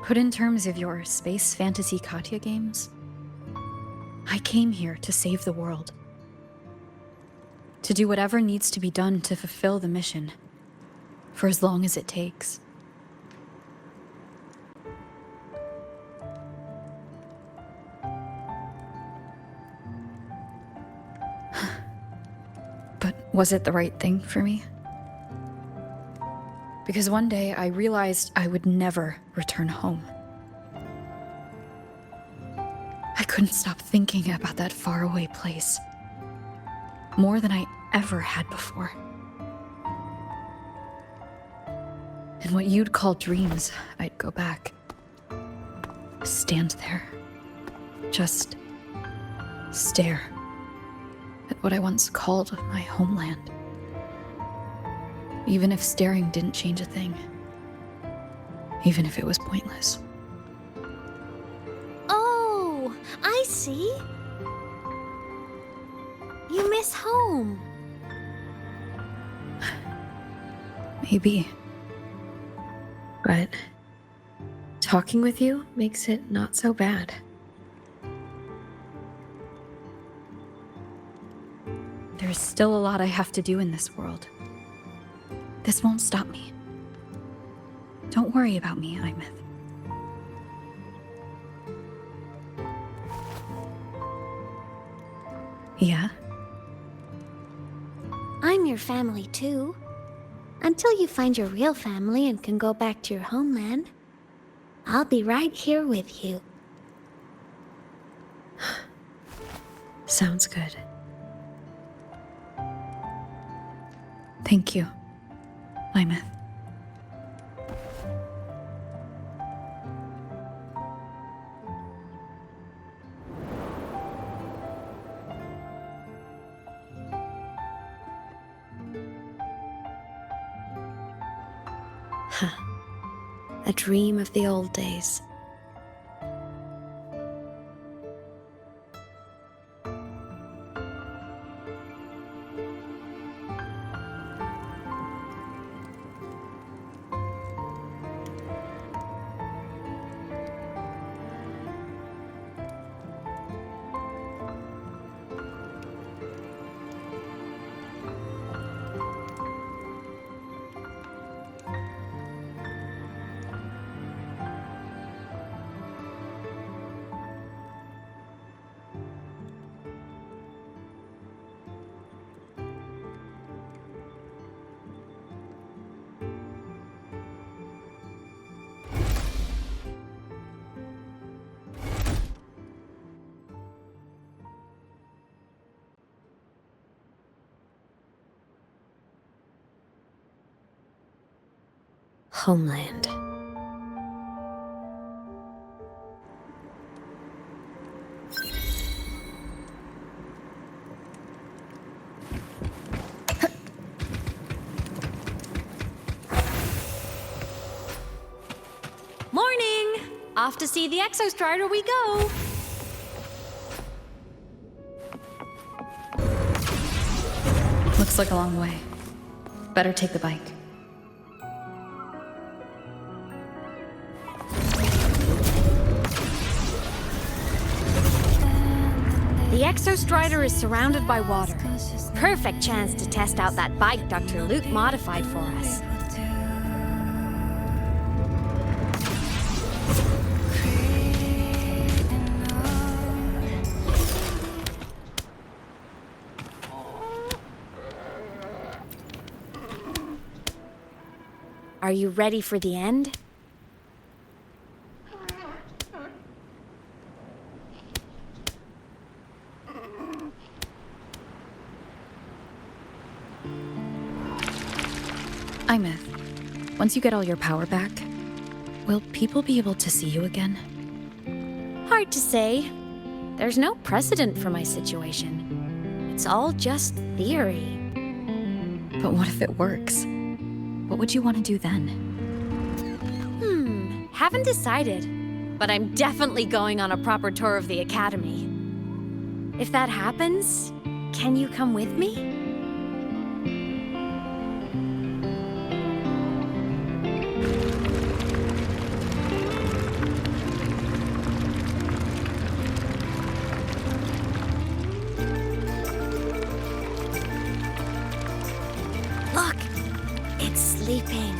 Put in terms of your space fantasy Katya games, I came here to save the world. To do whatever needs to be done to fulfill the mission, for as long as it takes. But was it the right thing for me? Because one day I realized I would never return home. I couldn't stop thinking about that faraway place. More than I ever had before. In what you'd call dreams, I'd go back. Stand there. Just stare at what I once called my homeland. Even if staring didn't change a thing. Even if it was pointless. Oh, I see. You miss home. Maybe. But talking with you makes it not so bad. There's still a lot I have to do in this world. This won't stop me. Don't worry about me, Aemeath. Yeah? I'm your family too. Until you find your real family and can go back to your homeland, I'll be right here with you. Sounds good. Thank you, Aemeath. A dream of the old days. Homeland. Morning! Off to see the Exostrider we go! Looks like a long way. Better take the bike. The Exostrider is surrounded by water. Perfect chance to test out that bike Dr. Luke modified for us. Are you ready for the end? Aemeath, once you get all your power back, will people be able to see you again? Hard to say. There's no precedent for my situation. It's all just theory. But what if it works? What would you want to do then? Haven't decided. But I'm definitely going on a proper tour of the Academy. If that happens, can you come with me? Look! It's sleeping.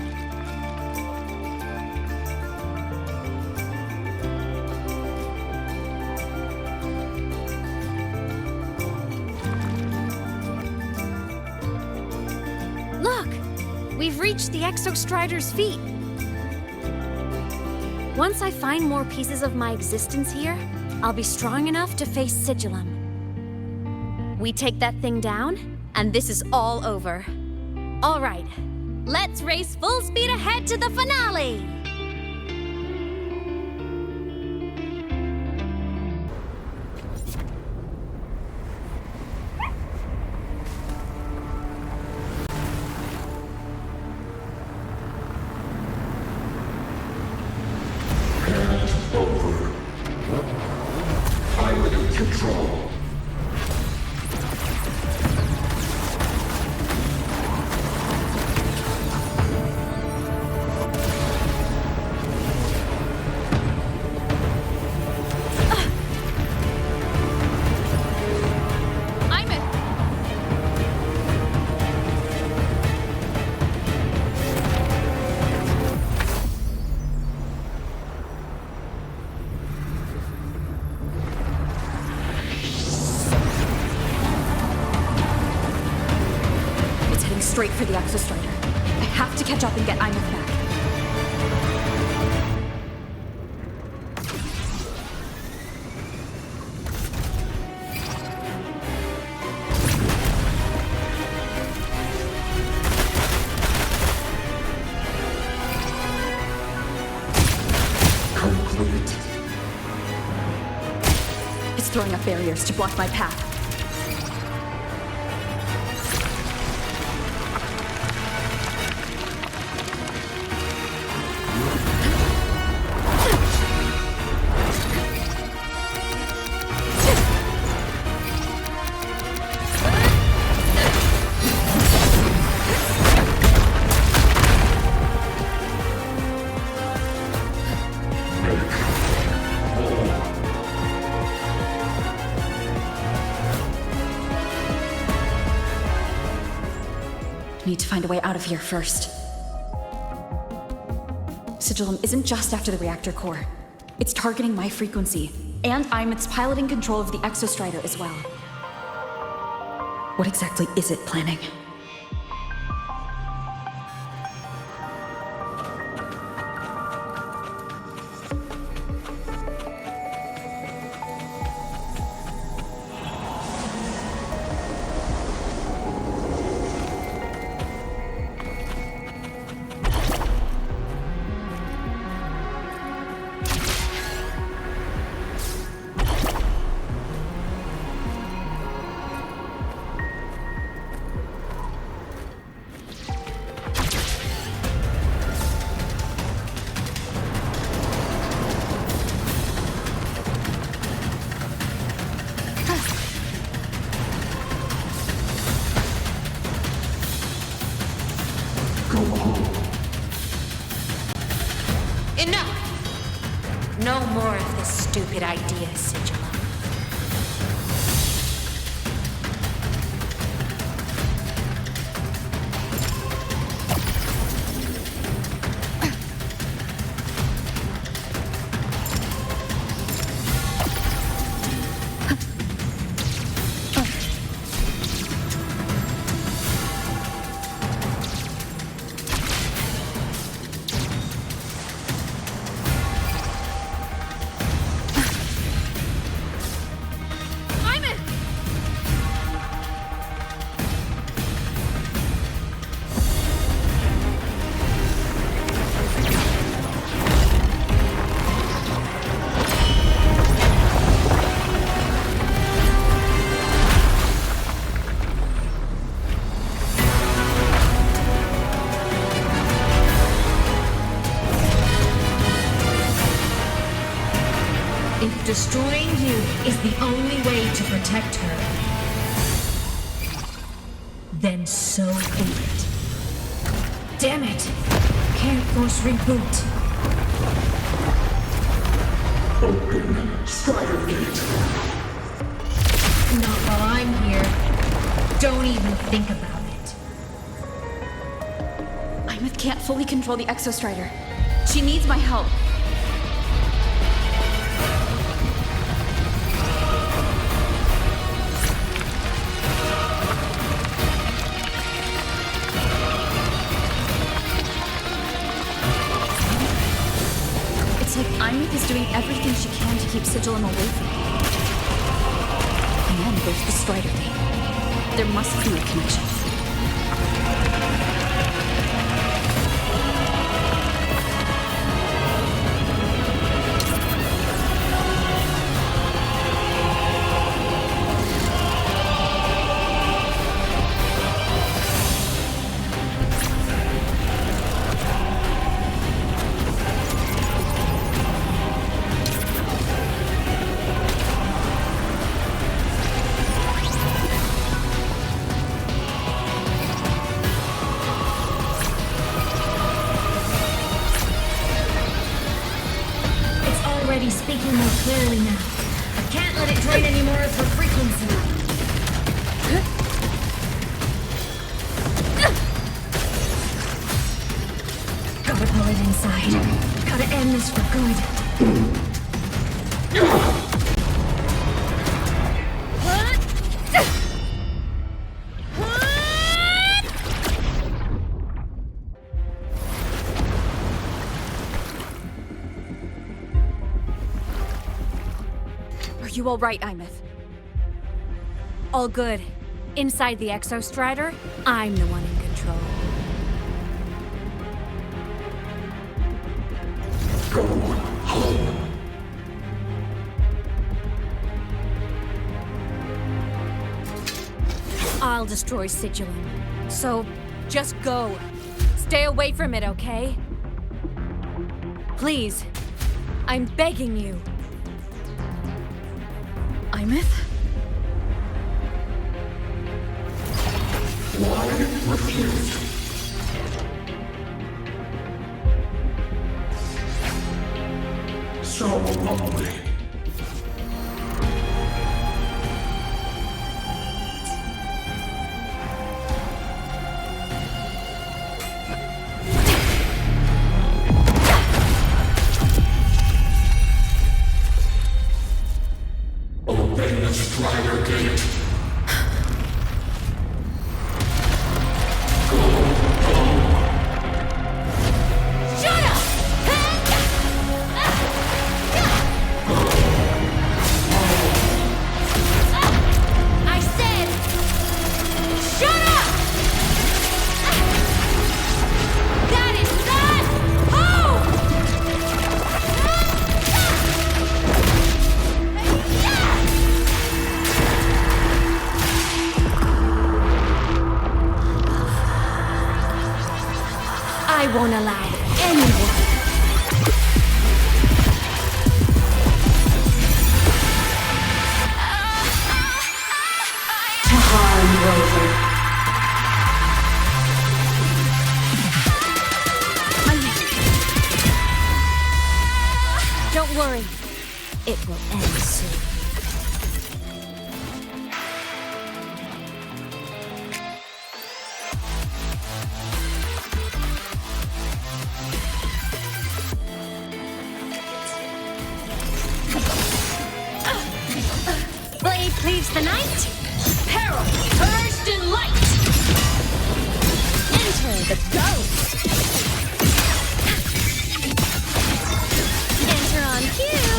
Look! We've reached the Exostrider's feet. Once I find more pieces of my existence here, I'll be strong enough to face Sigillum. We take that thing down, and this is all over. All right, let's race full speed ahead to the finale! Over. Pilot control. Straight for the Exostrider. I have to catch up and get Aemeath back. Complete. It's throwing up barriers to block my path. Need to find a way out of here first. Sigillum isn't just after the reactor core. It's targeting my frequency, and Aemeath's piloting control of the Exostrider as well. What exactly is it planning? stupid idea, Sigil. Destroying you is the only way to protect her. Then so be it. Damn it! Can't force reboot. Open Strider Gate. Not while I'm here. Don't even think about it. Aemeath can't fully control the Exostrider. She needs my help. Aemeath is doing everything she can to keep Sigilum away from me. And then there's the Strider Gate. There must be a connection. Speaking more clearly now. I can't let it drain any more of her frequency. Gotta pull it inside. Gotta end this for good. Are you all right, Aemeath? All good. Inside the Exostrider, I'm the one in control. Go home. I'll destroy Sigilum. So, just go. Stay away from it, okay? Please. I'm begging you. Aemeath? Why refuse? So lonely. Open the Strider Gate. I won't allow anyone. To harm Rover. Don't worry. It will end soon. Blade cleaves the night. Peril purged in light. Enter the ghost. Enter on cue.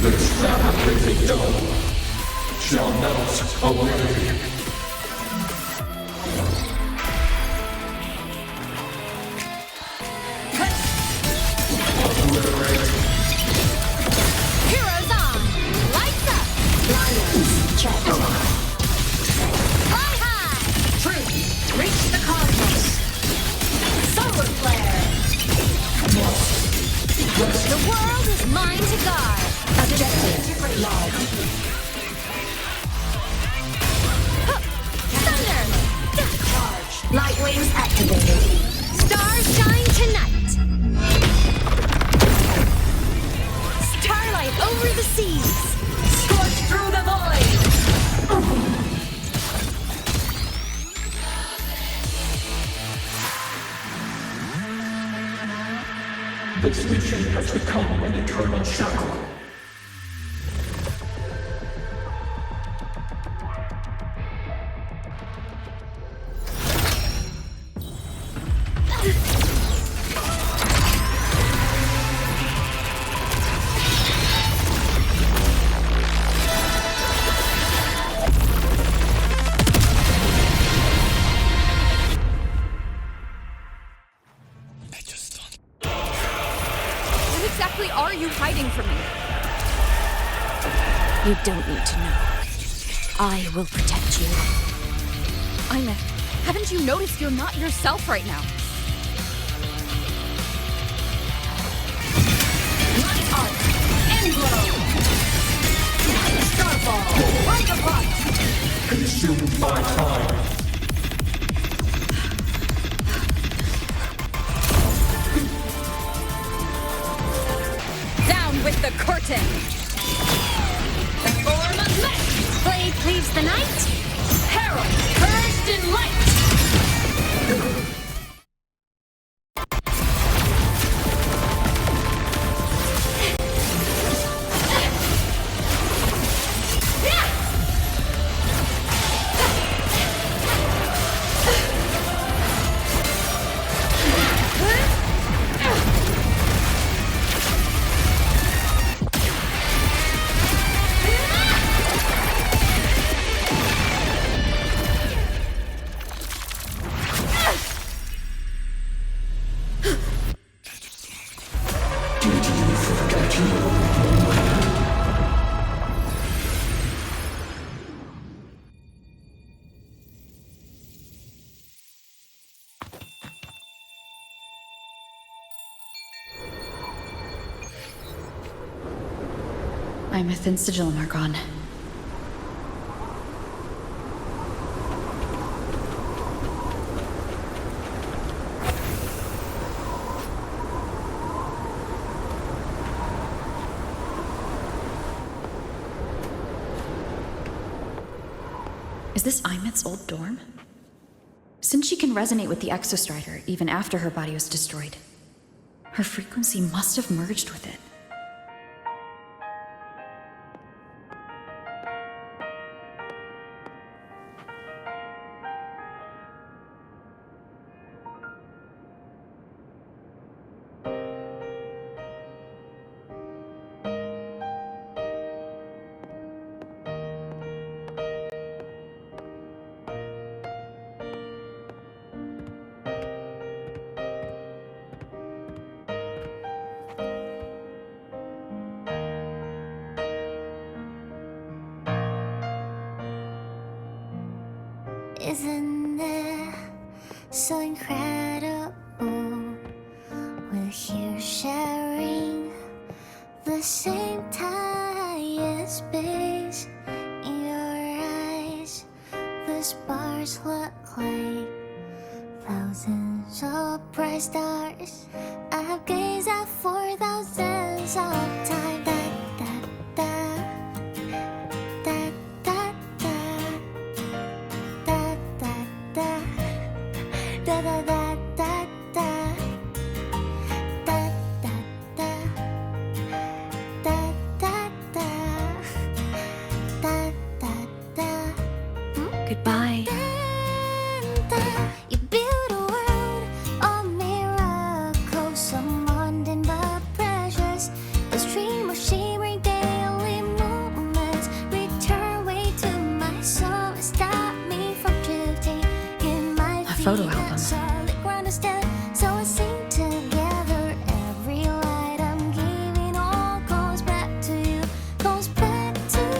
The extravagant dome shall melt away. Heroes on. Lights up. Lions check. Fly high. Truth. Reach the cosmos. Solar flare. The world is mine to guard. Objective log. Thunder. Charge. Light wings activated. Stars shine tonight. Starlight over the seas. Scorch through the void. This mission has become an eternal shackle. What exactly are you hiding from me? You don't need to know. I will protect you. Aemeath, haven't you noticed you're not yourself right now? Light arc. Endglow. Starfall. Break apart. Consumed by time. Down with the curtain! The form of mech. Blade cleaves the night. Peril purged in light. Aemeath and Sigillum are gone. Is this Aemeath's old dorm? Since she can resonate with the Exostrider even after her body was destroyed, her frequency must have merged with it. Isn't it so incredible? We're here sharing the same time and space. In your eyes, the sparks look like Thousands of bright stars I have gazed at for thousands of time. Goodbye. You build a world of miracles, some mundane but precious. The stream of shimmering daily moments return way to my soul and stop me from drifting in my feet. photo album. Solid ground to stand, so I sing together. Every light I'm giving all goes back to you, goes back to you.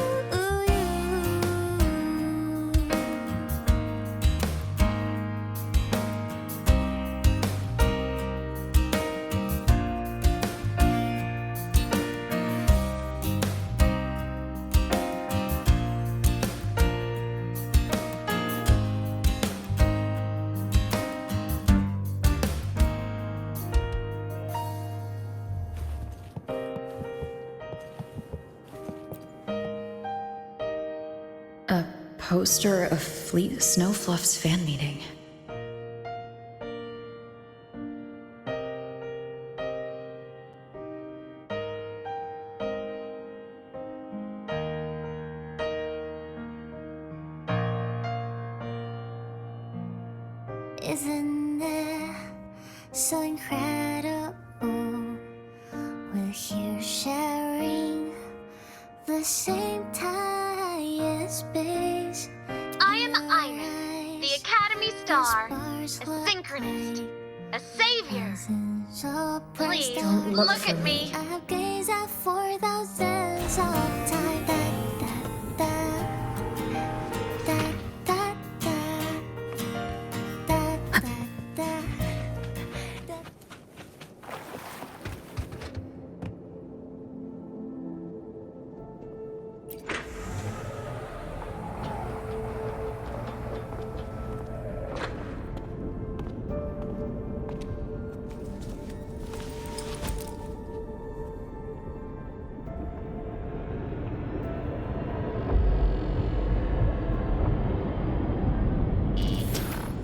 A poster of Fleet Snowfluff's fan meeting. Isn't it so incredible? We're here sharing the same time and space. I am Aemeath, the Academy Star, a synchronist, a savior. Please, Don't look at me. I have gazed at for thousands of time.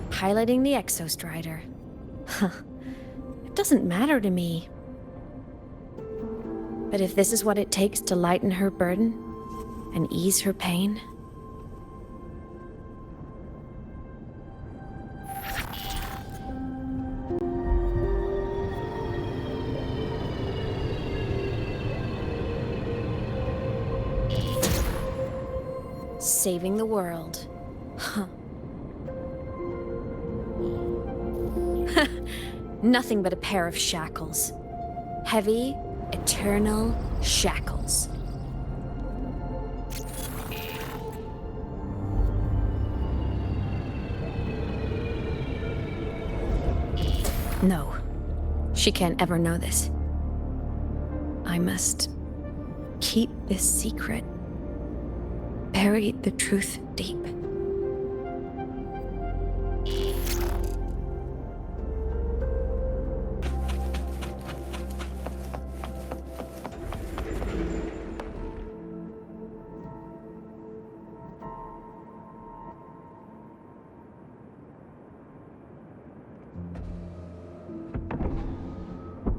Piloting the Exostrider. Huh. It doesn't matter to me. But if this is what it takes to lighten her burden and ease her pain... Saving the world. Huh. Nothing but a pair of shackles. Heavy, eternal shackles. No, she can't ever know this. I must keep this secret. Bury the truth deep.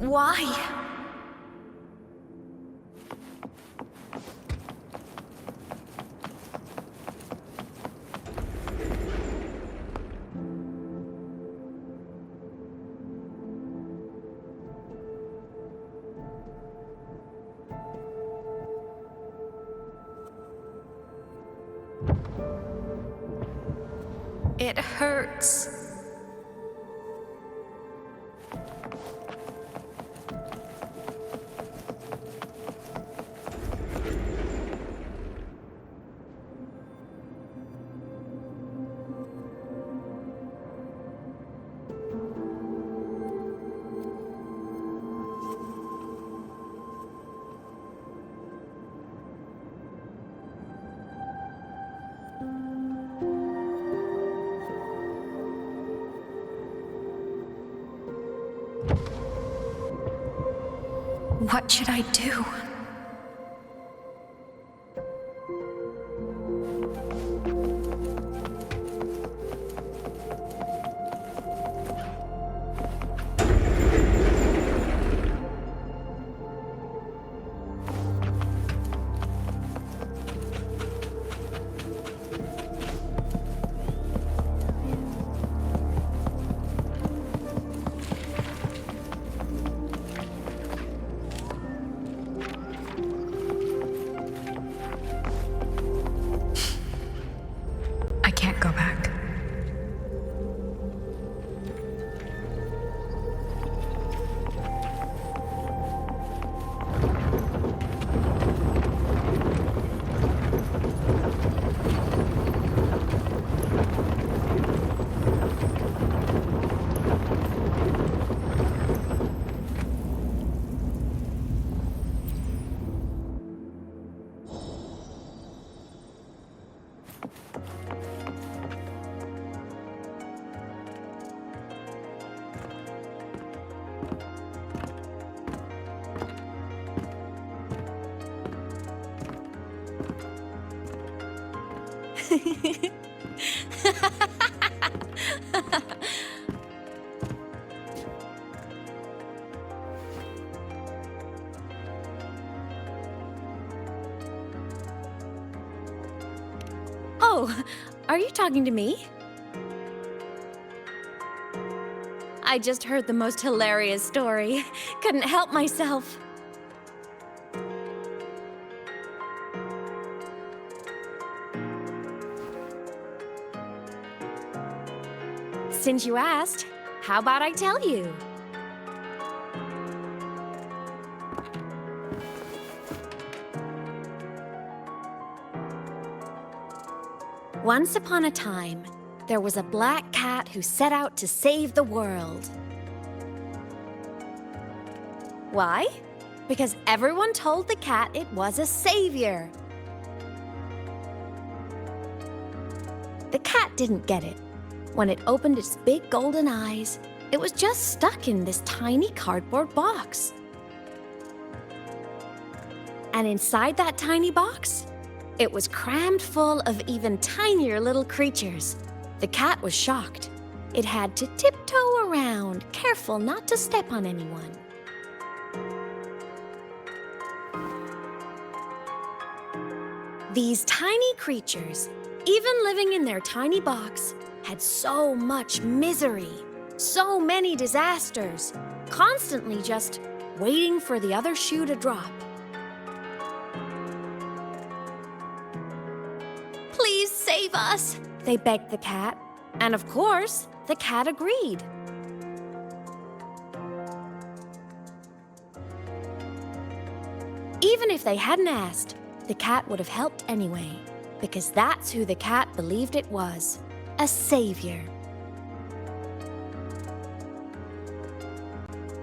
Why? It hurts. What should I do? I can't go back. Oh, are you talking to me? I just heard the most hilarious story. Couldn't help myself. Since you asked, how about I tell you? Once upon a time, there was a black cat who set out to save the world. Why? Because everyone told the cat it was a savior. The cat didn't get it. When it opened its big golden eyes, it was just stuck in this tiny cardboard box. And inside that tiny box, it was crammed full of even tinier little creatures. The cat was shocked. It had to tiptoe around, careful not to step on anyone. These tiny creatures, even living in their tiny box, had so much misery, so many disasters, constantly just waiting for the other shoe to drop. Please save us, they begged the cat. And of course, the cat agreed. Even if they hadn't asked, the cat would have helped anyway, because that's who the cat believed it was. A savior.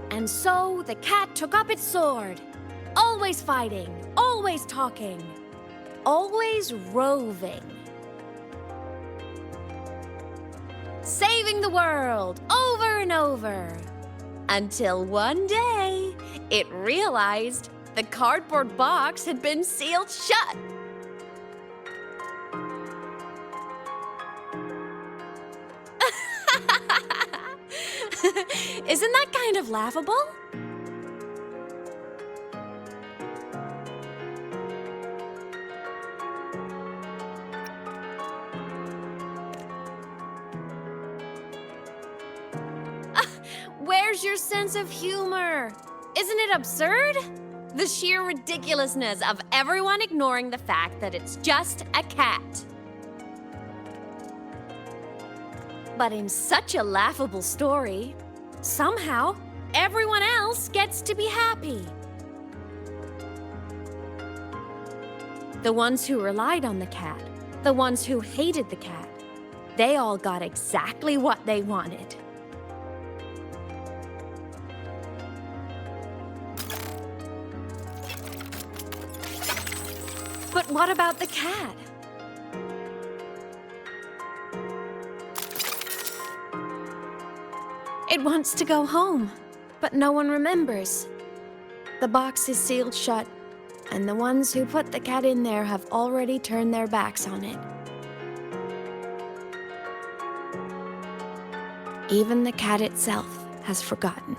And so the cat took up its sword, always fighting, always talking, always roving. Saving the world over and over. Until one day, it realized the cardboard box had been sealed shut. Isn't that kind of laughable? Where's your sense of humor? Isn't it absurd? The sheer ridiculousness of everyone ignoring the fact that it's just a cat. But in such a laughable story, somehow everyone else gets to be happy. The ones who relied on the cat, the ones who hated the cat, they all got exactly what they wanted. But what about the cat? It wants to go home, but no one remembers. The box is sealed shut, and the ones who put the cat in there have already turned their backs on it. Even the cat itself has forgotten.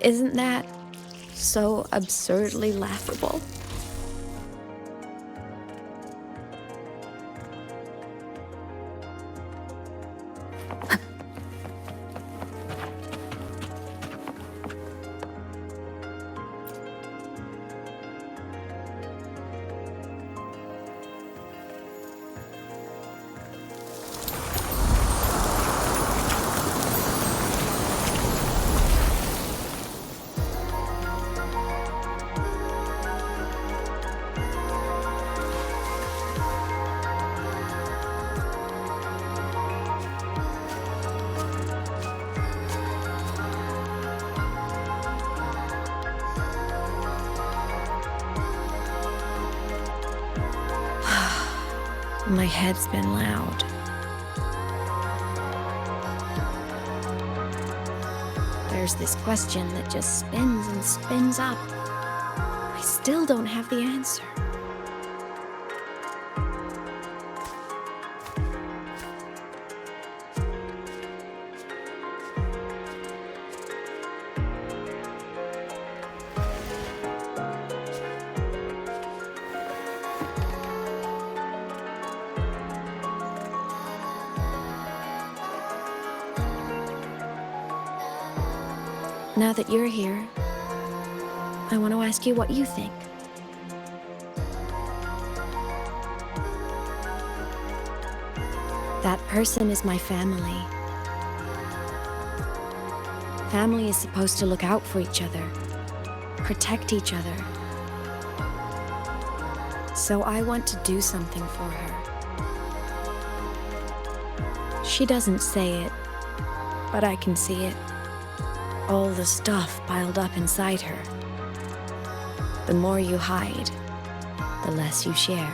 Isn't that so absurdly laughable? My head's been loud. There's this question that just spins and spins up. I still don't have the answer. Now that you're here, I want to ask you what you think. That person is my family. Family is supposed to look out for each other, protect each other. So I want to do something for her. She doesn't say it, but I can see it. All the stuff piled up inside her. The more you hide, the less you share.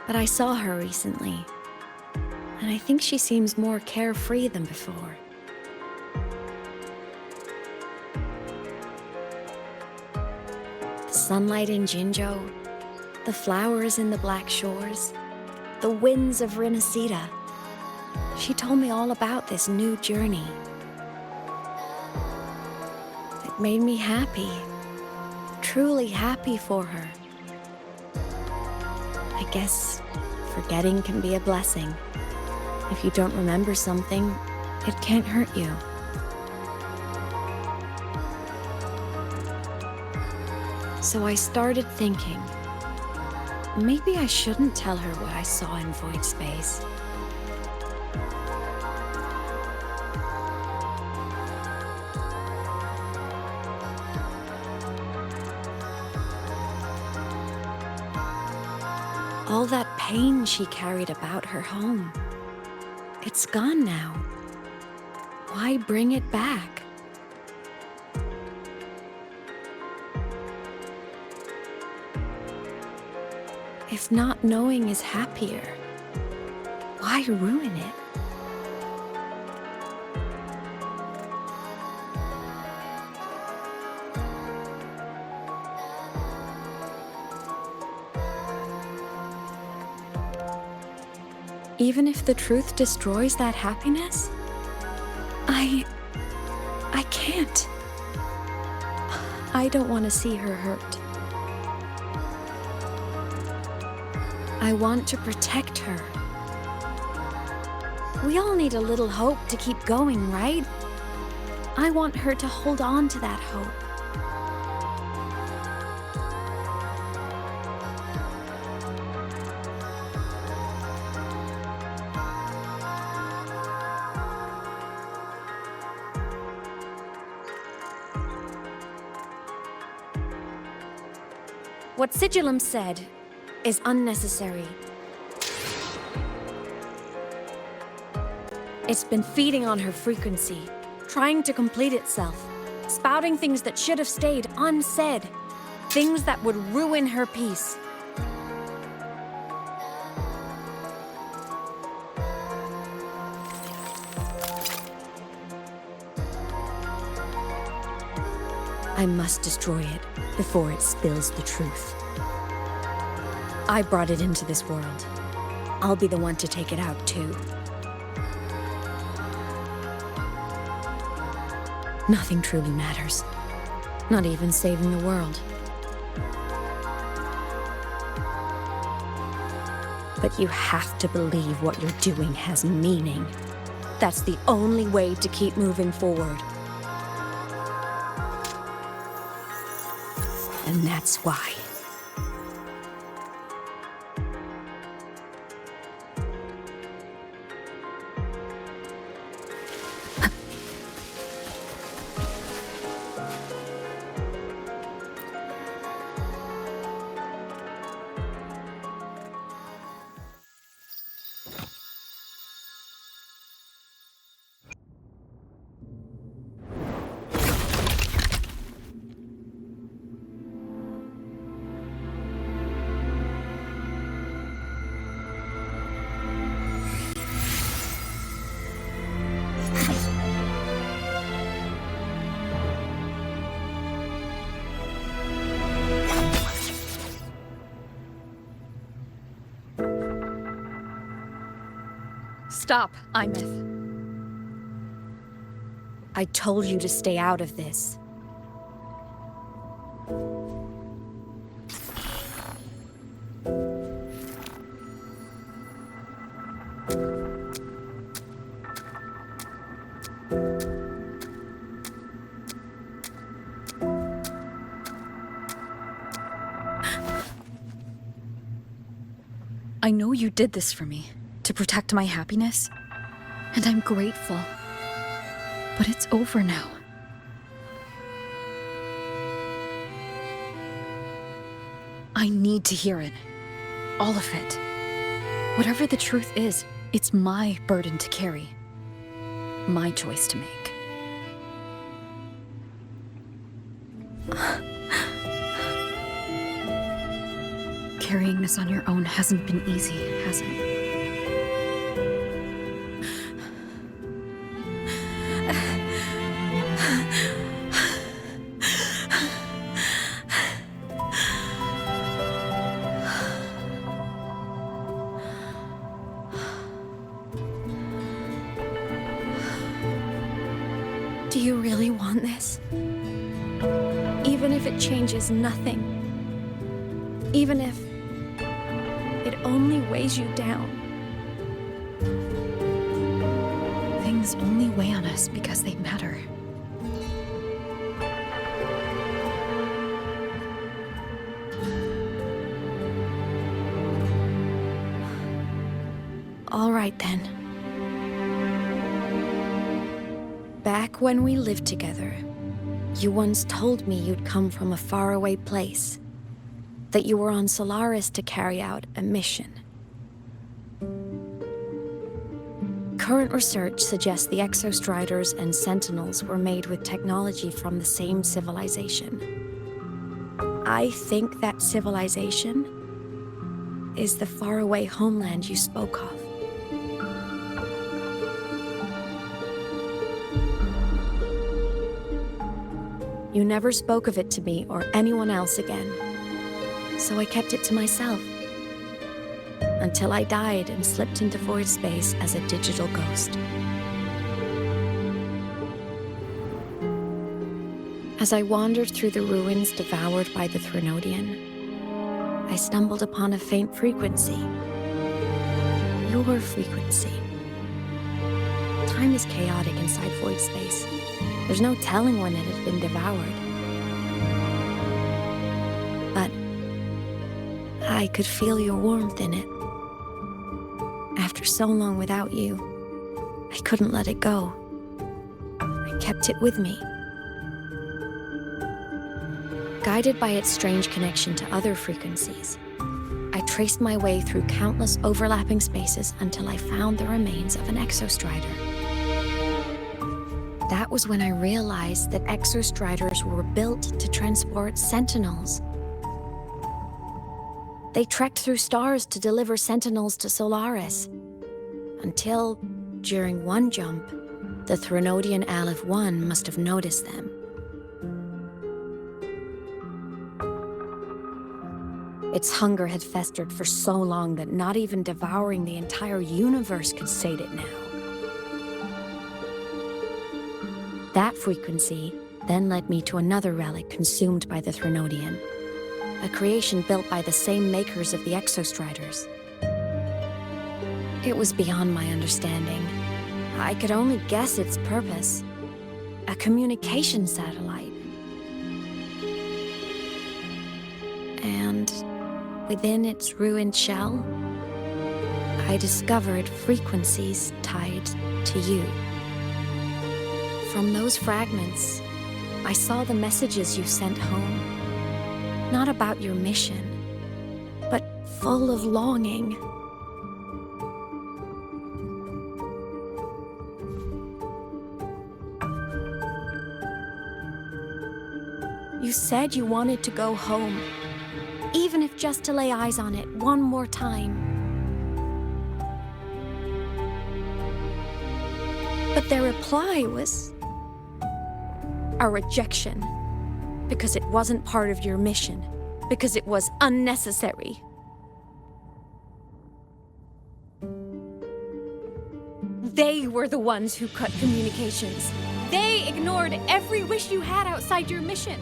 But I saw her recently, and I think she seems more carefree than before. The sunlight in Jinzhou, the flowers in the Black Shores, the winds of Rinasita. She told me all about this new journey. It made me happy, truly happy for her. I guess forgetting can be a blessing. If you don't remember something, it can't hurt you. So I started thinking, maybe I shouldn't tell her what I saw in void space. All that pain she carried about her home, it's gone now. Why bring it back? If not knowing is happier, why ruin it? Even if the truth destroys that happiness, I can't. I don't want to see her hurt. I want to protect her. We all need a little hope to keep going, right? I want her to hold on to that hope. What Sigillum said is unnecessary. It's been feeding on her frequency, trying to complete itself, spouting things that should have stayed unsaid, things that would ruin her peace. I must destroy it before it spills the truth. I brought it into this world. I'll be the one to take it out, too. Nothing truly matters. Not even saving the world. But you have to believe what you're doing has meaning. That's the only way to keep moving forward. And that's why. Stop, Aemeath. I told you to stay out of this. I know you did this for me, to protect my happiness, and I'm grateful. But it's over now. I need to hear it. All of it. Whatever the truth is, it's my burden to carry. My choice to make. Carrying this on your own hasn't been easy, has it? Do you really want this? Even if it changes nothing? Even if it only weighs you down? Things only weigh on us because they matter. All right then. Back when we lived together, you once told me you'd come from a faraway place. That you were on Solaris to carry out a mission. Current research suggests the Exostriders and Sentinels were made with technology from the same civilization. I think that civilization is the faraway homeland you spoke of. You never spoke of it to me or anyone else again. So I kept it to myself. Until I died and slipped into void space as a digital ghost. As I wandered through the ruins devoured by the Threnodian, I stumbled upon a faint frequency. Your frequency. Time is chaotic inside void space. There's no telling when it had been devoured. But I could feel your warmth in it. After so long without you, I couldn't let it go. I kept it with me. Guided by its strange connection to other frequencies, I traced my way through countless overlapping spaces until I found the remains of an Exostrider. That was when I realized that Exostriders were built to transport Sentinels. They trekked through stars to deliver Sentinels to Solaris. Until, during one jump, the Threnodian Aleph 1 must have noticed them. Its hunger had festered for so long that not even devouring the entire universe could sate it now. That frequency then led me to another relic consumed by the Threnodian, a creation built by the same makers of the Exostriders. It was beyond my understanding. I could only guess its purpose. A communication satellite. And within its ruined shell, I discovered frequencies tied to you. From those fragments, I saw the messages you sent home. Not about your mission, but full of longing. You said you wanted to go home, even if just to lay eyes on it one more time. But their reply was a rejection, because it wasn't part of your mission, because it was unnecessary. They were the ones who cut communications. They ignored every wish you had outside your mission.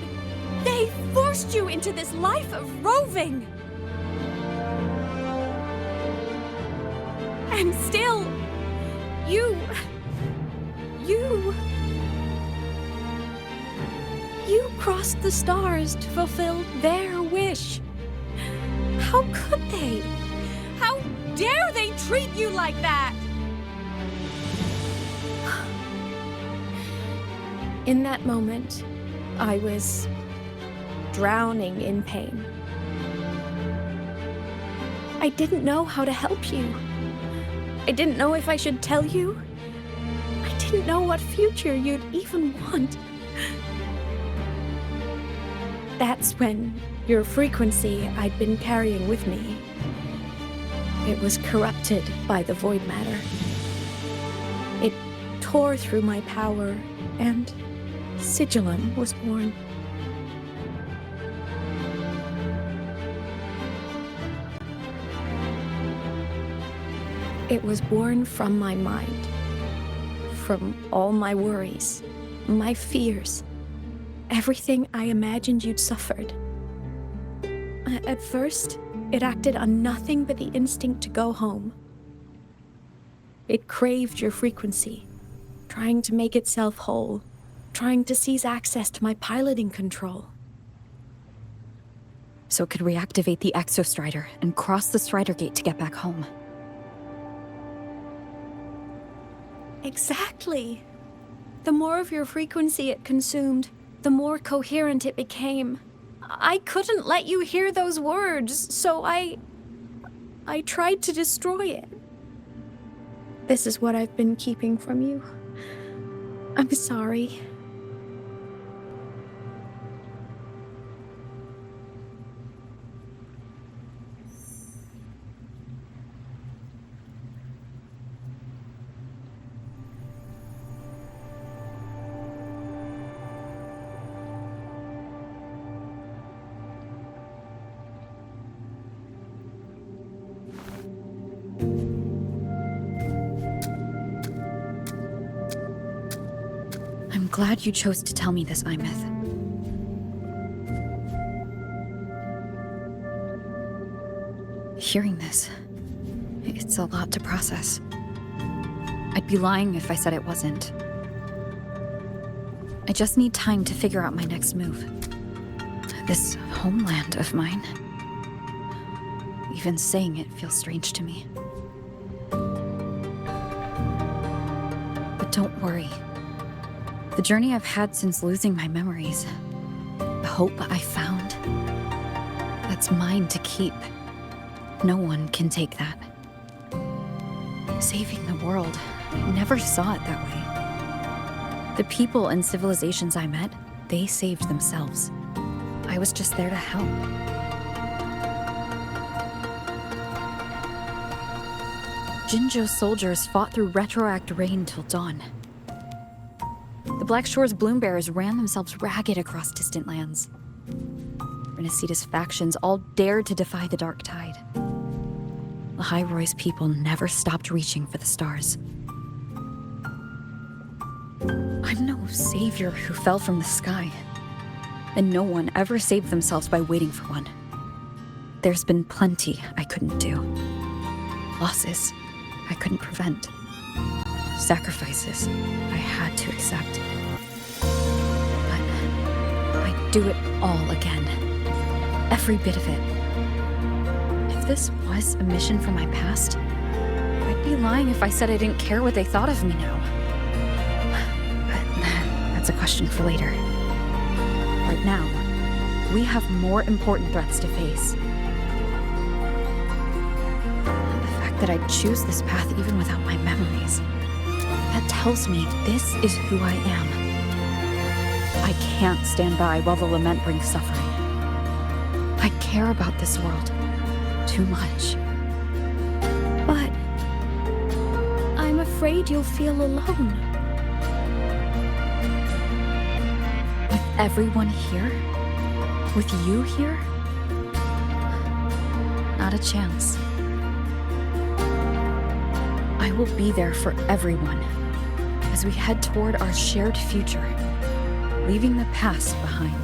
They forced you into this life of roving. And still, you crossed the stars to fulfill their wish. How could they? How dare they treat you like that? In that moment, I was drowning in pain. I didn't know how to help you. I didn't know if I should tell you. I didn't know what future you'd even want. That's when your frequency I'd been carrying with me, it was corrupted by the void matter. It tore through my power, and Sigillum was born. It was born from my mind, from all my worries, my fears, everything I imagined you'd suffered. At first, it acted on nothing but the instinct to go home. It craved your frequency, trying to make itself whole, trying to seize access to my piloting control. So it could reactivate the Exostrider and cross the Strider Gate to get back home. Exactly. The more of your frequency it consumed, the more coherent it became. I couldn't let you hear those words, so I tried to destroy it. This is what I've been keeping from you. I'm sorry. I'm glad you chose to tell me this, Aemeath. Hearing this, it's a lot to process. I'd be lying if I said it wasn't. I just need time to figure out my next move. This homeland of mine. Even saying it feels strange to me. But don't worry. The journey I've had since losing my memories, the hope I found, that's mine to keep. No one can take that. Saving the world, I never saw it that way. The people and civilizations I met, they saved themselves. I was just there to help. Jinzhou's soldiers fought through retroact rain till dawn. The Black Shore's bloom bearers ran themselves ragged across distant lands. Renacita's factions all dared to defy the dark tide. Lahai-Roi's people never stopped reaching for the stars. I'm no savior who fell from the sky, and no one ever saved themselves by waiting for one. There's been plenty I couldn't do. Losses I couldn't prevent. Sacrifices I had to accept. But I'd do it all again. Every bit of it. If this was a mission from my past, I'd be lying if I said I didn't care what they thought of me now. But that's a question for later. Right now, we have more important threats to face. The fact that I'd choose this path even without my memories, that tells me this is who I am. I can't stand by while the lament brings suffering. I care about this world too much. But I'm afraid you'll feel alone. With everyone here? With you here? Not a chance. I will be there for everyone as we head toward our shared future, leaving the past behind.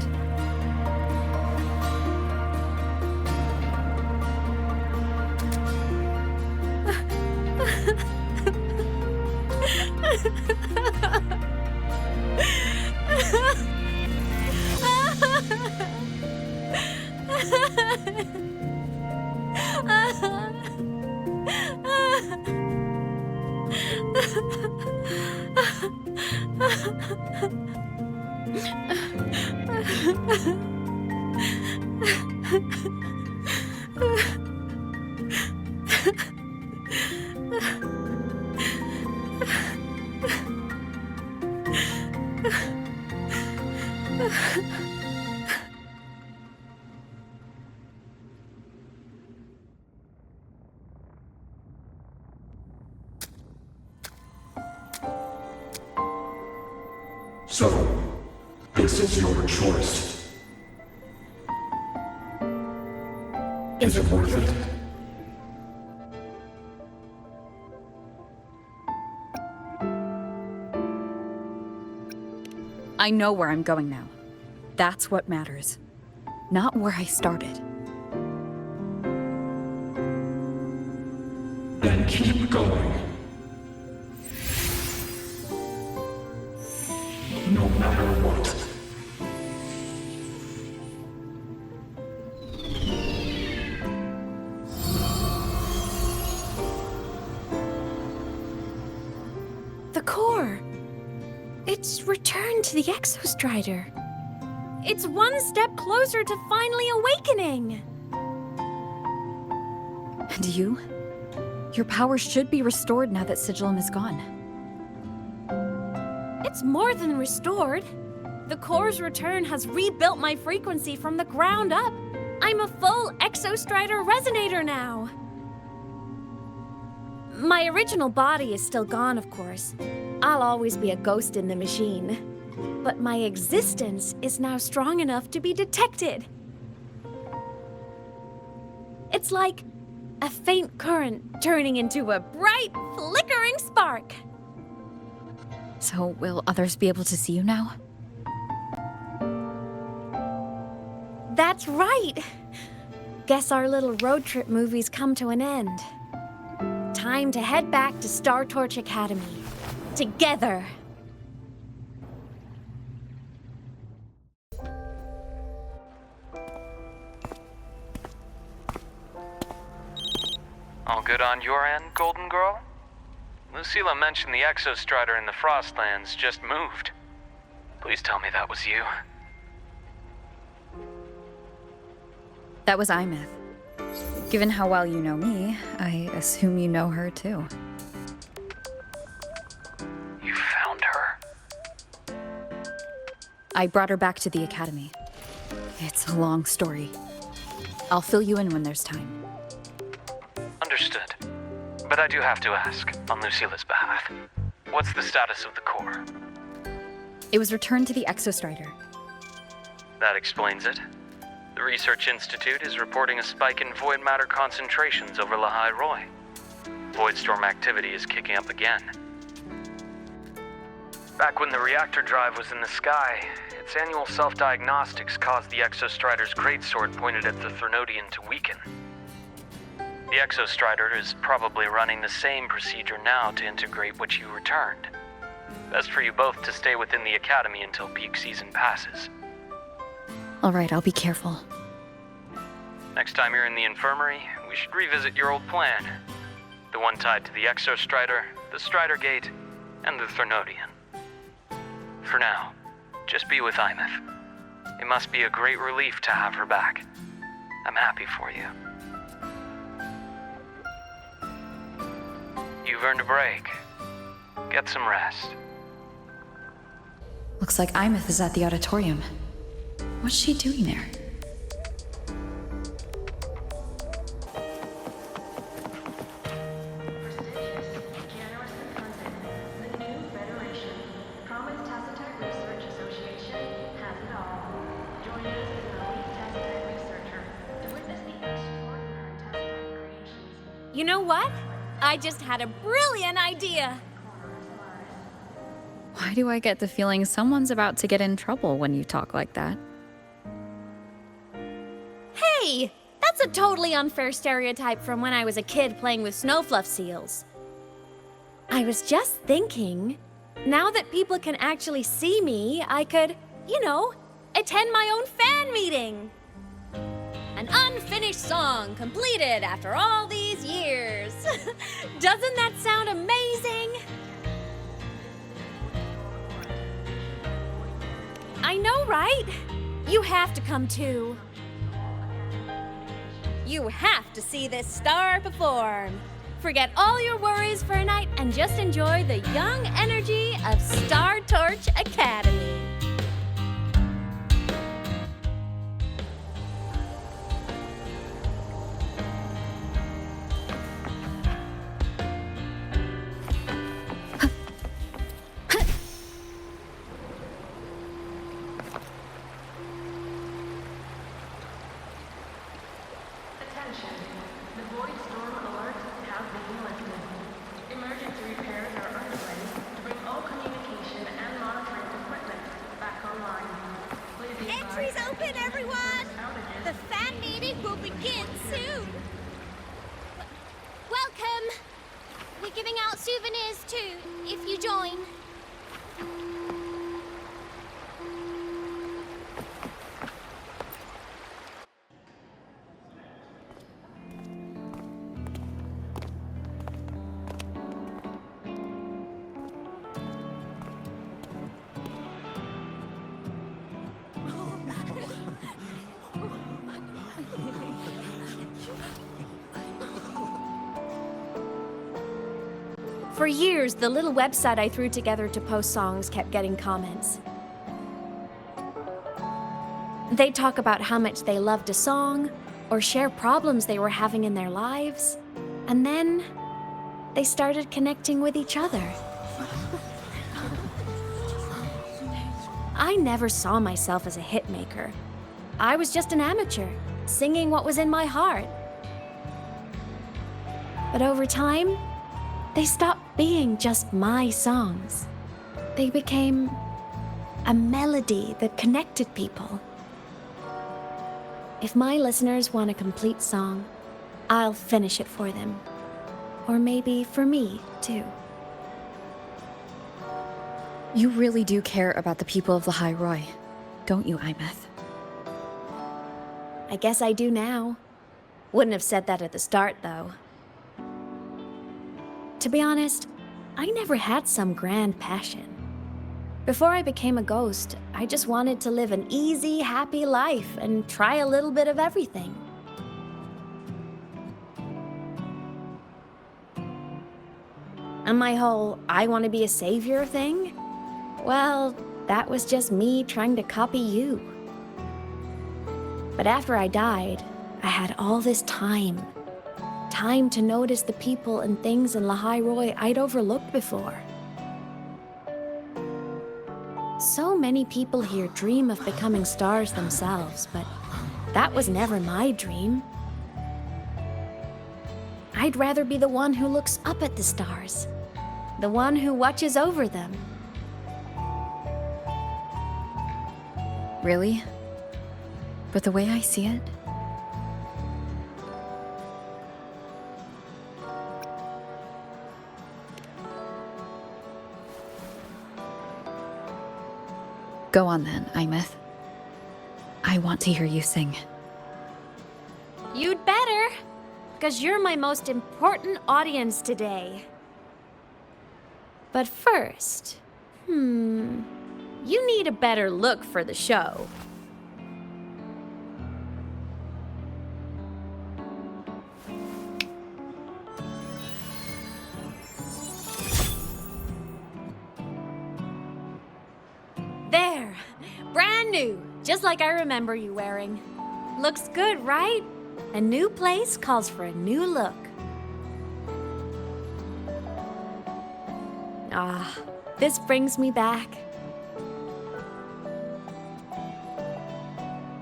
So, this is your choice. Is it worth it? I know where I'm going now. That's what matters. Not where I started. Then keep going. No matter what. The core! It's returned to the Exostrider. It's one step closer to finally awakening! And you? Your power should be restored now that Sigillum is gone. It's more than restored. The core's return has rebuilt my frequency from the ground up. I'm a full Exostrider resonator now. My original body is still gone, of course. I'll always be a ghost in the machine. But my existence is now strong enough to be detected. It's like a faint current turning into a bright, flickering spark. So, will others be able to see you now? That's right! Guess our little road trip movie's come to an end. Time to head back to Star Torch Academy. Together! All good on your end, Golden Girl? Lucilla mentioned the Exostrider in the Frostlands just moved. Please tell me that was you. That was Aemeath. Given how well you know me, I assume you know her too. You found her? I brought her back to the Academy. It's a long story. I'll fill you in when there's time. Understood. But I do have to ask, on Lucilla's behalf, what's the status of the core? It was returned to the Exostrider. That explains it. The Research Institute is reporting a spike in void matter concentrations over Lahai-Roi. Void storm activity is kicking up again. Back when the reactor drive was in the sky, its annual self-diagnostics caused the Exostrider's greatsword pointed at the Threnodian to weaken. The Exostrider is probably running the same procedure now to integrate what you returned. Best for you both to stay within the Academy until peak season passes. All right, I'll be careful. Next time you're in the infirmary, we should revisit your old plan. The one tied to the Exostrider, the Strider Gate, and the Threnodian. For now, just be with Aemeath. It must be a great relief to have her back. I'm happy for you. You've earned a break. Get some rest. Looks like Aemeath is at the auditorium. What's she doing there? You know what? I just had a brilliant idea. Why do I get the feeling someone's about to get in trouble when you talk like that? Hey, that's a totally unfair stereotype from when I was a kid playing with snowfluff seals. I was just thinking, now that people can actually see me, I could, attend my own fan meeting. An unfinished song completed after all these years. Doesn't that sound amazing? I know, right? You have to come too. You have to see this star perform. Forget all your worries for a night and just enjoy the young energy of Star Torch Academy. Entries open, everyone! The fan meeting will begin soon! Welcome! We're giving out souvenirs too, if you join. For years, the little website I threw together to post songs kept getting comments. They'd talk about how much they loved a song, or share problems they were having in their lives, and then they started connecting with each other. I never saw myself as a hitmaker. I was just an amateur, singing what was in my heart. But over time, they stopped being just my songs. They became a melody that connected people. If my listeners want a complete song, I'll finish it for them. Or maybe for me, too. You really do care about the people of Lahai-Roi, don't you, Aemeath? I guess I do now. Wouldn't have said that at the start, though. To be honest, I never had some grand passion. Before I became a ghost, I just wanted to live an easy, happy life and try a little bit of everything. And my whole I want to be a savior thing? Well, that was just me trying to copy you. But after I died, I had all this time. Time to notice the people and things in Lahai-Roi I'd overlooked before. So many people here dream of becoming stars themselves, but That was never my dream. I'd rather be the one who looks up at the stars, the one who watches over them. Really? But the way I see it, go on then, Aemeath. I want to hear you sing. You'd better, because you're my most important audience today. But first, you need a better look for the show. There, brand new, just like I remember you wearing. Looks good, right? A new place calls for a new look. Ah, this brings me back.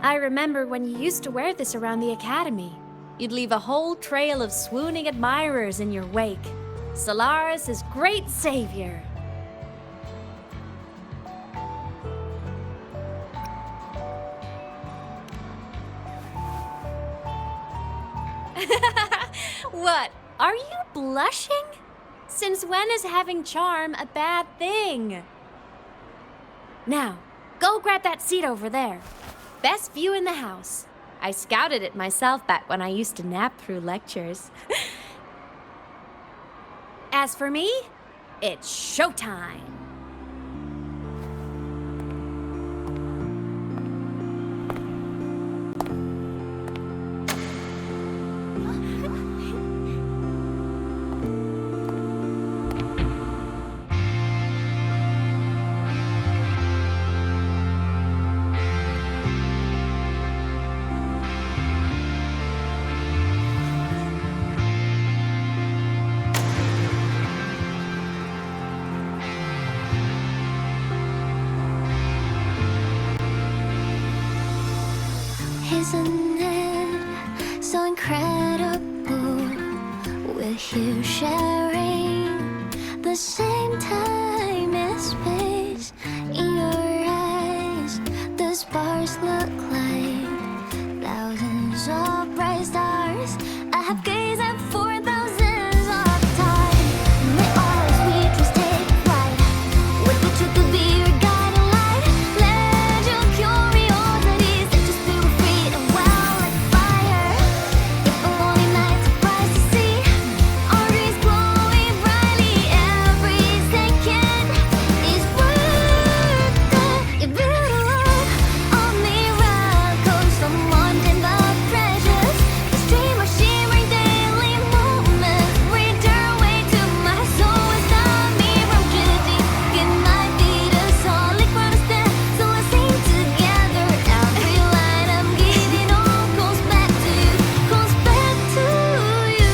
I remember when you used to wear this around the academy. You'd leave a whole trail of swooning admirers in your wake. Solaris' great savior. What? Are you blushing? Since when is having charm a bad thing? Now, go grab that seat over there. Best view in the house. I scouted it myself back when I used to nap through lectures. As for me, it's showtime. Isn't it so incredible? We're here sharing the same time and space. In your eyes, the sparks look like thousands of bright stars. I have gazed at for thousands of time. May all sweet dreams take flight. With the truth to be your guiding light. Let your curiosity set your spirit free and well like fire. If a lonely night surprised to see our dreams glowing brightly, every second is worth it. If you love all miracles, someone in the treasures, the stream of shimmering daily moments return way to my soul and stop me from drifting. It might be the solid ground to stand, so let's sing together. Every line I'm giving all goes back to you, goes back to you.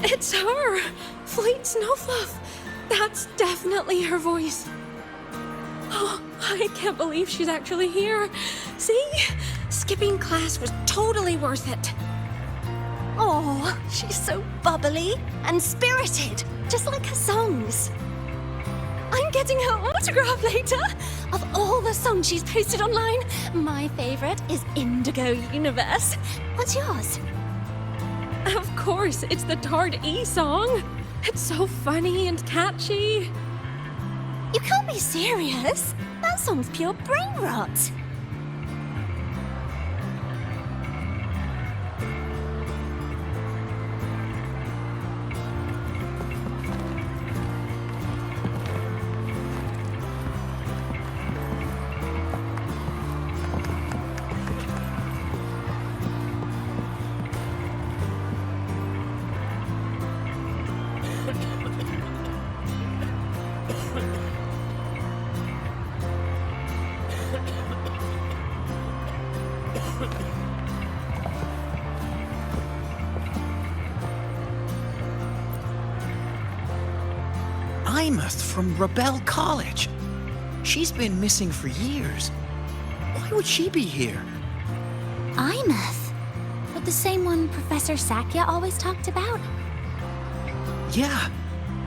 It's her! Fleet Snowfluff! That's definitely her voice. Oh, I can't believe she's actually here. See? Skipping class was totally worth it. Oh, she's so bubbly and spirited, just like her songs. I'm getting her autograph later. Of all the songs she's posted online, my favorite is Indigo Universe. What's yours? Of course, it's the Tard E song. It's so funny and catchy. You can't be serious. That song's pure brain rot. Aemeath from Rebel College. She's been missing for years. Why would she be here? Aemeath? But the same one Professor Sakya always talked about? Yeah,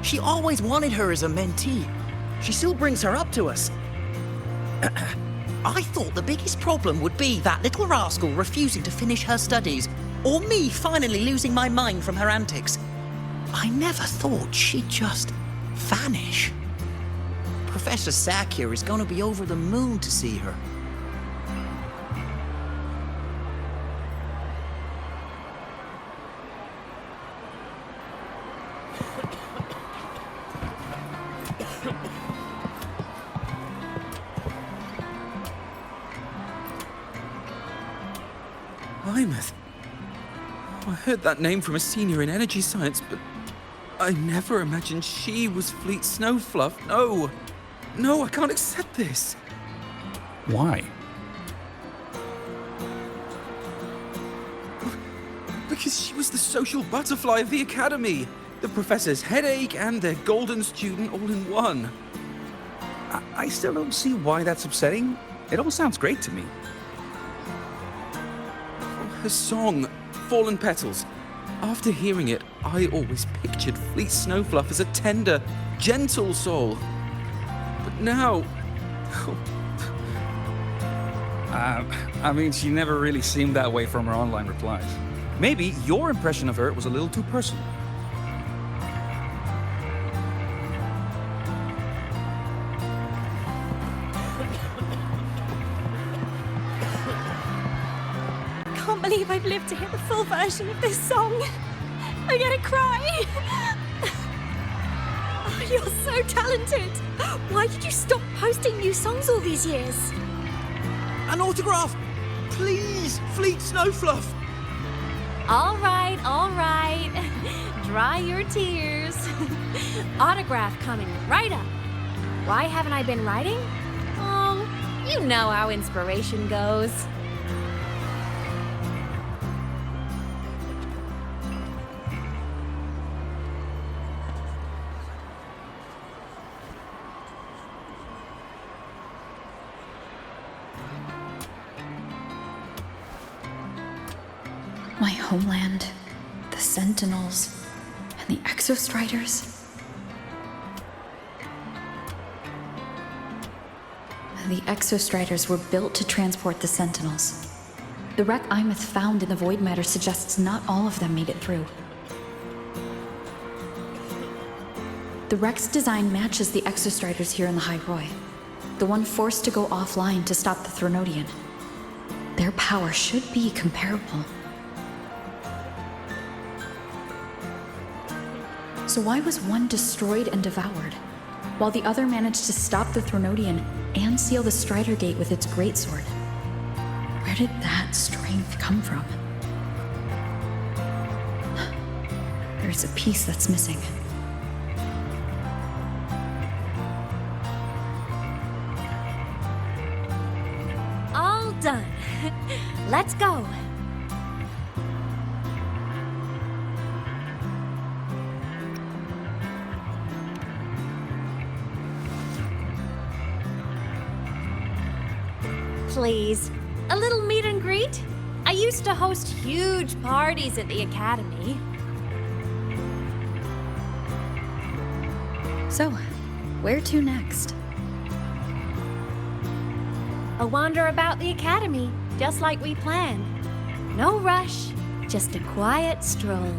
she always wanted her as a mentee. She still brings her up to us. I thought the biggest problem would be that little rascal refusing to finish her studies, or me finally losing my mind from her antics. I never thought she'd just vanish. Professor Sakya is going to be over the moon to see her. Aemeath. I heard that name from a senior in energy science, but I never imagined she was Fleet Snowfluff. No. No, I can't accept this. Why? Because she was the social butterfly of the academy. The professor's headache and their golden student all in one. I still don't see why that's upsetting. It all sounds great to me. Her song, Fallen Petals. After hearing it, I always pictured Fleet Snowfluff as a tender, gentle soul. But now... I mean, she never really seemed that way from her online replies. Maybe your impression of her was a little too personal. I can't believe I've lived to hear the full version of this song. I'm gonna cry. Oh, you're so talented. Why did you stop posting new songs all these years? An autograph! Please, Fleet Snowfluff! All right, all right. Dry your tears. Autograph coming right up. Why haven't I been writing? Oh, you know how inspiration goes. My homeland, the Sentinels, and the Exostriders. The Exostriders were built to transport the Sentinels. The wreck Aemeath found in the void matter suggests not all of them made it through. The wreck's design matches the Exostriders here in Lahai-Roi, the one forced to go offline to stop the Threnodian. Their power should be comparable. So why was one destroyed and devoured, while the other managed to stop the Threnodian and seal the Strider Gate with its greatsword? Where did that strength come from? There's a piece that's missing. All done. Let's go. Please, a little meet and greet? I used to host huge parties at the academy. So, where to next? A wander about the academy, just like we planned. No rush, Just a quiet stroll.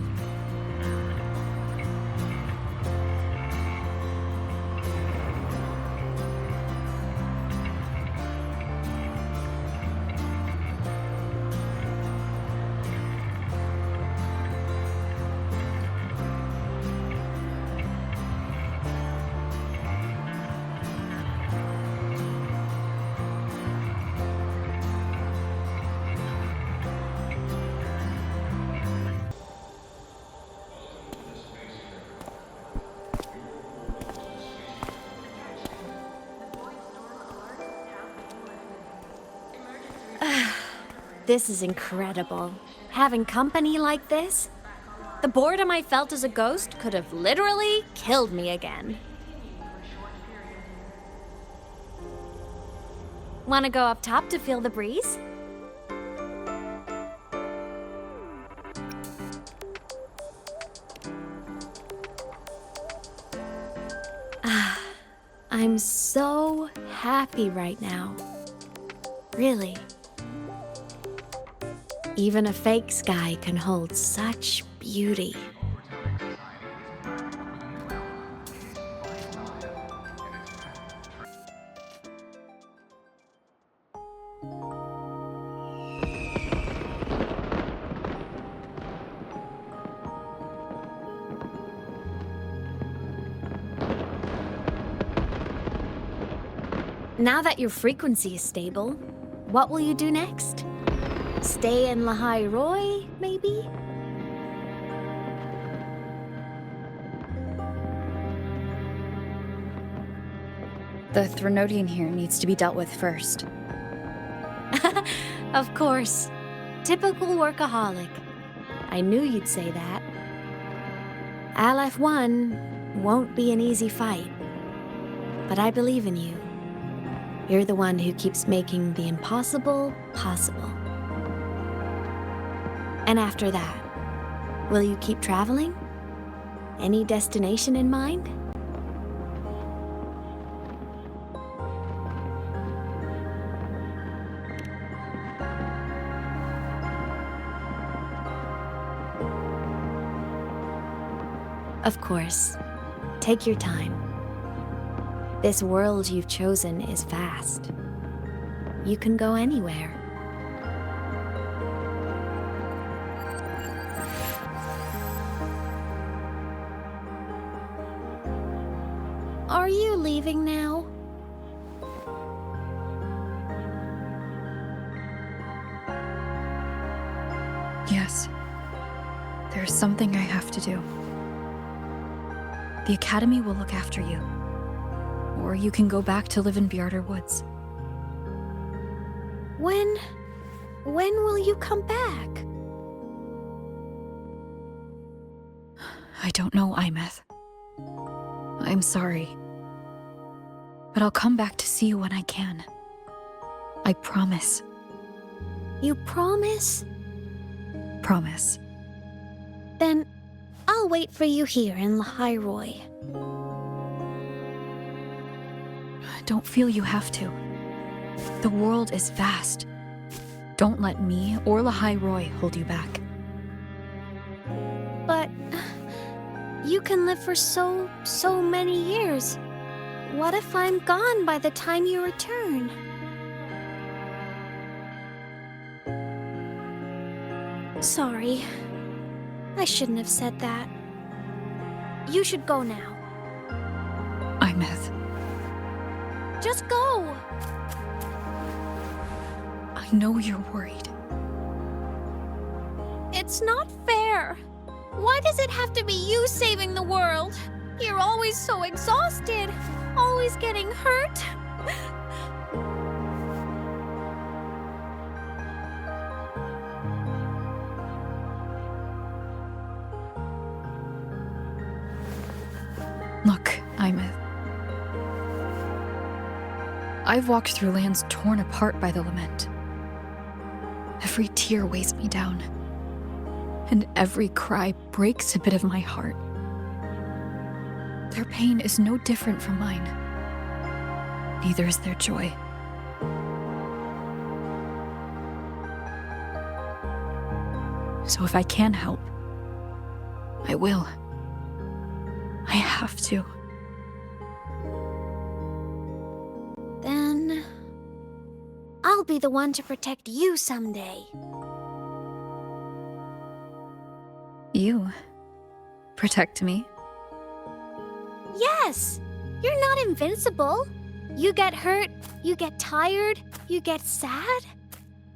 This is incredible. Having company like this? The boredom I felt as a ghost could have literally killed me again. Wanna go up top to feel the breeze? I'm so happy right now. Really. Even a fake sky can hold such beauty. Now that your frequency is stable, what will you do next? Stay in Lahai-Roi, maybe? The Threnodian here needs to be dealt with first. Of course. Typical workaholic. I knew you'd say that. Aleph-1 won't be an easy fight. But I believe in you. You're the one who keeps making the impossible possible. And after that, will you keep traveling? Any destination in mind? Of course. Take your time. This world you've chosen is vast. You can go anywhere. Are you leaving now? Yes. There's something I have to do. The Academy will look after you. Or you can go back to live in Bjarder Woods. When will you come back? I don't know, Aemeath. I'm sorry. But I'll come back to see you when I can. I promise. You promise? Promise. Then I'll wait for you here in Lahai-Roi. Don't feel you have to. The world is vast. Don't let me or Lahai-Roi hold you back. But you can live for so many years. What if I'm gone by the time you return? Sorry. I shouldn't have said that. You should go now. Aemeath. Just go! I know you're worried. It's not fair. Why does it have to be you saving the world? You're always so exhausted, always getting hurt. Look, Aemeath. I've walked through lands torn apart by the lament. Every tear weighs me down, and every cry breaks a bit of my heart. Their pain is no different from mine. Neither is their joy. So if I can help, I will. I have to. Then I'll be the one to protect you someday. You protect me? Yes! You're not invincible. You get hurt, you get tired, you get sad.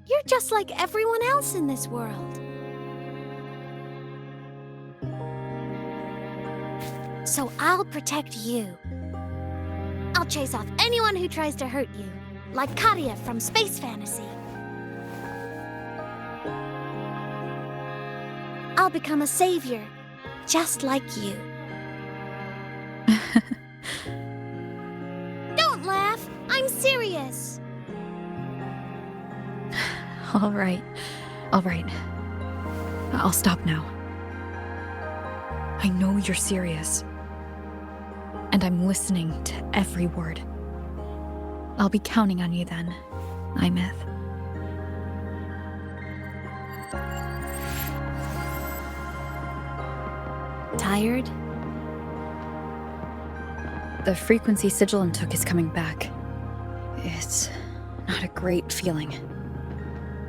You're just like everyone else in this world. So I'll protect you. I'll chase off anyone who tries to hurt you, like Katia from Space Fantasy. I'll become a savior, just like you. Don't laugh! I'm serious! All right. I'll stop now. I know you're serious. And I'm listening to every word. I'll be counting on you then, Aemeath. Tired? The frequency Sigilum took is coming back. It's not a great feeling.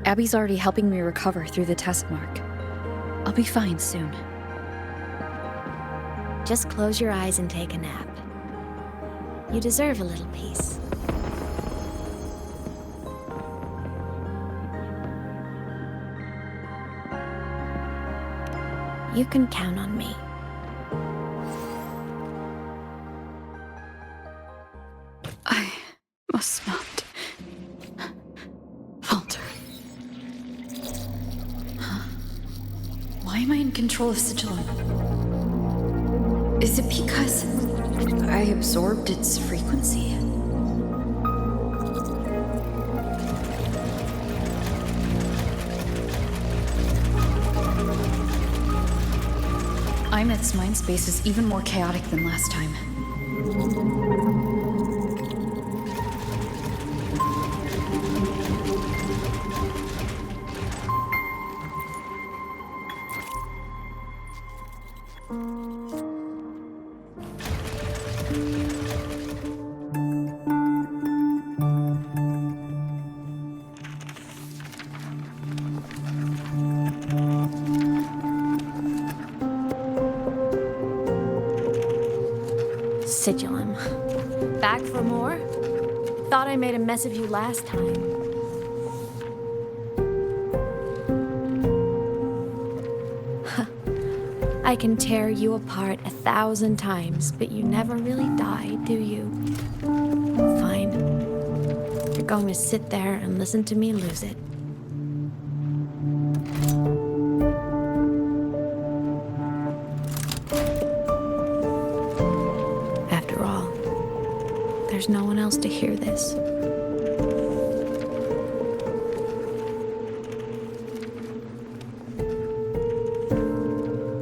Abby's already helping me recover through the test mark. I'll be fine soon. Just close your eyes and take a nap. You deserve a little peace. You can count on me. I must not falter. Huh? Why am I in control of Sigilum? Is it because I absorbed its frequency? Aemeath's mind space is even more chaotic than last time. Sigilum. Back for more? Thought I made a mess of you last time. I can tear you apart 1,000 times, but you never really die, do you? Fine. You're going to sit there and listen to me lose it. There's no one else to hear this.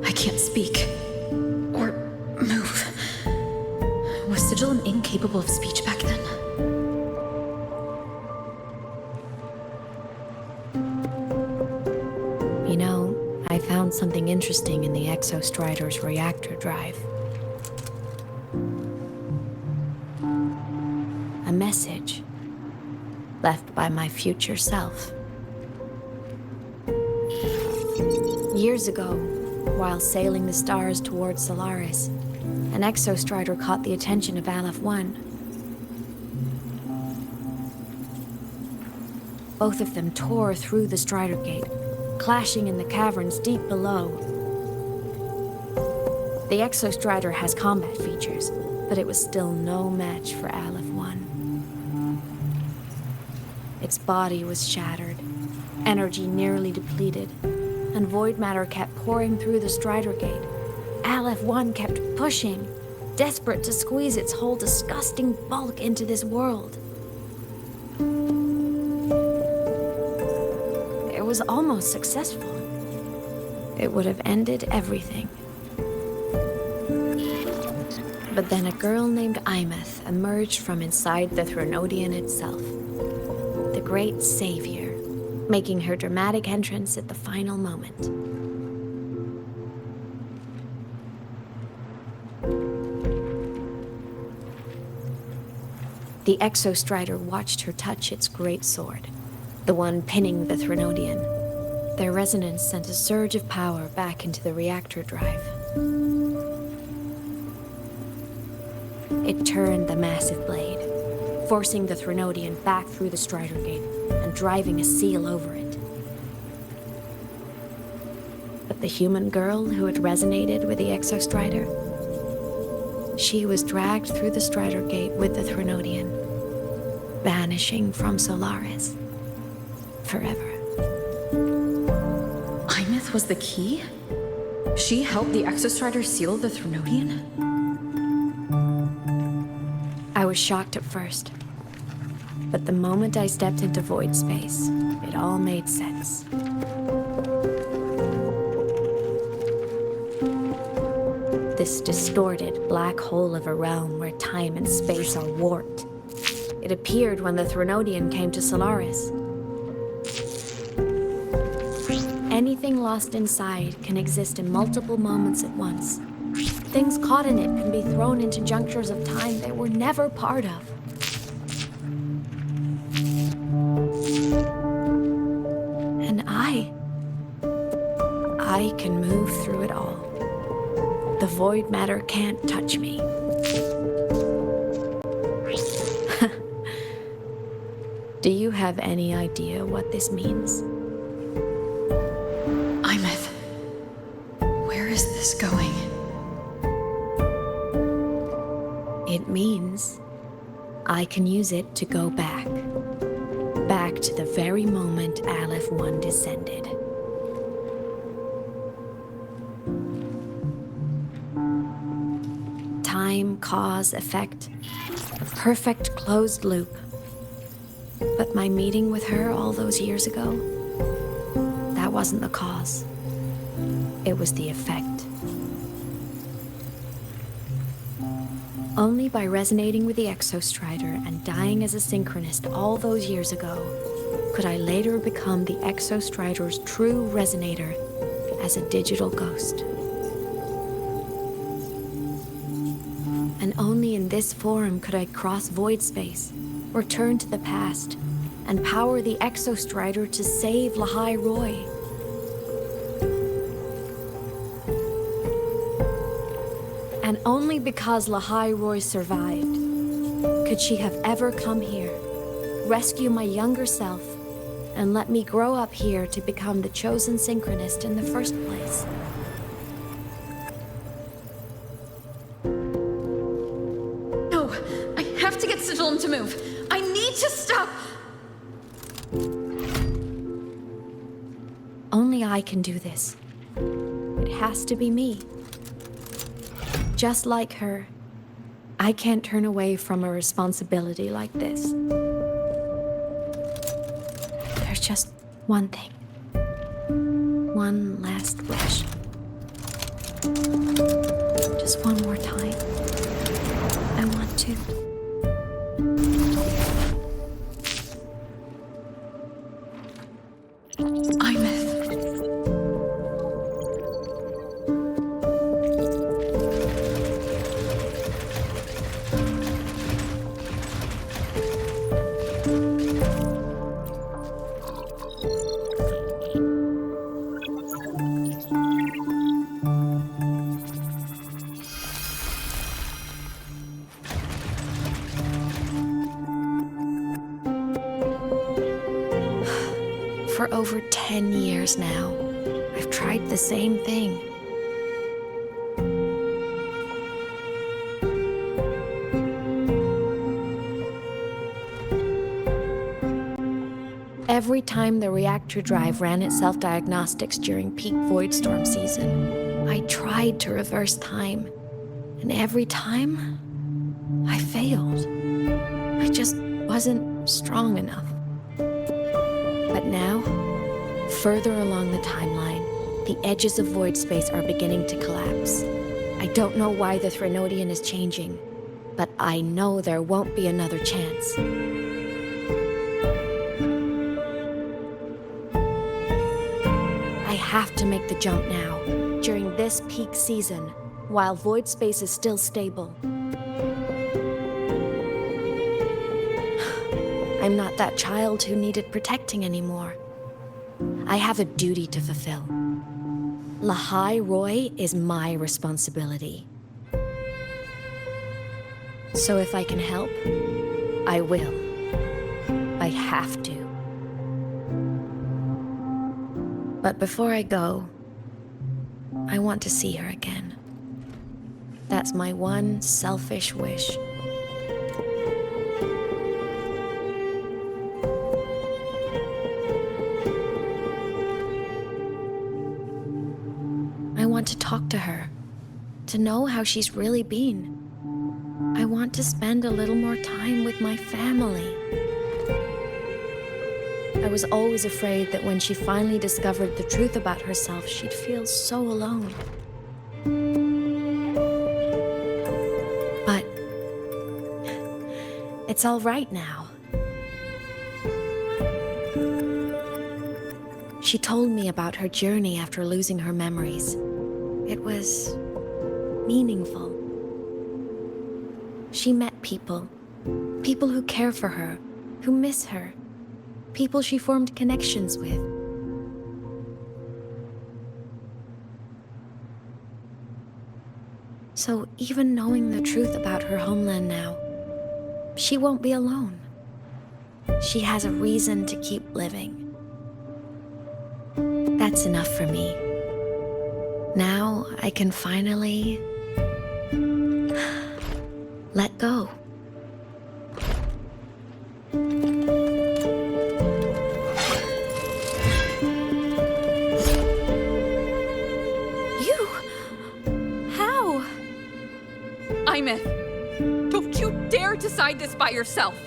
I can't speak. Or move. Was Sigilum incapable of speech back then? You know, I found something interesting in the Exostrider's reactor drive. A message left by my future self. Years ago, while sailing the stars towards Solaris, an Exostrider caught the attention of Aleph-1. Both of them tore through the Strider Gate, clashing in the caverns deep below. The Exostrider has combat features, but it was still no match for Aleph-1. Its body was shattered, energy nearly depleted, and void matter kept pouring through the Strider Gate. Aleph-1 kept pushing, desperate to squeeze its whole disgusting bulk into this world. It was almost successful. It would have ended everything. But then a girl named Aemeath emerged from inside the Threnodian itself. The great savior, making her dramatic entrance at the final moment. The Exostrider watched her touch its great sword, the one pinning the Threnodian. Their resonance sent a surge of power back into the reactor drive. It turned the massive blade, forcing the Threnodian back through the Strider Gate and driving a seal over it. But the human girl who had resonated with the Exostrider, she was dragged through the Strider Gate with the Threnodian, vanishing from Solaris forever. Aemeath was the key? She helped the Exostrider seal the Threnodian? I was shocked at first, but the moment I stepped into void space, it all made sense. This distorted black hole of a realm where time and space are warped. It appeared when the Threnodian came to Solaris. Anything lost inside can exist in multiple moments at once. Things caught in it can be thrown into junctures of time they were never part of. And I can move through it all. The void matter can't touch me. Do you have any idea what this means? Aemeath, where is this going? It means I can use it to go back. Back to the very moment Aleph 1 descended. Time, cause, effect. A perfect closed loop. But my meeting with her all those years ago, that wasn't the cause. It was the effect. Only by resonating with the Exostrider and dying as a synchronist all those years ago could I later become the Exostrider's true resonator as a digital ghost. And only in this form could I cross void space, return to the past, and power the Exostrider to save Lahai-Roi. And only because Lahai-Roi survived could she have ever come here, rescue my younger self, and let me grow up here to become the chosen synchronist in the first place. No, I have to get Sigillum to move. I need to stop. Only I can do this. It has to be me. Just like her, I can't turn away from a responsibility like this. There's just one thing. One last wish. Just one more time. I want to. Aemeath. For over 10 years now, I've tried the same thing. Every time the reactor drive ran its self-diagnostics during peak void storm season, I tried to reverse time. And every time, I failed. I just wasn't strong enough. But now, further along the timeline, the edges of void space are beginning to collapse. I don't know why the Threnodian is changing, but I know there won't be another chance. I have to make the jump now, during this peak season, while void space is still stable. I'm not that child who needed protecting anymore. I have a duty to fulfill. Lahai-Roi is my responsibility. So if I can help, I will. I have to. But before I go, I want to see her again. That's my one selfish wish. I want to talk to her, to know how she's really been. I want to spend a little more time with my family. I was always afraid that when she finally discovered the truth about herself, she'd feel so alone. But it's all right now. She told me about her journey after losing her memories. It was meaningful. She met people who care for her, who miss her, people she formed connections with. So even knowing the truth about her homeland now, she won't be alone. She has a reason to keep living. That's enough for me. Now I can finally let go. You? How? Aemeath, don't you dare decide this by yourself!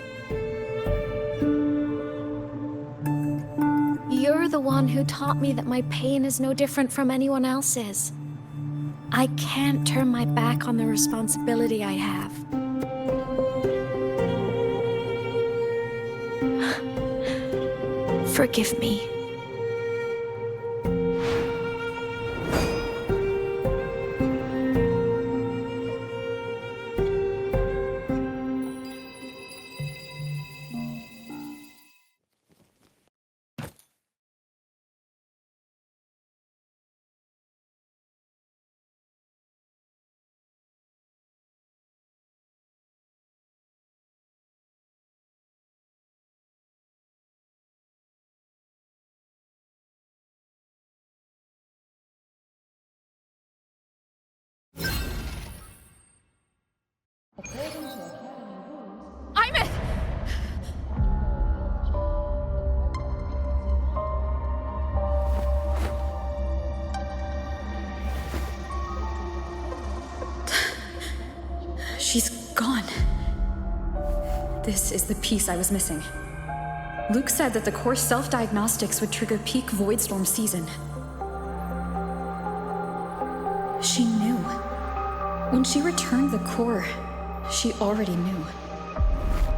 You're the one who taught me that my pain is no different from anyone else's. I can't turn my back on the responsibility I have. Forgive me. Aemeath! She's gone. This is the piece I was missing. Luke said that the core self-diagnostics would trigger peak Voidstorm season. She knew. When she returned the core, she already knew.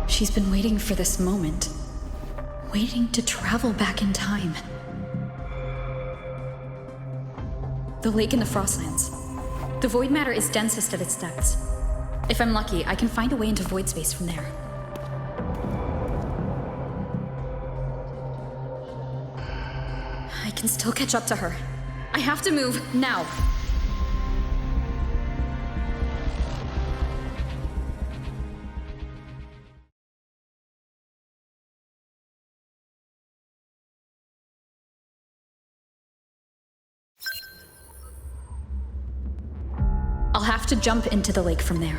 She's been waiting for this moment. Waiting to travel back in time. The lake in the Frostlands. The void matter is densest at its depths. If I'm lucky, I can find a way into void space from there. I can still catch up to her. I have to move now. I'll have to jump into the lake from there.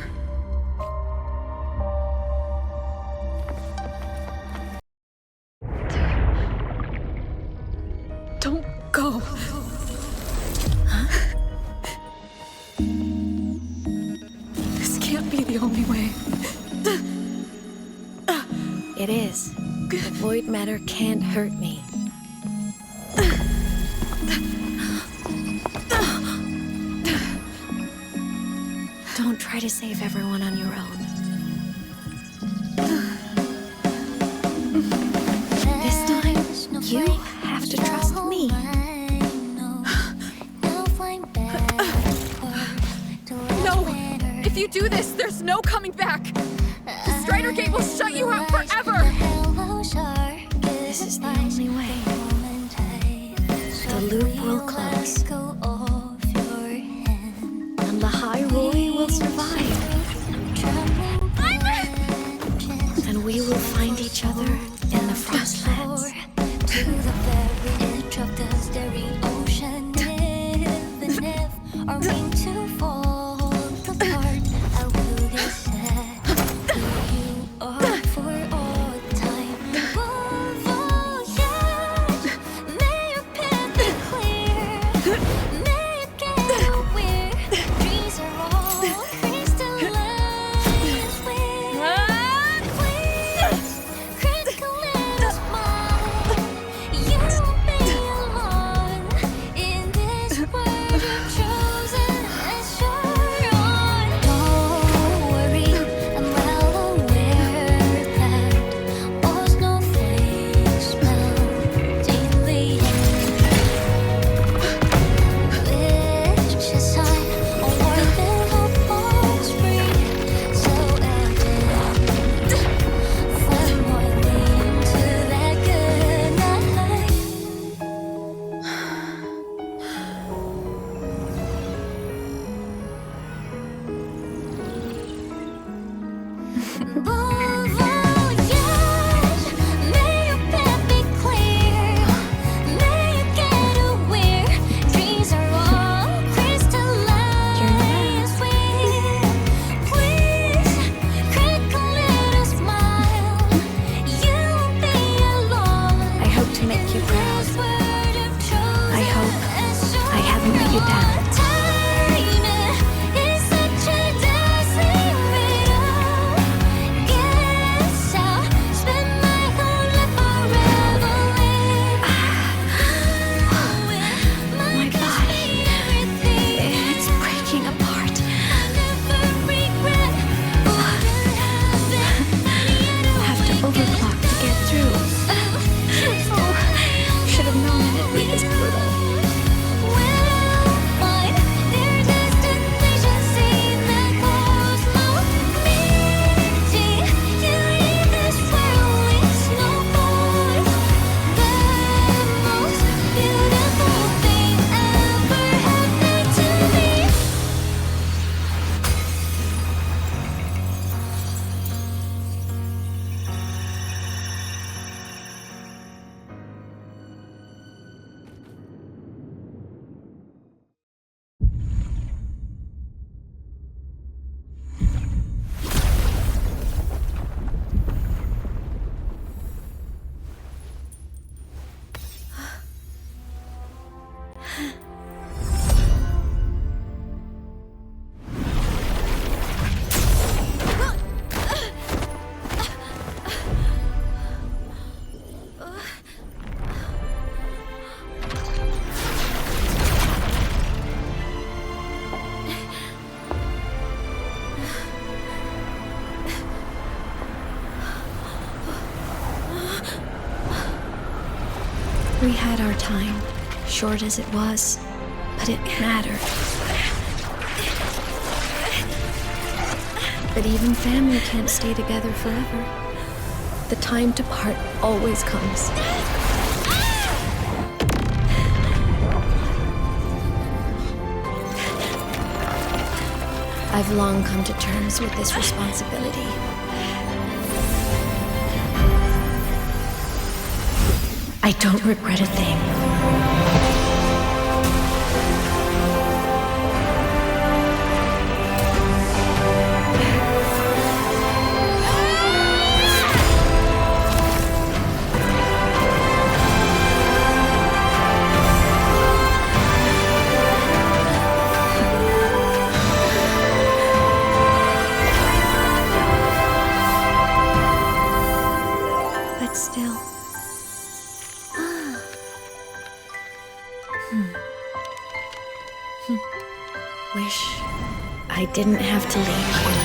Don't go. Huh? This can't be the only way. It is. The void matter can't hurt me. Don't try to save everyone on your own. This time, you have to trust me. No! If you do this, there's no coming back! The Strider Gate will shut you out forever! only way. The loop will close. And Lahai-Roi will survive. And we will find each other in the Frostlands. To the very edge of the starry ocean. Even if our mean to fall apart, I will get sad. You are for all time. Voyage, may your path be clear. May you get where dreams are all crystallized. Please, critical little smile. You won't be alone in this world you've chosen as your own. Don't worry, I'm well aware that all snowflakes melt in the air. Which is high, a warm and hope of spring, so evident. From morning to that good night. Voyage, may your path be clear. May you get aware dreams are all crystallized. Please, critical little smile. You won't be alone. I hope to make you proud. I hope I haven't let you down. Time is such a dazzling riddle. Guess I'll spend my whole life forever with my body. It's breaking apart. Never regret wouldn't Have to overclock to get through. Should have known it'd be this brutal. find their destinations in the cosmos. Meeting you in this world with snowfalls. The most beautiful thing ever happened to me. We had our time, short as it was, but it mattered. But even family can't stay together forever. The time to part always comes. I've long come to terms with this responsibility. I don't regret a thing. But still. Wish I didn't have to leave.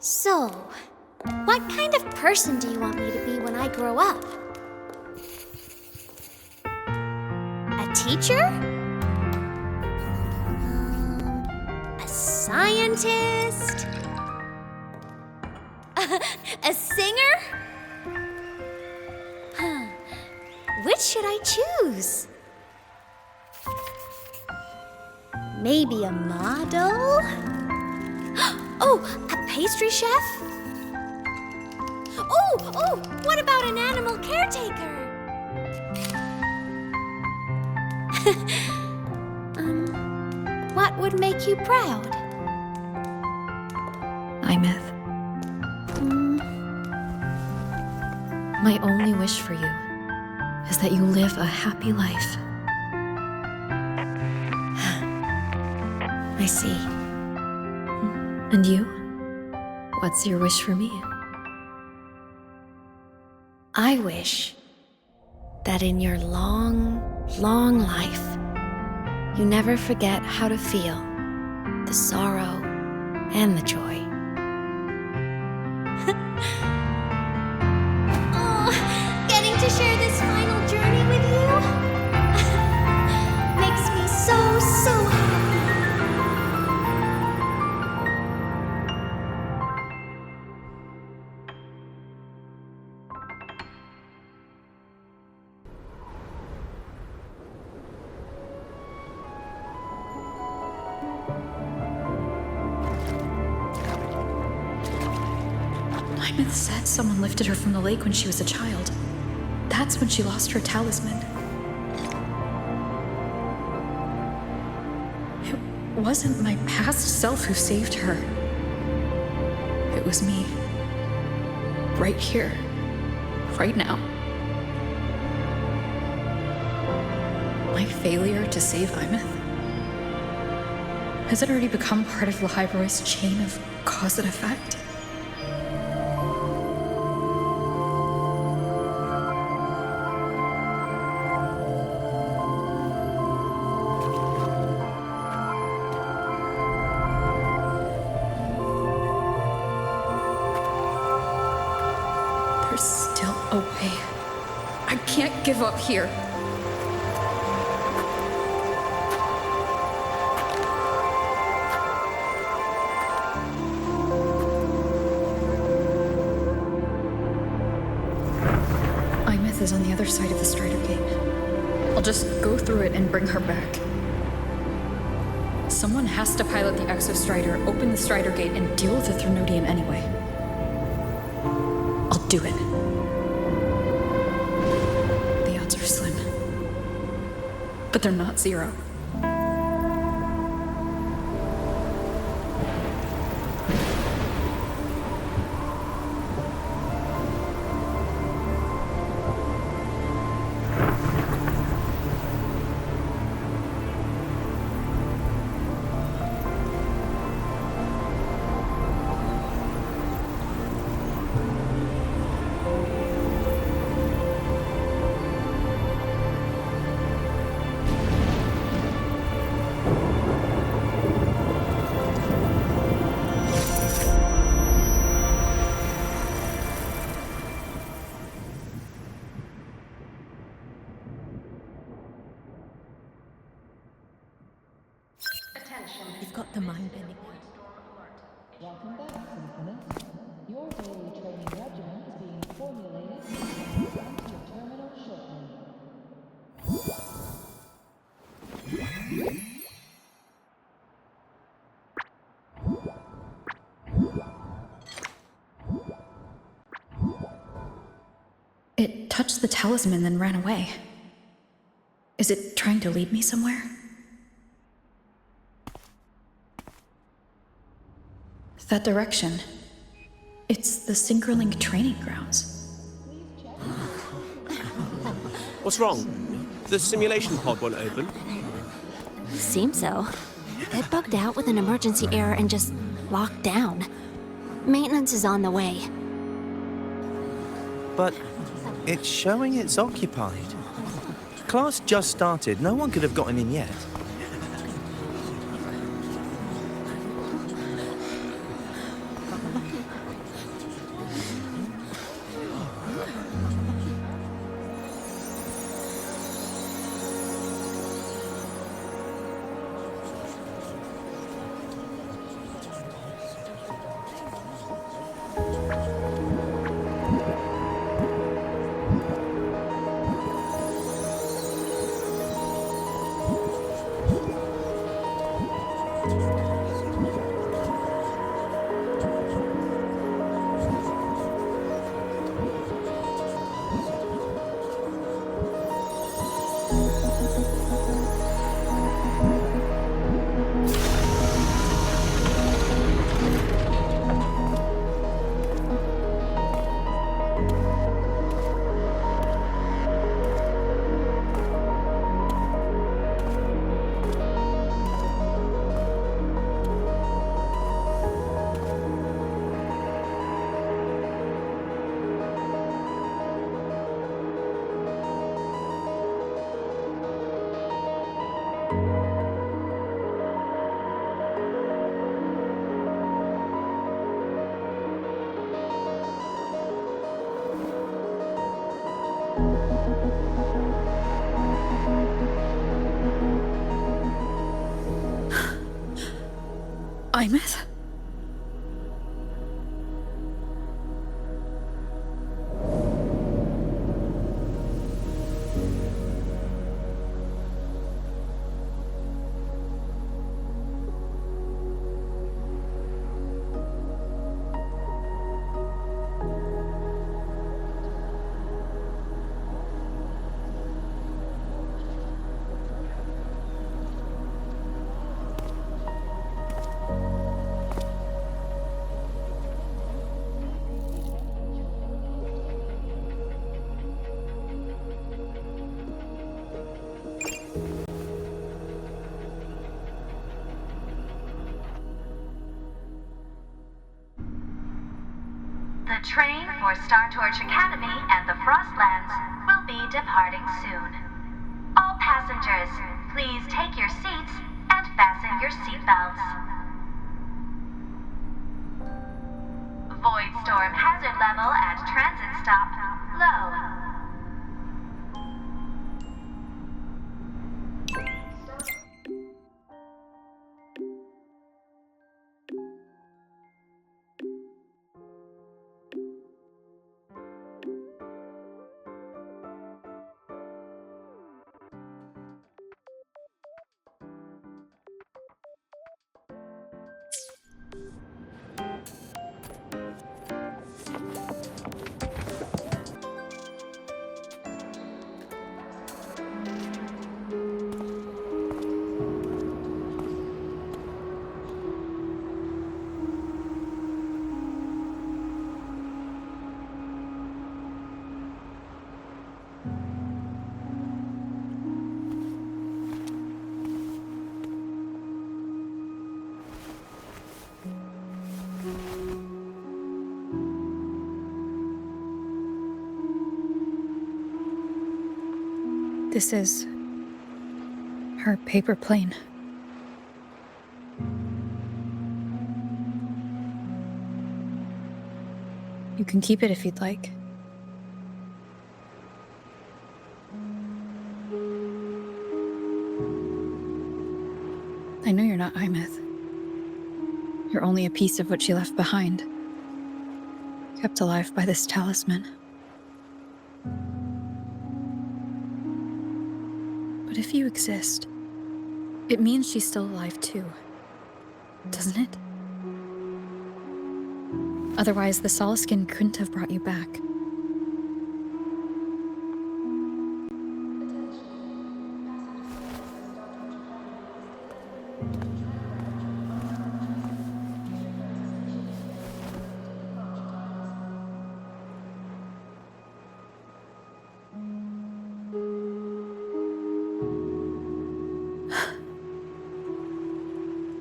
So, what kind of person do you want me to be when I grow up? A teacher? A scientist? A singer? Huh. Which should I choose? Maybe a model? Oh, a pastry chef? Oh, what about an animal caretaker? What would make you proud? Aemeath. My only wish for you is that you live a happy life. I see. And you? What's your wish for me? I wish that in your long, long life, you never forget how to feel the sorrow and the joy. Oh, getting to share this final journey with you makes me so happy. Aemeath said someone lifted her from the lake when she was a child. That's when she lost her talisman. It wasn't my past self who saved her. It was me. Right here. Right now. My failure to save Aemeath? Has it already become part of Lahai-Roi's chain of cause and effect? There's still a way. I can't give up here. Aemeath is on the other side of the Strider Gate. I'll just go through it and bring her back. Someone has to pilot the Exostrider, open the Strider Gate, and deal with the Threnodian anyway. I'll do it. The odds are slim. But they're not zero. You've got the mind-bending one. Welcome back, Synchronous. Your daily training regimen is being formulated and sent to terminal shortly. It touched the talisman, then ran away. Is it trying to lead me somewhere? That direction. It's the Synchroling training grounds. What's wrong? The simulation pod won't open? Seems so. It bugged out with an emergency error and just locked down. Maintenance is on the way. But it's showing it's occupied. Class just started. No one could have gotten in yet. Aemeath? The train for Star Torch Academy and the Frostlands will be departing soon. All passengers, please take your seats and fasten your seatbelts. Void storm hazard level at transit stop low. This is her paper plane. You can keep it if you'd like. I know you're not Aemeath. You're only a piece of what she left behind, kept alive by this talisman. But if you exist, it means she's still alive too, doesn't it? Otherwise, the Solaskin couldn't have brought you back.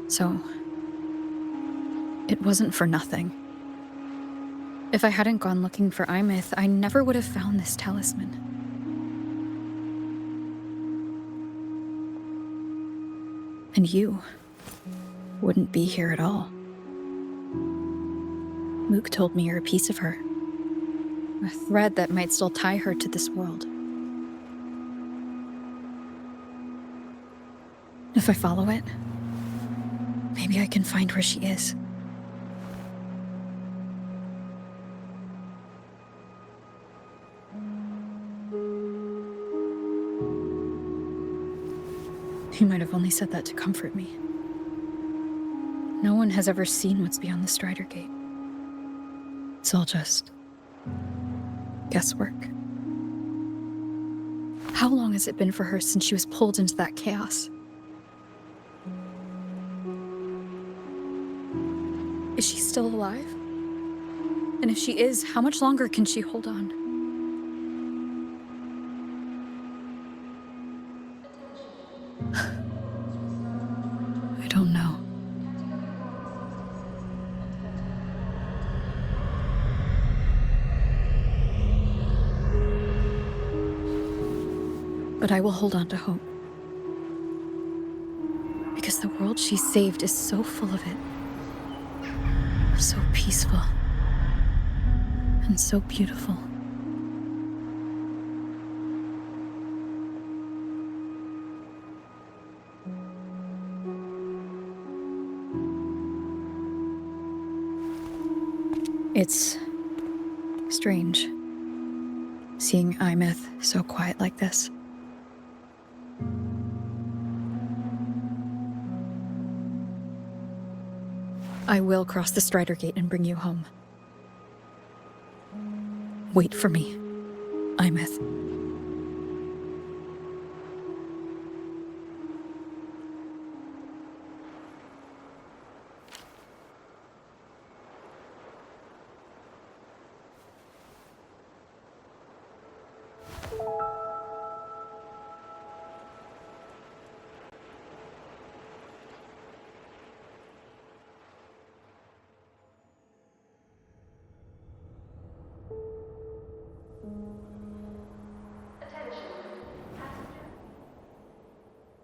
So, it wasn't for nothing. If I hadn't gone looking for Aemeath, I never would have found this talisman. And you wouldn't be here at all. Mook told me you're a piece of her. A thread that might still tie her to this world. If I follow it, maybe I can find where she is. You might have only said that to comfort me. No one has ever seen what's beyond the Strider Gate. It's all just guesswork. How long has it been for her since she was pulled into that chaos? Is she still alive? And if she is, how much longer can she hold on? I don't know. But I will hold on to hope. Because the world she saved is so full of it. So peaceful. And so beautiful. It's strange seeing Aemeath so quiet like this. I will cross the Strider Gate and bring you home. Wait for me, Aemeath.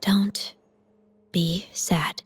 Don't be sad.